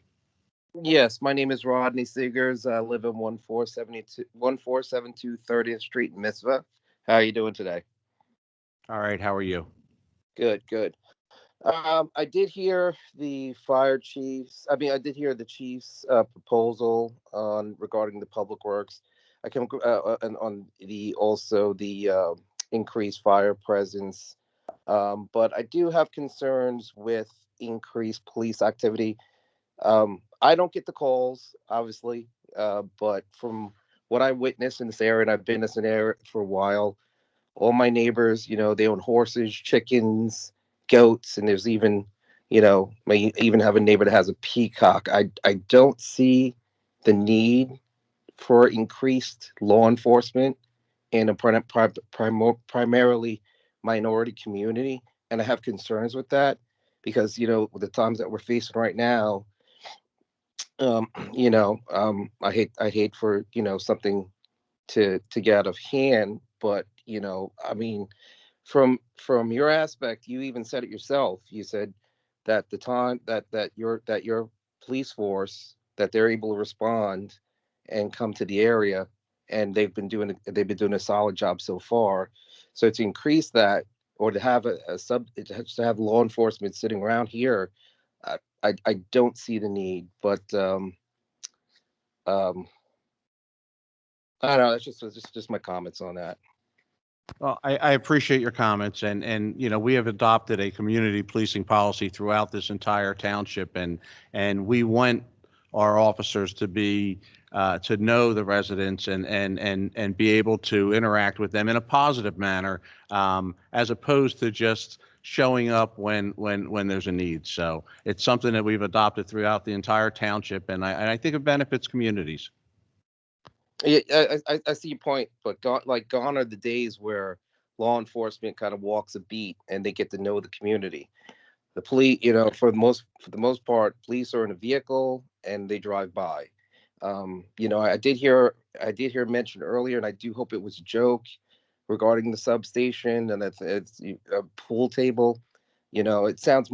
Yes, my name is Rodney Seegers. I live in 1472 30th Street in Mitzvah. How are you doing today? All right, how are you? Good, good. I did hear the I did hear the chief's proposal on regarding the public works. I came and on the also the increased fire presence. But I do have concerns with increased police activity. I don't get the calls, obviously, but from what I witnessed in this area, and I've been in this area for a while, all my neighbors, they own horses, chickens, goats, and there's even, may even have a neighbor that has a peacock. I don't see the need for increased law enforcement in a primarily minority community, and I have concerns with that because with the times that we're facing right now, um, I hate for something to get out of hand, but I mean, from your aspect, you even said it yourself. You said that the time that your police force, that they're able to respond and come to the area, and they've been doing a solid job so far. So to increase that, or to have to have law enforcement sitting around here, I don't see the need. But um, I don't know. That's just my comments on that. Well, I appreciate your comments, and we have adopted a community policing policy throughout this entire township, and we want our officers to be to know the residents and be able to interact with them in a positive manner, as opposed to just showing up when there's a need. So it's something that we've adopted throughout the entire township, and I think it benefits communities. Yeah, I see your point, but gone are the days where law enforcement kind of walks a beat and they get to know the community. The police, for the most part, police are in a vehicle and they drive by. I did hear mentioned earlier, and I do hope it was a joke regarding the substation and it's a pool table. It sounds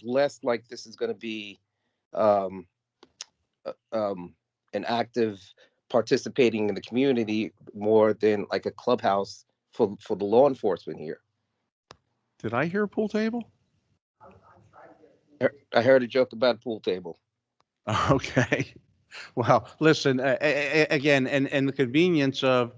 less like this is going to be um, an active participating in the community more than like a clubhouse for the law enforcement here. Did I hear a pool table? I heard a joke about a pool table. Okay. Well, listen, again, and the convenience of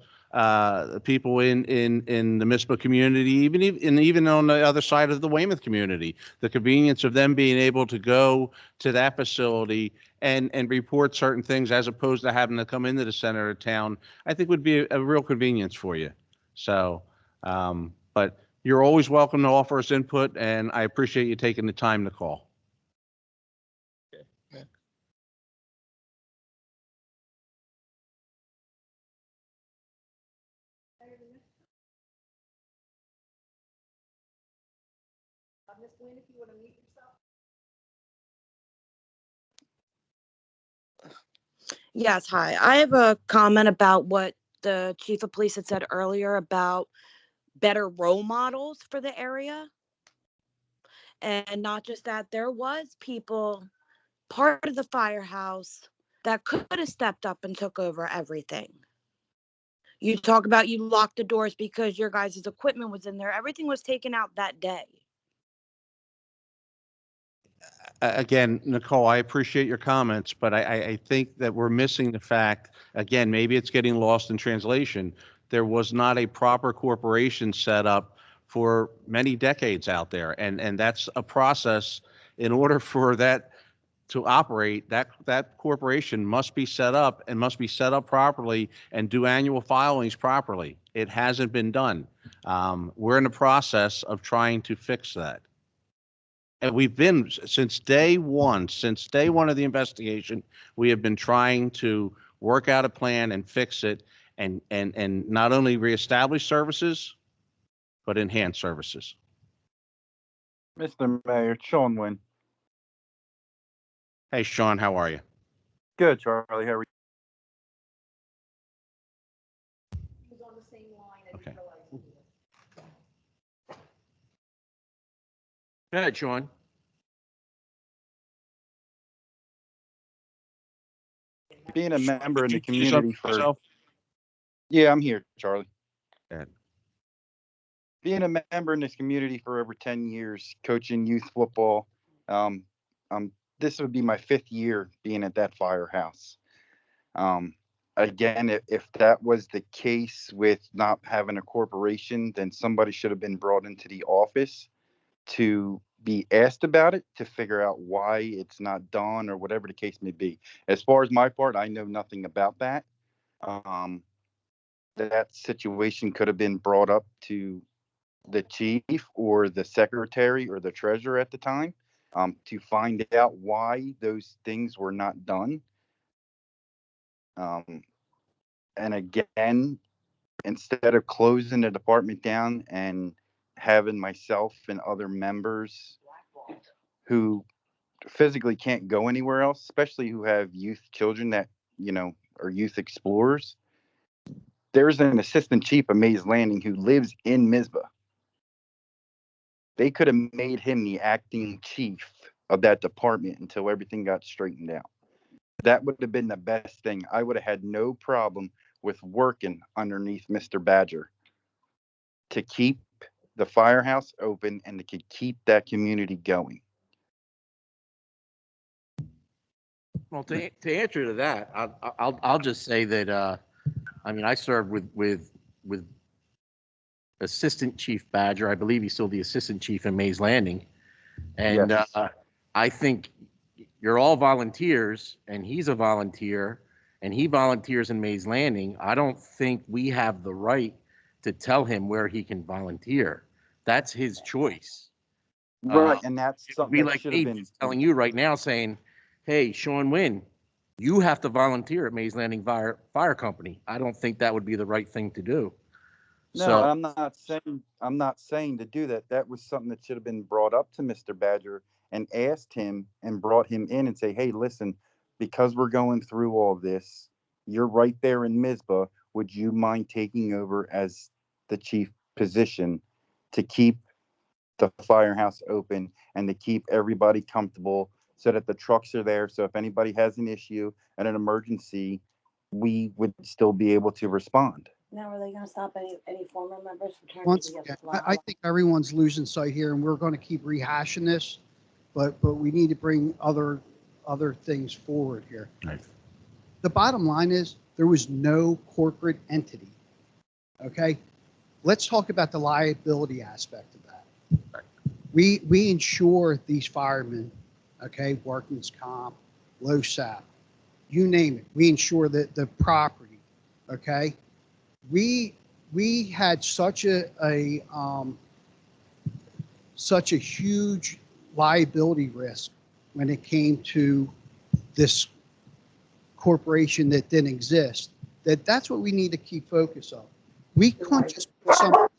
people in the Mispah community, even on the other side of the Weymouth community, the convenience of them being able to go to that facility and report certain things as opposed to having to come into the center of town, I think would be a real convenience for you. So, but you're always welcome to offer us input, and I appreciate you taking the time to call. Ms. Lynn, if you want to mute yourself. Yes, hi. I have a comment about what the chief of police had said earlier about better role models for the area. And not just that, there was people, part of the firehouse, that could have stepped up and took over everything. You talk about you locked the doors because your guys' equipment was in there. Everything was taken out that day. Again, Nicole, I appreciate your comments, but I think that we're missing the fact, again, maybe it's getting lost in translation. There was not a proper corporation set up for many decades out there. And that's a process. In order for that to operate, that corporation must be set up and must be set up properly and do annual filings properly. It hasn't been done. We're in the process of trying to fix that. And we've been since day one of the investigation, we have been trying to work out a plan and fix it and not only reestablish services, but enhance services. Mr. Mayor, Sean Wynn. Hey, Sean, how are you? Good, Charlie. How are you? Okay. Go ahead, Sean. Being a member in the Introduce yourself- community for, yourself? yeah, I'm here, Charlie. Go ahead. Being a member in this community for over 10 years, coaching youth football, um, this would be my 5th year being at that firehouse. Again, if that was the case with not having a corporation, then somebody should have been brought into the office to be asked about it, to figure out why it's not done or whatever the case may be. As far as my part, I know nothing about that. That situation could have been brought up to the chief or the secretary or the treasurer at the time, to find out why those things were not done. And again, instead of closing the department down and having myself and other members who physically can't go anywhere else, especially who have youth children that, are youth explorers, there's an assistant chief of Mays Landing who lives in Mizpah. They could have made him the acting chief of that department until everything got straightened out. That would have been the best thing. I would have had no problem with working underneath Mr. Badger to keep the firehouse open and to keep that community going. Well, to answer to that, I'll just say that I served with Assistant Chief Badger. I believe he's still the Assistant Chief in Mays Landing, and Yes. I think you're all volunteers, and he's a volunteer, and he volunteers in Mays Landing. I don't think we have the right to tell him where he can volunteer. That's his choice. Right, and that's It would something be that like should have me been. just telling you right now, saying, "Hey, Sean Wynn, you have to volunteer at Mays Landing Fire Company." I don't think that would be the right thing to do. No, So, I'm not saying to do that. That was something that should have been brought up to Mr. Badger and asked him and brought him in and say, "Hey, listen, because we're going through all this, you're right there in Mizpah. Would you mind taking over as the chief position to keep the firehouse open and to keep everybody comfortable so that the trucks are there? So if anybody has an issue and an emergency, we would still be able to respond." Now, are they gonna stop any former members from turning Once to again, the I think everyone's losing sight here, and we're going to keep rehashing this, but we need to bring other things forward here. Right. The bottom line is there was no corporate entity. Okay, let's talk about the liability aspect of that. We insure these firemen. Okay, workman's comp, LoSAP, you name it. We insure the property. Okay, we had such a huge liability risk when it came to this corporation that didn't exist, that's what we need to keep focus on. We couldn't just put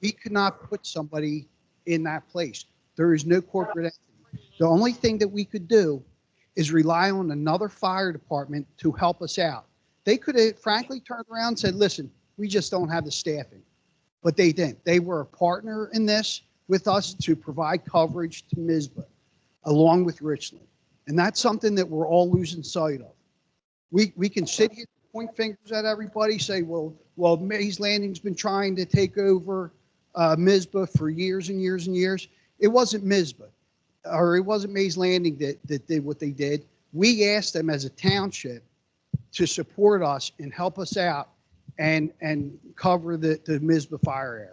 we could not put somebody in that place. There is no corporate entity. The only thing that we could do is rely on another fire department to help us out. They could have frankly turned around and said, "Listen, we just don't have the staffing." But they didn't. They were a partner in this with us to provide coverage to Mizpah along with Richland. And that's something that we're all losing sight of. We can sit here, point fingers at everybody, say, well, Mays Landing's been trying to take over Mizpah for years and years and years. It wasn't Mizpah, or it wasn't Mays Landing that did what they did. We asked them as a township to support us and help us out and cover the Mizpah fire area.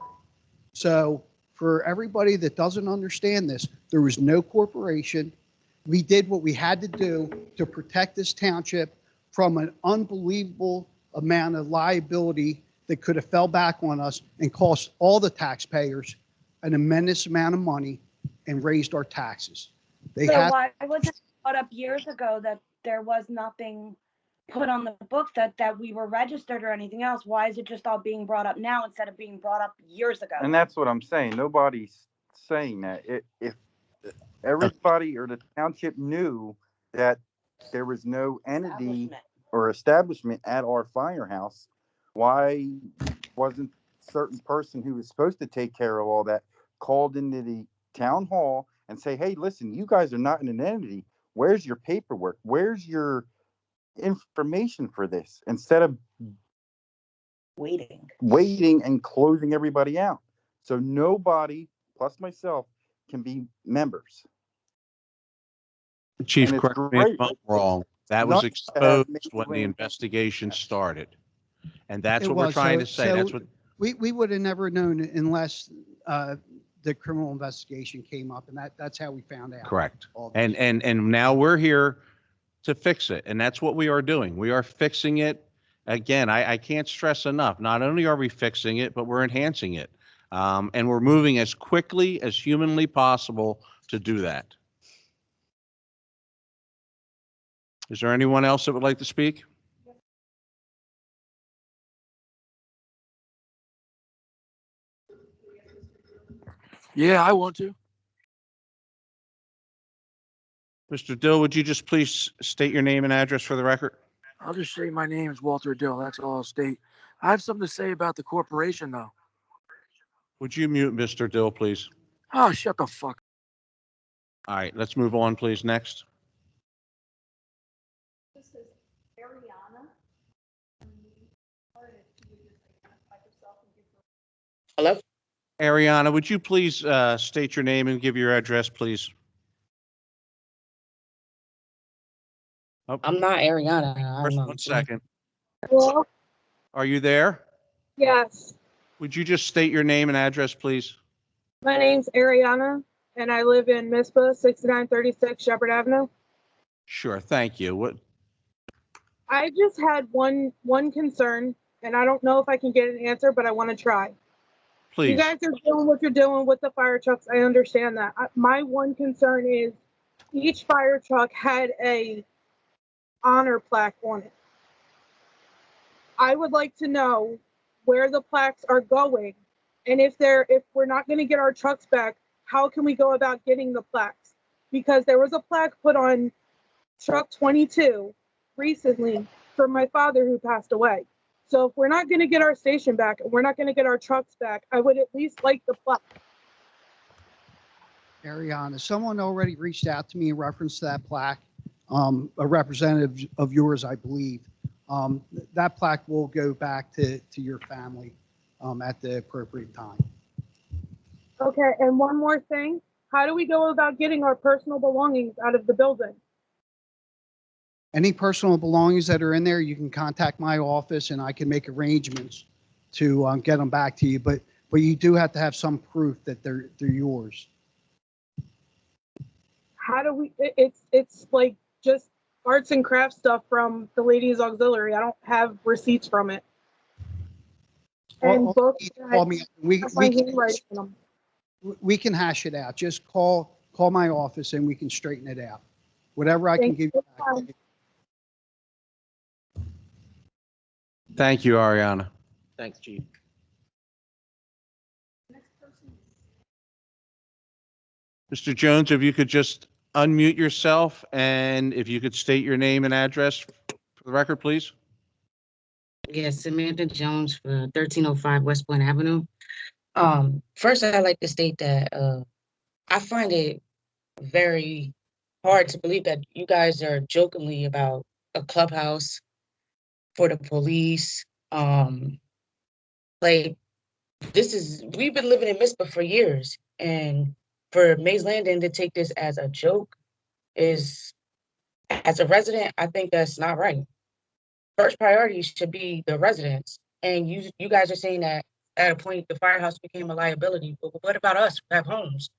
So for everybody that doesn't understand this, there was no corporation. We did what we had to do to protect this township from an unbelievable amount of liability that could have fell back on us and cost all the taxpayers an immense amount of money and raised our taxes. Why was it brought up years ago that there was nothing put on the books that we were registered or anything else? Why is it just all being brought up now instead of being brought up years ago? And that's what I'm saying. Nobody's saying that. If everybody or the township knew that there was no entity or establishment at our firehouse, why wasn't certain person who was supposed to take care of all that called into the town hall and say, hey, listen, you guys are not an entity. Where's your paperwork? Where's your information for this? Instead of waiting and closing everybody out. So nobody, plus myself, can be members. Chief, And it's correct me if great. I'm wrong. That was Nothing to have exposed when the Maze investigation started. And that's It what we're was, trying so- to say. That's so what, We would have never known unless the criminal investigation came up, and that's how we found out. correct. all this. And now we're here to fix it. And that's what we are doing. We are fixing it. Again, I can't stress enough. Not only are we fixing it, but we're enhancing it. And we're moving as quickly as humanly possible to do that. Is there anyone else that would like to speak? Yeah, I want to. Mr. Dill, would you just please state your name and address for the record? I'll just say my name is Walter Dill. That's all I'll state. I have something to say about the corporation, though. Would you mute Mr. Dill, please? Oh, shut the fuck. All right, let's move on, please. Next. This is Ariana. Hello? Ariana, would you please state your name and give your address, please? Oh, I'm not Ariana. first, I'm, 1 second. Hello? Are you there? Yes. Would you just state your name and address, please? My name's Ariana, and I live in Mispa, 6936 Shepherd Avenue. Sure, thank you. What? I just had one concern, and I don't know if I can get an answer, but I want to try. Please. You guys are doing what you're doing with the fire trucks. I understand that. My one concern is each fire truck had a honor plaque on it. I would like to know where the plaques are going, and if we're not going to get our trucks back, how can we go about getting the plaques? Because there was a plaque put on truck 22 recently for my father who passed away. So if we're not going to get our station back and we're not going to get our trucks back, I would at least like the plaque. Ariana, someone already reached out to me in reference to that plaque, a representative of yours, I believe. That plaque will go back to your family at the appropriate time. Okay, and one more thing. How do we go about getting our personal belongings out of the building? Any personal belongings that are in there, you can contact my office and I can make arrangements to get them back to you. But you do have to have some proof that they're yours. How do we, it's like just arts and crafts stuff from the ladies auxiliary. I don't have receipts from it. And books Call me. my handwriting on them. We can hash it out. Just call my office and we can straighten it out. Whatever I can give you back. Thank you, Ariana. Thanks, Chief. Mr. Jones, if you could just unmute yourself and if you could state your name and address for the record, please. Yes, Samantha Jones for 1305 West Point Avenue. First, I'd like to state that I find it very hard to believe that you guys are jokingly about a clubhouse for the police. Like, we've been living in Mispa for years, and for Mays Landing to take this as a joke is, as a resident, I think that's not right. First priority should be the residents. And you guys are saying that at a point the firehouse became a liability. But what about us who have homes?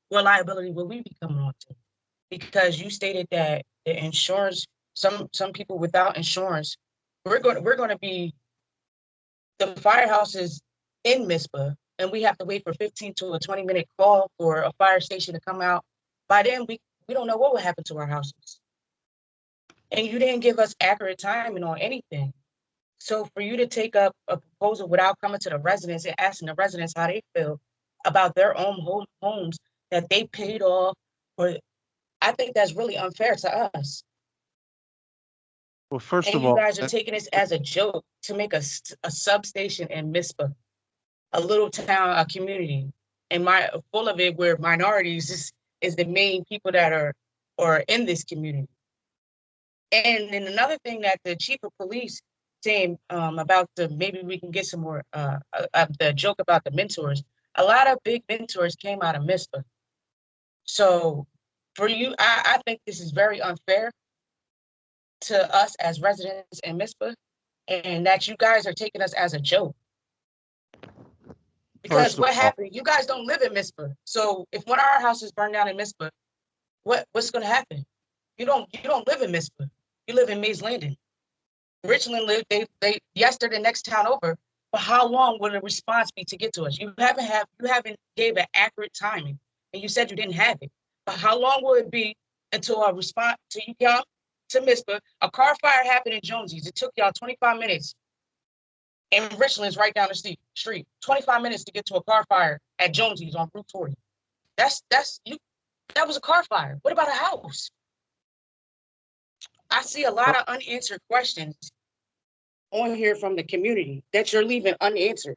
What liability will we be coming on to? Because you stated that the insurance, some people without insurance, we're going to be, the firehouse is in Mispa, and we have to wait for 15 to a 20-minute call for a fire station to come out. By then, we don't know what will happen to our houses. And you didn't give us accurate timing on anything. So for you to take up a proposal without coming to the residents and asking the residents how they feel, about their own homes that they paid off, or I think that's really unfair to us. Well, first And of you all, guys are taking this as a joke to make a substation in Mizpah, a little town, a community, and full of it where minorities is the main people that are in this community. And then another thing that the chief of police saying about maybe we can get some more the joke about the mentors. A lot of big mentors came out of Mizpah. So for you, I think this is very unfair to us as residents in Mizpah, and that you guys are taking us as a joke. Because first of what all, happened? You guys don't live in Mizpah. So if one of our houses burned down in Mizpah, what's going to happen? You don't live in Mizpah. You live in Mays Landing. Richland lived they yesterday the next town over. But how long will the response be to get to us? You haven't gave an accurate timing, and you said you didn't have it. But how long will it be until a response to you come to Mizpah? A car fire happened in Jonesy's. It took y'all 25 minutes. And Richland's right down the street. 25 minutes to get to a car fire at Jonesy's on Route 40. That was a car fire. What about a house? I see a lot of unanswered questions on here from the community that you're leaving unanswered.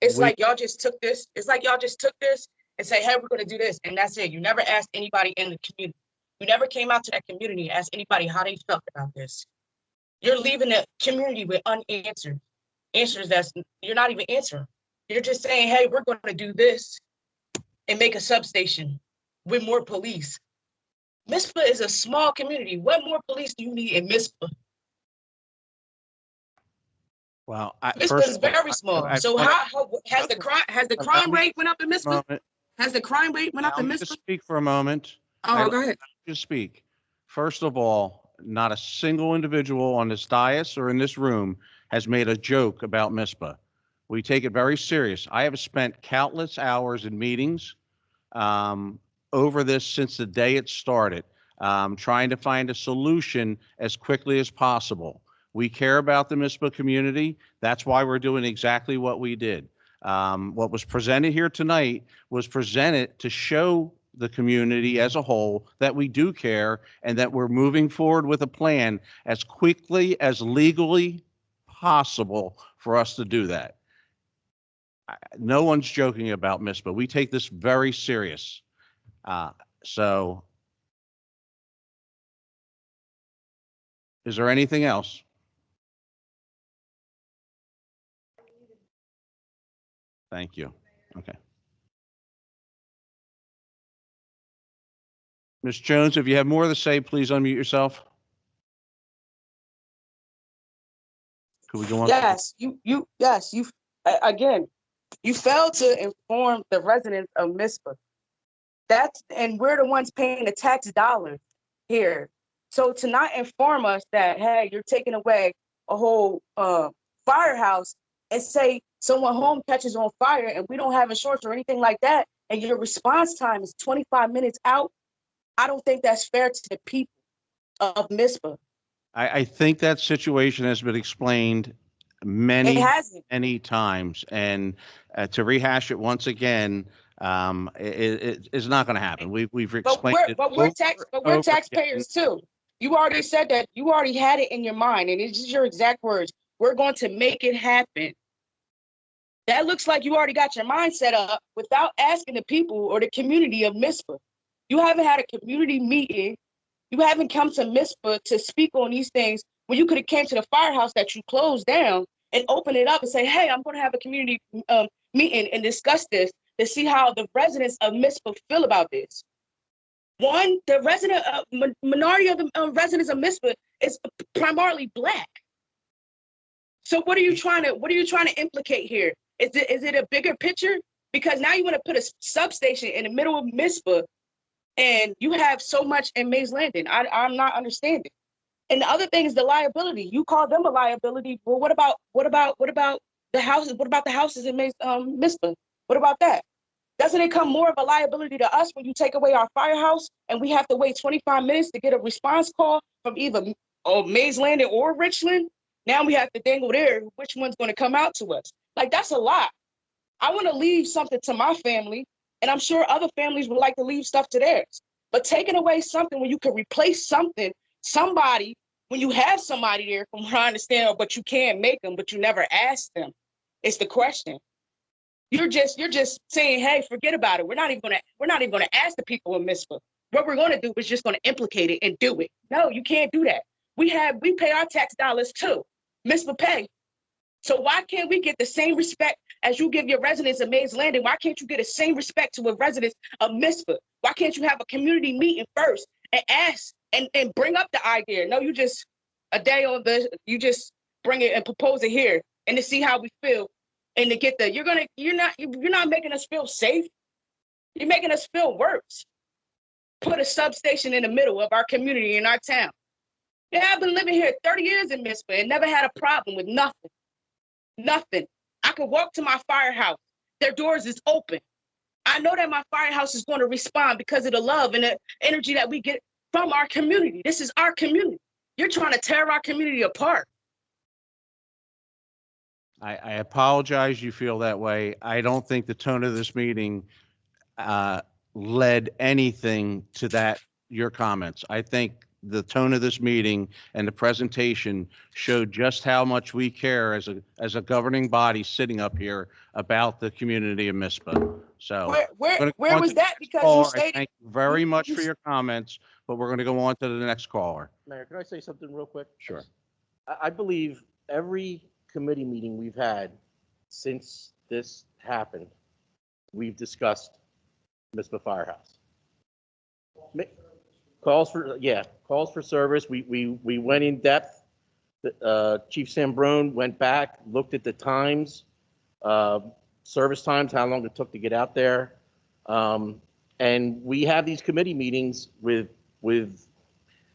It's like y'all just took this. It's like y'all just took this and say, hey, we're going to do this. And that's it. You never asked anybody in the community. You never came out to that community and asked anybody how they felt about this. You're leaving the community with unanswered answers you're not even answering. You're just saying, hey, we're going to do this and make a substation with more police. Mizpah is a small community. What more police do you need in Mizpah? well, Mizpah is very small. So how has the crime rate went up in Mizpah? Has the crime rate went up in Mizpah? Speak for a moment. Oh, go ahead. You speak. First of all, not a single individual on this dais or in this room has made a joke about Mizpah. We take it very serious. I have spent countless hours in meetings over this since the day it started, trying to find a solution as quickly as possible. We care about the Mizpah community. That's why we're doing exactly what we did. What was presented here tonight was presented to show the community as a whole that we do care and that we're moving forward with a plan as quickly as legally possible for us to do that. No one's joking about Mizpah. We take this very serious. So is there anything else? Thank you. Okay. Ms. Jones, if you have more to say, please unmute yourself. Could we go on? Yes, again, you failed to inform the residents of Mizpah. And we're the ones paying the tax dollars here. So to not inform us that, hey, you're taking away a whole firehouse and say someone home catches on fire and we don't have insurance or anything like that, and your response time is 25 minutes out, I don't think that's fair to the people of Mizpah. I think that situation has been explained many times, and to rehash it once again, it is not going to happen. We've explained it. But we're taxpayers too. You already said that. You already had it in your mind, and it's just your exact words. We're going to make it happen. That looks like you already got your mind set up without asking the people or the community of Mizpah. You haven't had a community meeting. You haven't come to Mizpah to speak on these things when you could have came to the firehouse that you closed down and open it up and say, hey, I'm going to have a community meeting and discuss this to see how the residents of Mizpah feel about this. One, the minority of the residents of Mizpah is primarily Black. So what are you trying to implicate here? Is it a bigger picture? Because now you want to put a substation in the middle of Mizpah, and you have so much in Mays Landing. I'm not understanding. And the other thing is the liability. You call them a liability. Well, what about the houses? What about the houses in Mizpah? What about that? Doesn't it come more of a liability to us when you take away our firehouse and we have to wait 25 minutes to get a response call from either Mays Landing or Richland? Now we have to dangle there which one's going to come out to us. Like, that's a lot. I want to leave something to my family, and I'm sure other families would like to leave stuff to theirs. But taking away something when you can replace somebody, when you have somebody there, from what I understand, but you can't make them, but you never ask them, it's the question. You're just saying, hey, forget about it. We're not even gonna ask the people in Misfit. What we're gonna do is just gonna implicate it and do it. No, you can't do that. We pay our tax dollars too. Misfit pay. So why can't we get the same respect as you give your residents of Mays Landing? Why can't you get the same respect to a residents of Misfit? Why can't you have a community meeting first and ask and bring up the idea? No, you just you just bring it and propose it here and to see how we feel and to get you're not making us feel safe. You're making us feel worse. Put a substation in the middle of our community in our town. Yeah, I've been living here 30 years in Misfit and never had a problem with nothing. Nothing. I could walk to my firehouse. Their doors is open. I know that my firehouse is going to respond because of the love and the energy that we get from our community. This is our community. You're trying to tear our community apart. I apologize you feel that way. I don't think the tone of this meeting led anything to your comments. I think the tone of this meeting and the presentation showed just how much we care as a governing body sitting up here about the community of Mispa. So where was that? Because you stated. Thank you very much for your comments, but we're going to go on to the next caller. Mayor, can I say something real quick? Sure. I believe every committee meeting we've had since this happened, we've discussed Mispa Firehouse. Calls for service. We went in depth. Chief Sambrone went back, looked at the times, service times, how long it took to get out there. And we have these committee meetings with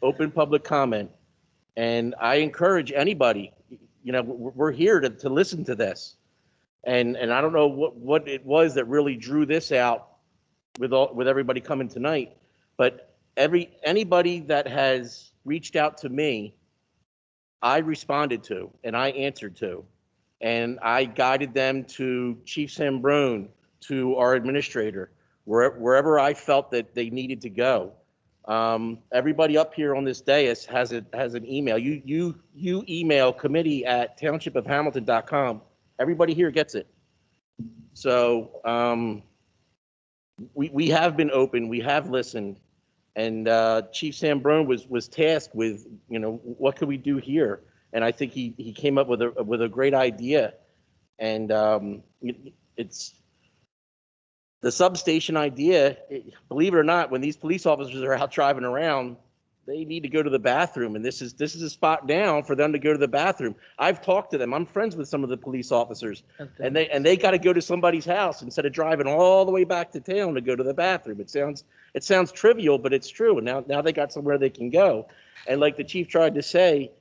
open public comment. And I encourage anybody, we're here to listen to this. And I don't know what it was that really drew this out with everybody coming tonight, but anybody that has reached out to me, I responded to and I answered to, and I guided them to Chief Sambrone, to our administrator, wherever I felt that they needed to go. Everybody up here on this dais has an email. You email committee@townshipofhamilton.com. Everybody here gets it. So we have been open. We have listened. And Chief Sambrone was tasked with, what could we do here? And I think he came up with a great idea. And it's the substation idea. Believe it or not, when these police officers are out driving around, they need to go to the bathroom, and this is a spot down for them to go to the bathroom. I've talked to them. I'm friends with some of the police officers, and they got to go to somebody's house instead of driving all the way back to town to go to the bathroom. It sounds trivial, but it's true. And now they got somewhere they can go. And like the chief tried to say,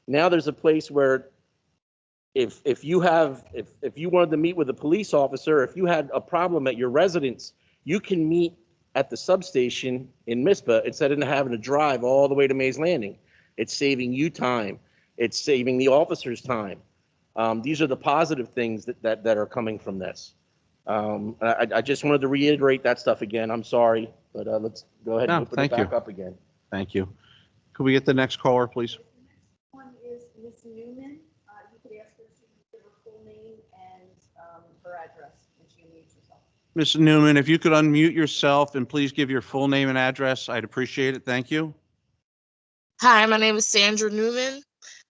now there's a place where if you wanted to meet with a police officer, if you had a problem at your residence, you can meet at the substation in Mispa instead of having to drive all the way to Mays Landing. It's saving you time. It's saving the officers time. These are the positive things that are coming from this. I just wanted to reiterate that stuff again. I'm sorry, but let's go ahead and open it back up again. Thank you. Could we get the next caller, please? One is Ms. Newman. You could ask her to give her full name and her address when she unmutes herself. Ms. Newman, if you could unmute yourself and please give your full name and address, I'd appreciate it. Thank you. Hi, my name is Sandra Newman.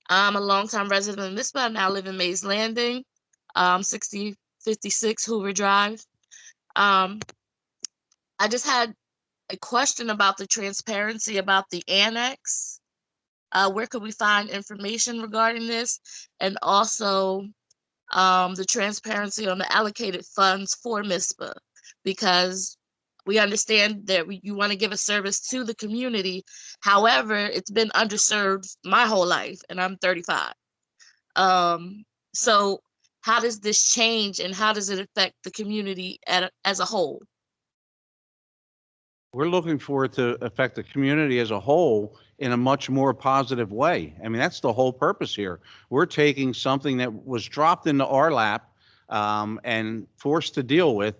I'm a longtime resident of Mispa. I now live in Mays Landing, 6056 Hoover Drive. I just had a question about the transparency about the annex. Where could we find information regarding this? And also the transparency on the allocated funds for MISPA, because we understand that you want to give a service to the community. However, it's been underserved my whole life, and I'm 35. So how does this change, and how does it affect the community as a whole? We're looking for it to affect the community as a whole in a much more positive way. I mean, that's the whole purpose here. We're taking something that was dropped into our lap and forced to deal with,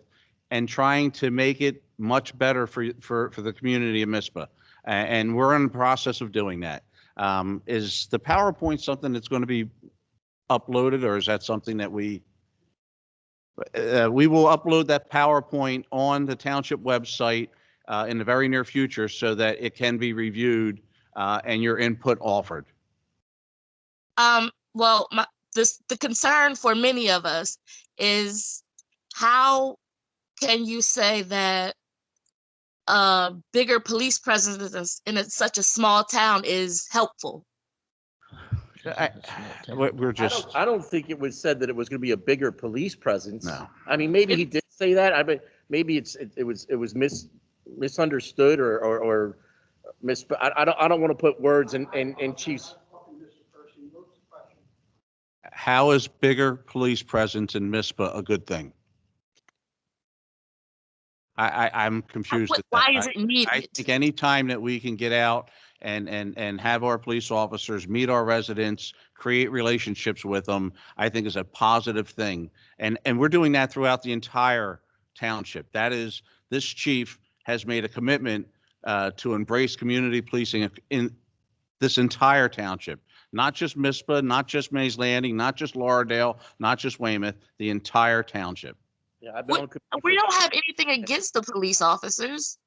and trying to make it much better for the community of Mizpah. And we're in the process of doing that. Is the PowerPoint something that's going to be uploaded, or is that something that we will upload that PowerPoint on the township website in the very near future so that it can be reviewed and your input offered? Well, the concern for many of us is how can you say that a bigger police presence in such a small town is helpful? We're just. I don't think it was said that it was going to be a bigger police presence. No. I mean, maybe he did say that. I mean, maybe it was misunderstood or I don't want to put words in Chief's. How is bigger police presence in Mizpah a good thing? I'm confused at that. Why is it needed? I think any time that we can get out and have our police officers meet our residents, create relationships with them, I think is a positive thing. And we're doing that throughout the entire township. That is, this chief has made a commitment to embrace community policing in this entire township. Not just Mizpah, not just Mays Landing, not just Lauradale, not just Weymouth, the entire township. Yeah, I've been we don't have anything against the police officers.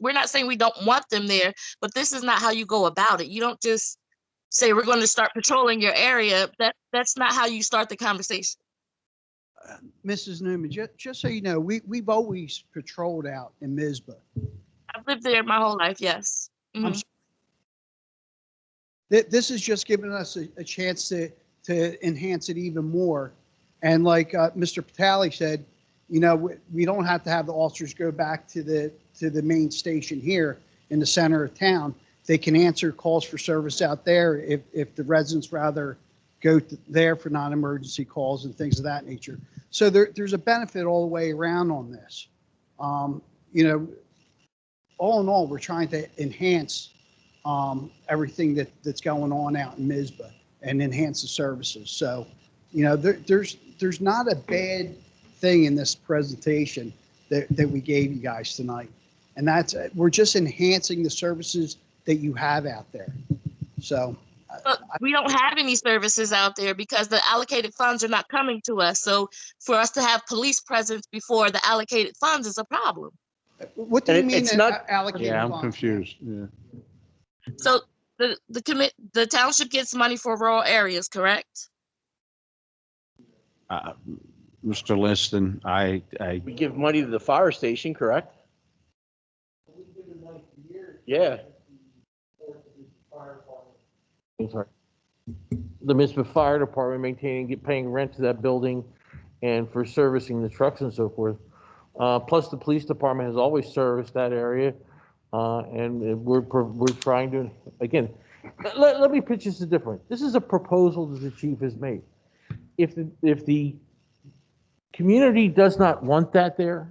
We're not saying we don't want them there, but this is not how you go about it. You don't just say we're going to start patrolling your area. That's not how you start the conversation. Mrs. Newman, just so you know, we've always patrolled out in Mizpah. I've lived there my whole life, yes. Mhm. This is just giving us a chance to enhance it even more. And like Mr. Patali said, you know, we don't have to have the officers go back to the main station here in the center of town. They can answer calls for service out there if the residents rather go there for non-emergency calls and things of that nature. So there's a benefit all the way around on this. You know, all in all, we're trying to enhance everything that's going on out in Mizpah and enhance the services. So, you know, there's not a bad thing in this presentation that we gave you guys tonight. And we're just enhancing the services that you have out there. So. But we don't have any services out there because the allocated funds are not coming to us. So for us to have police presence before the allocated funds is a problem. What do you mean it's not allocated Yeah, I'm funds? confused. Yeah. So the township gets money for rural areas, correct? Mr. Liston, We give money to the fire station, correct? Yeah. The Mizpah Fire Department paying rent to that building and for servicing the trucks and so forth. Plus the police department has always serviced that area. And we're trying to, again, let me pitch this different. This is a proposal that the chief has made. If the community does not want that there,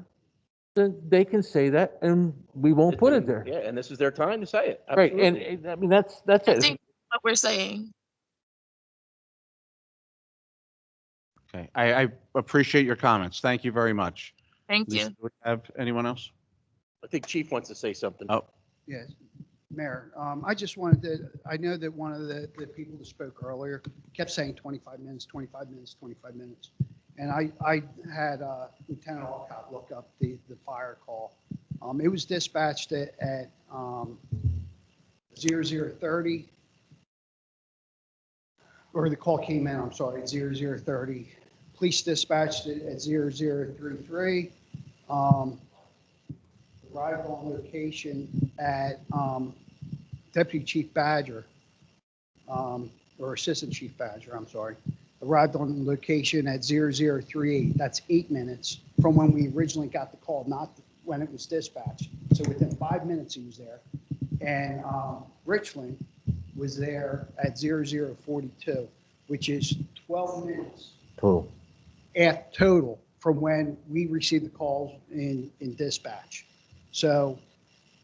then they can say that and we won't put it there. Yeah, and this is their time to say it. Right, Absolutely. and I mean, that's I it. think what we're saying. Okay, I appreciate your comments. Thank you very much. Thank Lisa, you. do we have anyone else? I think Chief wants to say something. Oh, Yes, Mayor, I just wanted to, I know that one of the people that spoke earlier kept saying 25 minutes, 25 minutes, 25 minutes. And I had Lieutenant Alcott look up the fire call. It was dispatched at 0030, or the call came in, I'm sorry, at 0030. Police dispatched it at 0033. Arrived on location at Deputy Chief Badger, or Assistant Chief Badger, I'm sorry. Arrived on location at 0038. That's 8 minutes from when we originally got the call, not when it was dispatched. So within 5 minutes he was there. And Richland was there at 0042, which is 12 minutes Total. total from when we received the calls in dispatch. So.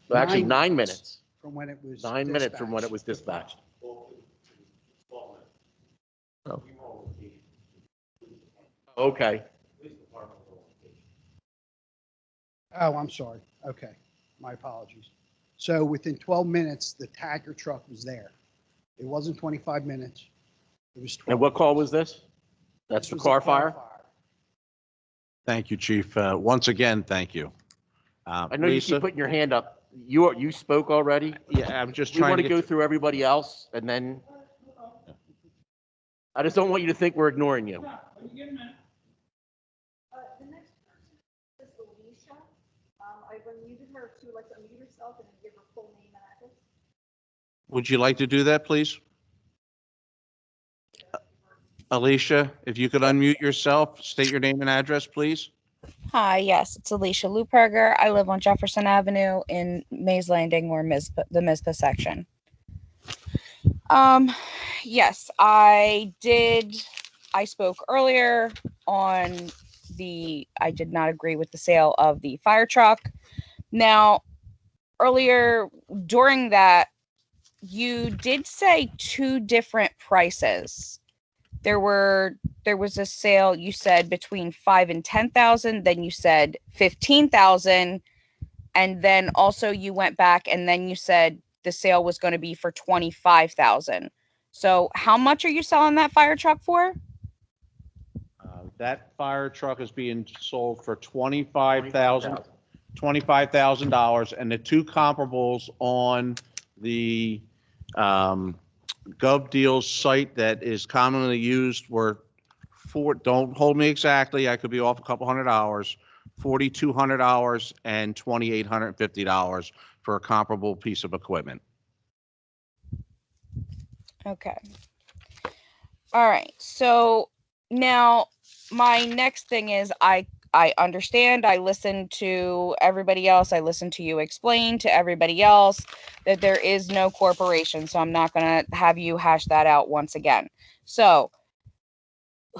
Well, actually, 9 minutes. From when it was. 9 minutes from when it was dispatched. Oh. Okay. Oh, I'm sorry. Okay, my apologies. So within 12 minutes, the tanker truck was there. It wasn't 25 minutes. It was 12. And what call was this? That's This the was a car fire? Thank you, Chief. Once again, thank you. I know you keep Lisa? putting your hand up. You spoke already? Yeah, I'm just We trying want to to get go through everybody else, and then I just don't want you to think we're ignoring you. The next person is Alicia. I've unmuted her. If she would like to unmute herself and then give her full name and address. Would you like to do that, please? Alicia, if you could unmute yourself, state your name and address, please. Hi, yes, it's Alicia Luperger. I live on Jefferson Avenue in Mays Landing or the Mizpah section. Yes, I spoke earlier on I did not agree with the sale of the fire truck. Now, earlier during that, you did say two different prices. There was a sale you said between 5 and 10,000, then you said 15,000, and then also you went back and then you said the sale was going to be for 25,000. So how much are you selling that fire truck for? That fire truck is being sold for $25,000, and the two comparables on the Gov Deals site that is commonly used were don't hold me exactly, I could be off a couple $100, $4,200 and $2,850 for a comparable piece of equipment. Okay. All right. So now my next thing is I understand. I listened to everybody else. I listened to you explain to everybody else that there is no corporation. So I'm not going to have you hash that out once again. So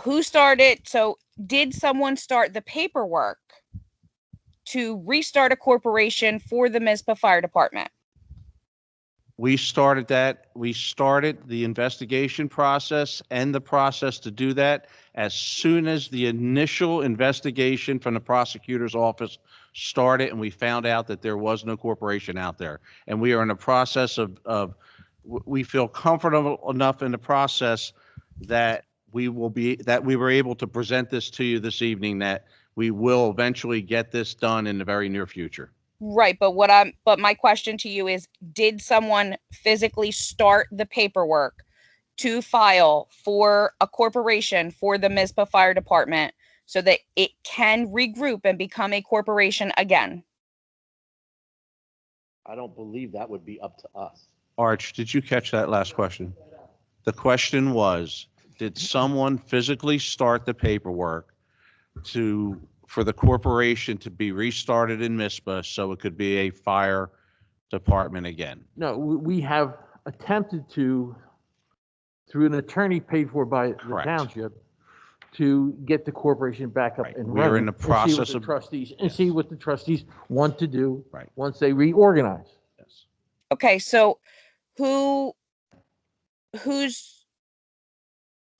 who started? So did someone start the paperwork to restart a corporation for the Mizpah Fire Department? We started that. We started the investigation process and the process to do that as soon as the initial investigation from the prosecutor's office started, and we found out that there was no corporation out there. And we are in the process of we feel comfortable enough in the process that we were able to present this to you this evening, that we will eventually get this done in the very near future. Right, but my question to you is, did someone physically start the paperwork to file for a corporation for the Mizpah Fire Department so that it can regroup and become a corporation again? I don't believe that would be up to us. Arch, did you catch that last question? The question was, did someone physically start the paperwork for the corporation to be restarted in Mizpah so it could be a fire department again? No, we have attempted to, through an attorney paid for by the Correct. township, to get the corporation back up and We are running. in the and see what process the of- trustees and see what the trustees want to do Right. once they reorganize. Yes. Okay, so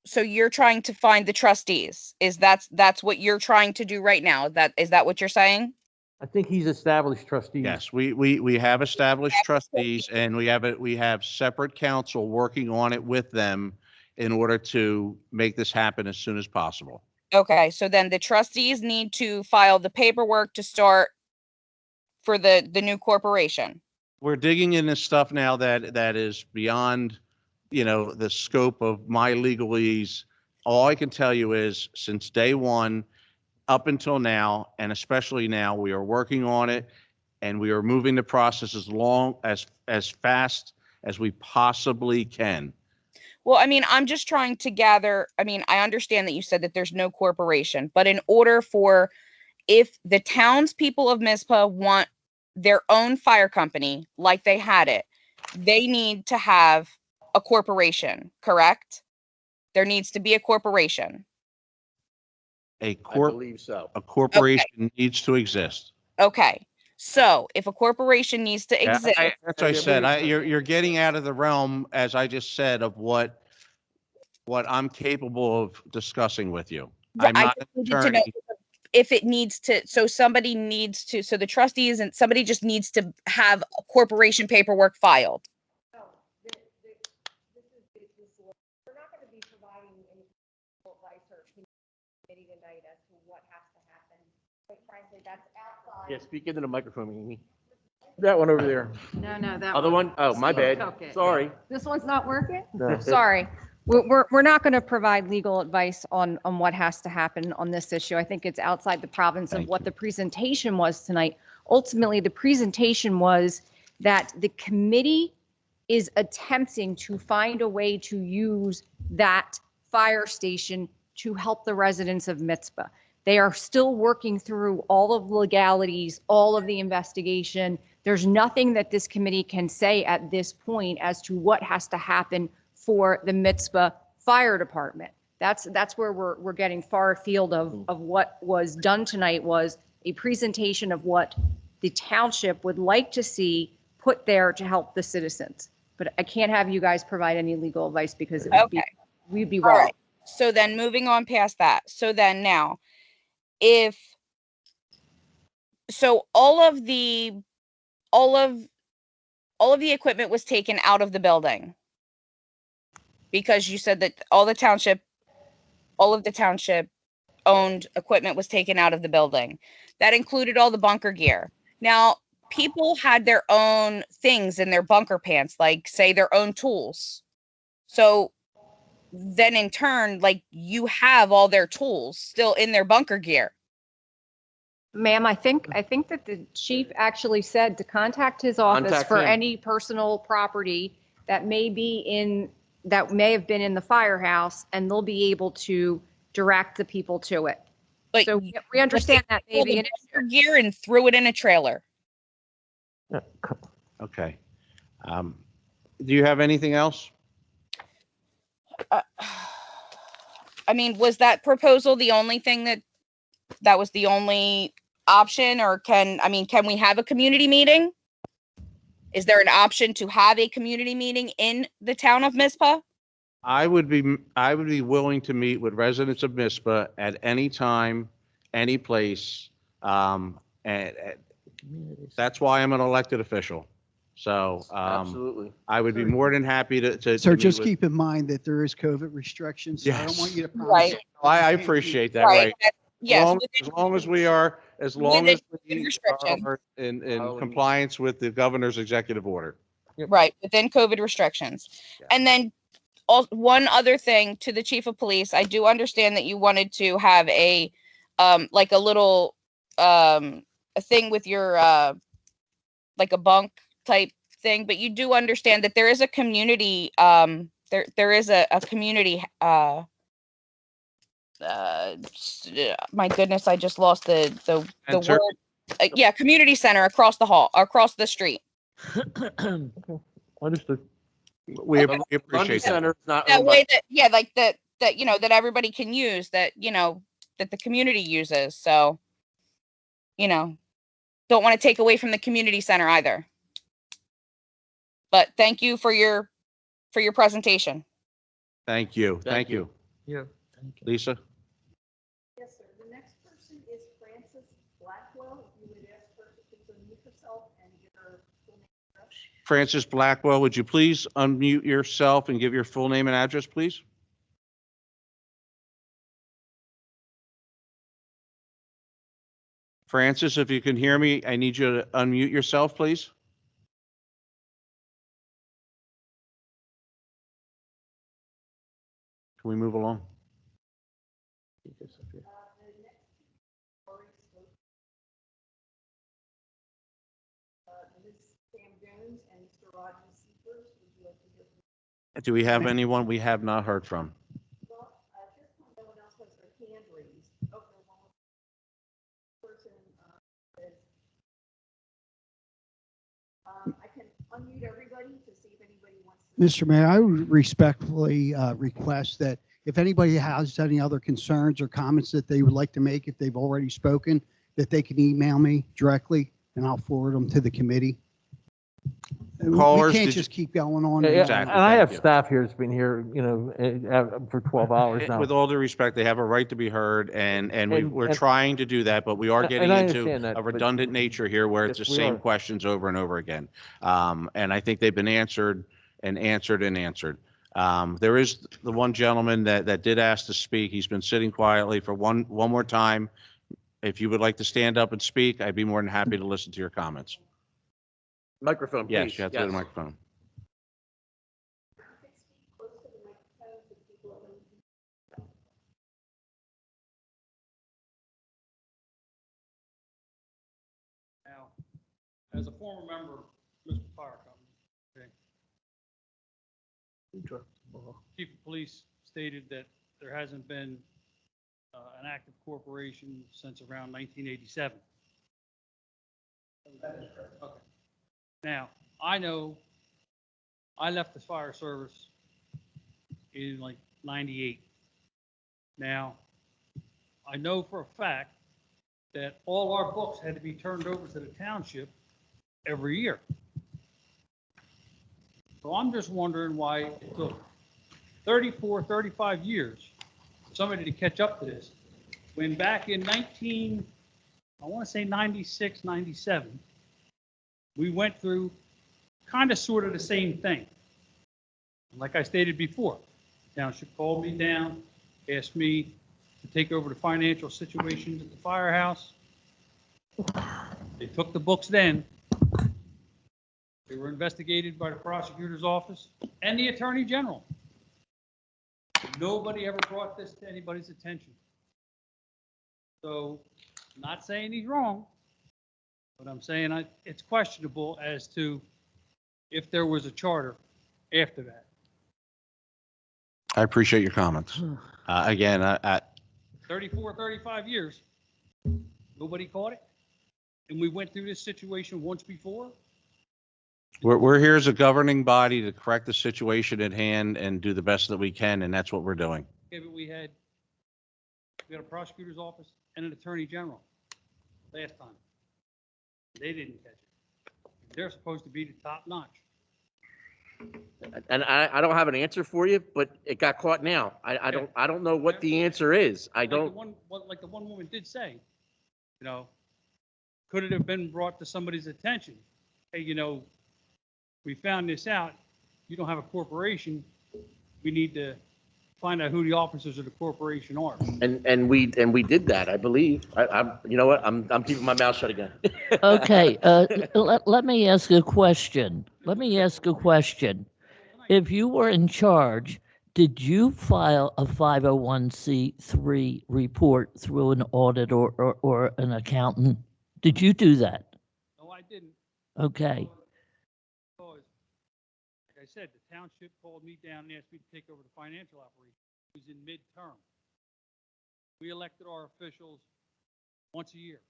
so you're trying to find the trustees? That's what you're trying to do right now? Is that what you're saying? I think he's established trustees. Yes, we have established trustees, and we have separate counsel working on it with them in order to make this happen as soon as possible. Okay, so then the trustees need to file the paperwork to start for the new corporation. We're digging into stuff now that is beyond, the scope of my legalese. All I can tell you is, since day one up until now, and especially now, we are working on it, and we are moving the process as fast as we possibly can. Well, I mean, I'm just trying to gather. I mean, I understand that you said that there's no corporation, but in order for, if the townspeople of Mizpah want their own fire company like they had it, they need to have a corporation, correct? There needs to be a corporation. I believe so. A corporation needs to exist. Okay. So if a corporation needs to Yeah, exist. as I said, you're getting out of the realm, as I just said, of what I'm capable of discussing with you. I'm not an attorney. if it needs to, so somebody needs to, so the trustees and somebody just needs to have corporation paperwork filed. No, this is, we're not going to be providing any advice or committee tonight as to what has to happen. Quite frankly, that's outside. Yeah, speak into the microphone, Amy. That one over there. No, that Other one? Oh, my Steve bad. took it. Sorry. This one's not working? No. Sorry. We're not going to provide legal advice on what has to happen on this issue. I think it's outside the province of what the presentation was tonight. Ultimately, the presentation was that the committee is attempting to find a way to use that fire station to help the residents of Mizpah. They are still working through all of the legalities, all of the investigation. There's nothing that this committee can say at this point as to what has to happen for the Mizpah Fire Department. That's where we're getting far afield of what was done tonight was a presentation of what the township would like to see put there to help the citizens. But I can't have you guys provide any legal advice because it would be, we'd be All wrong. right. So then moving on past that. So then now, all of the equipment was taken out of the building because you said that all of the township owned equipment was taken out of the building. That included all the bunker gear. Now, people had their own things in their bunker pants, like say their own tools. So then in turn, like you have all their tools still in their bunker gear. Ma'am, I think that the chief actually said to contact his office Contact for him. any personal property that may have been in the firehouse, and they'll be able to direct the people to it. But so we understand that may be an bunker gear and threw it in a trailer. Okay. Do you have anything else? I mean, was that proposal the only thing that was the only option, or can we have a community meeting? Is there an option to have a community meeting in the town of Mizpah? I would be willing to meet with residents of Mizpah at any time, any place. And that's why I'm an elected official. So Absolutely. I would be more than happy to. Sir, to meet just with- keep in mind that there is COVID restrictions. So I don't want you to promise. Right. I appreciate that. Right. Right. Yes. As long as we are within in Halloween. compliance with the governor's executive order. Right, within COVID restrictions. And then one other thing to the chief of police, I do understand that you wanted to have a like a little a thing with your like a bunk type thing, but you do understand that there is a community there is a community my goodness, I just lost the word. Yeah, community center across the street. Understood. We appreciate Lundy that. Center is not That owned way by- that that everybody can use, that the community uses. So don't want to take away from the community center either. But thank you for your presentation. Thank you. Thank you. Yeah. Lisa? Yes, sir. The next person is Frances Blackwell. If you would ask her to please unmute herself and give her full name and address. Francis Blackwell, would you please unmute yourself and give your full name and address, please? Francis, if you can hear me, I need you to unmute yourself, please. Can we move along? Ms. Sam Jones and Mr. Roger Seepers. Would you like to hear from? Do we have anyone we have not heard from? Well, just no one else has their hand raised. Oh, there's one more person is. I can unmute everybody to see if anybody wants to. Mr. Mayor, I would respectfully request that if anybody has any other concerns or comments that they would like to make, if they've already spoken, that they can email me directly and I'll forward them to the committee. We Callers, can't did just keep going on. Yeah, and yeah, on. Exactly, and I thank have you. staff here that's been here, for 12 hours now. With all due respect, they have a right to be heard, and we're And- trying to do that, but we are and getting I into understand that, a but- redundant nature here where it's Yes, the we same are. questions over and over again. And I think they've been answered and answered and answered. There is the one gentleman that did ask to speak. He's been sitting quietly for one more time. If you would like to stand up and speak, I'd be more than happy to listen to your comments. Microphone, please. Yes, you have to go to the microphone. Now, as a former member of Mr. Fire Company, okay, Chief of Police stated that there hasn't been an active corporation since around 1987. Okay. Now, I know I left the fire service in like 98. Now, I know for a fact that all our books had to be turned over to the township every year. So I'm just wondering why it took 34, 35 years for somebody to catch up to this. When back in I want to say 96, 97, we went through kind of sort of the same thing. Like I stated before, township called me down, asked me to take over the financial situations at the firehouse. They took the books then. They were investigated by the prosecutor's office and the attorney general. Nobody ever brought this to anybody's attention. So, I'm not saying he's wrong, but I'm saying it's questionable as to if there was a charter after that. I appreciate your comments. Again, 34, 35 years, nobody caught it. And we went through this situation once before. we're here as a governing body to correct the situation at hand and do the best that we can, and that's what we're doing. Okay, but we had a prosecutor's office and an attorney general last time. They didn't catch it. They're supposed to be the top notch. And I don't have an answer for you, but it got caught now. I don't know what the answer is. Like the one woman did say, could it have been brought to somebody's attention? Hey, we found this out. You don't have a corporation. We need to find out who the officers of the corporation are. And we did that, I believe. You know what? I'm keeping my mouth shut again. Okay, let me ask a question. If you were in charge, did you file a 501c3 report through an audit or an accountant? Did you do that? No, I didn't. Okay. Because, like I said, the township called me down and asked me to take over the financial operation. It was in midterm. We elected our officials once a year.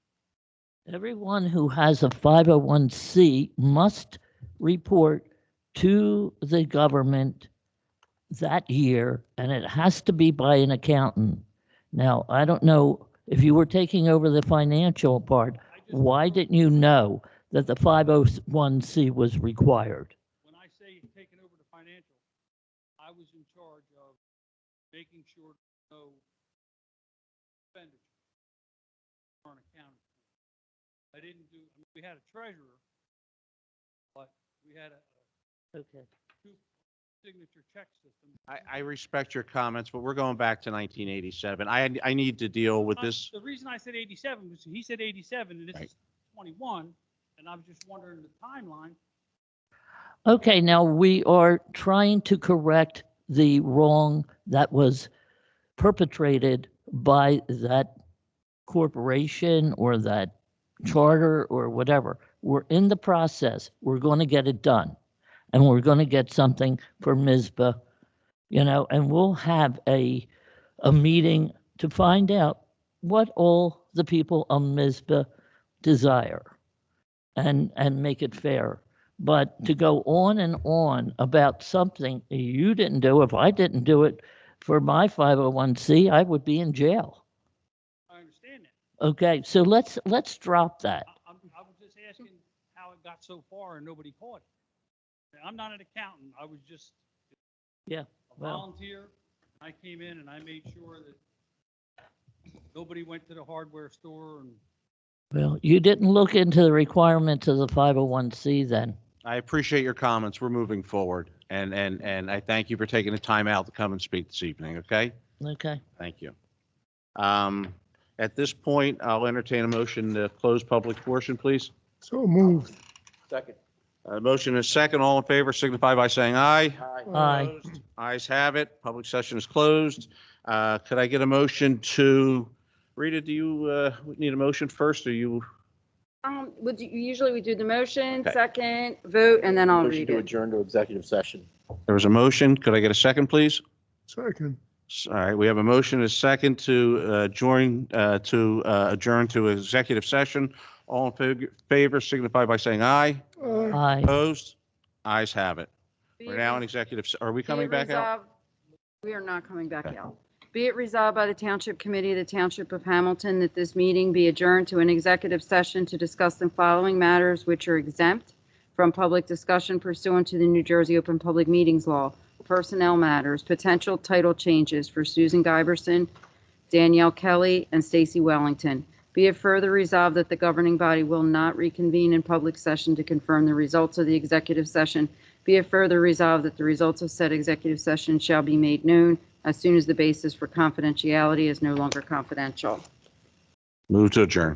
Everyone who has a 501c must report to the government that year, and it has to be by an accountant. Now, I don't know if you were taking over the financial part, why didn't you know that the 501c was required? When I say taking over the financial, I was in charge of making sure no expenditure on accounting. I didn't do, we had a treasurer, but we had a two signature check system. I respect your comments, but we're going back to 1987. I need to deal with this. The reason I said 87 was he said 87 and this is 21, and I was just wondering the timeline. Okay, now we are trying to correct the wrong that was perpetrated by that corporation or that charter or whatever. We're in the process. We're going to get it done. And we're going to get something for MISBA, and we'll have a meeting to find out what all the people on MISBA desire and make it fair. But to go on and on about something you didn't do, if I didn't do it for my 501c, I would be in jail. I understand that. Okay, so let's drop that. I was just asking how it got got so far and nobody caught it. I'm not an accountant. I was just Yeah, a well, volunteer. I came in and I made sure that nobody went to the hardware store and well, you didn't look into the requirements of the 501c then. I appreciate your comments. We're moving forward. And I thank you for taking the time out to come and speak this evening, okay? Okay. Thank you. At this point, I'll entertain a motion to close public portion, please. So moved. Second. Motion is second. All in favor signify by saying aye. Aye. Opposed? Ayes have it. Public session is closed. Could I get a motion to, Rita, do you need a motion first, or you? Usually we do the motion, Okay. second, vote, and then I'll Motion read to it. adjourn to executive session. There was a motion. Could I get a second, please? Second. All right, we have a motion, a second to adjourn to executive session. All in favor signify by saying aye. Aye. Opposed? Ayes have it. Be We're it now in res- executive, are we be coming it back out? resolved- We are not coming back Okay. out. Be it resolved by the Township Committee of the Township of Hamilton that this meeting be adjourned to an executive session to discuss the following matters which are exempt from public discussion pursuant to the New Jersey Open Public Meetings Law. Personnel matters, potential title changes for Susan Giberson, Danielle Kelly, and Stacy Wellington. Be it further resolved that the governing body will not reconvene in public session to confirm the results of the executive session. Be it further resolved that the results of said executive session shall be made known as soon as the basis for confidentiality is no longer confidential. Move to adjourn.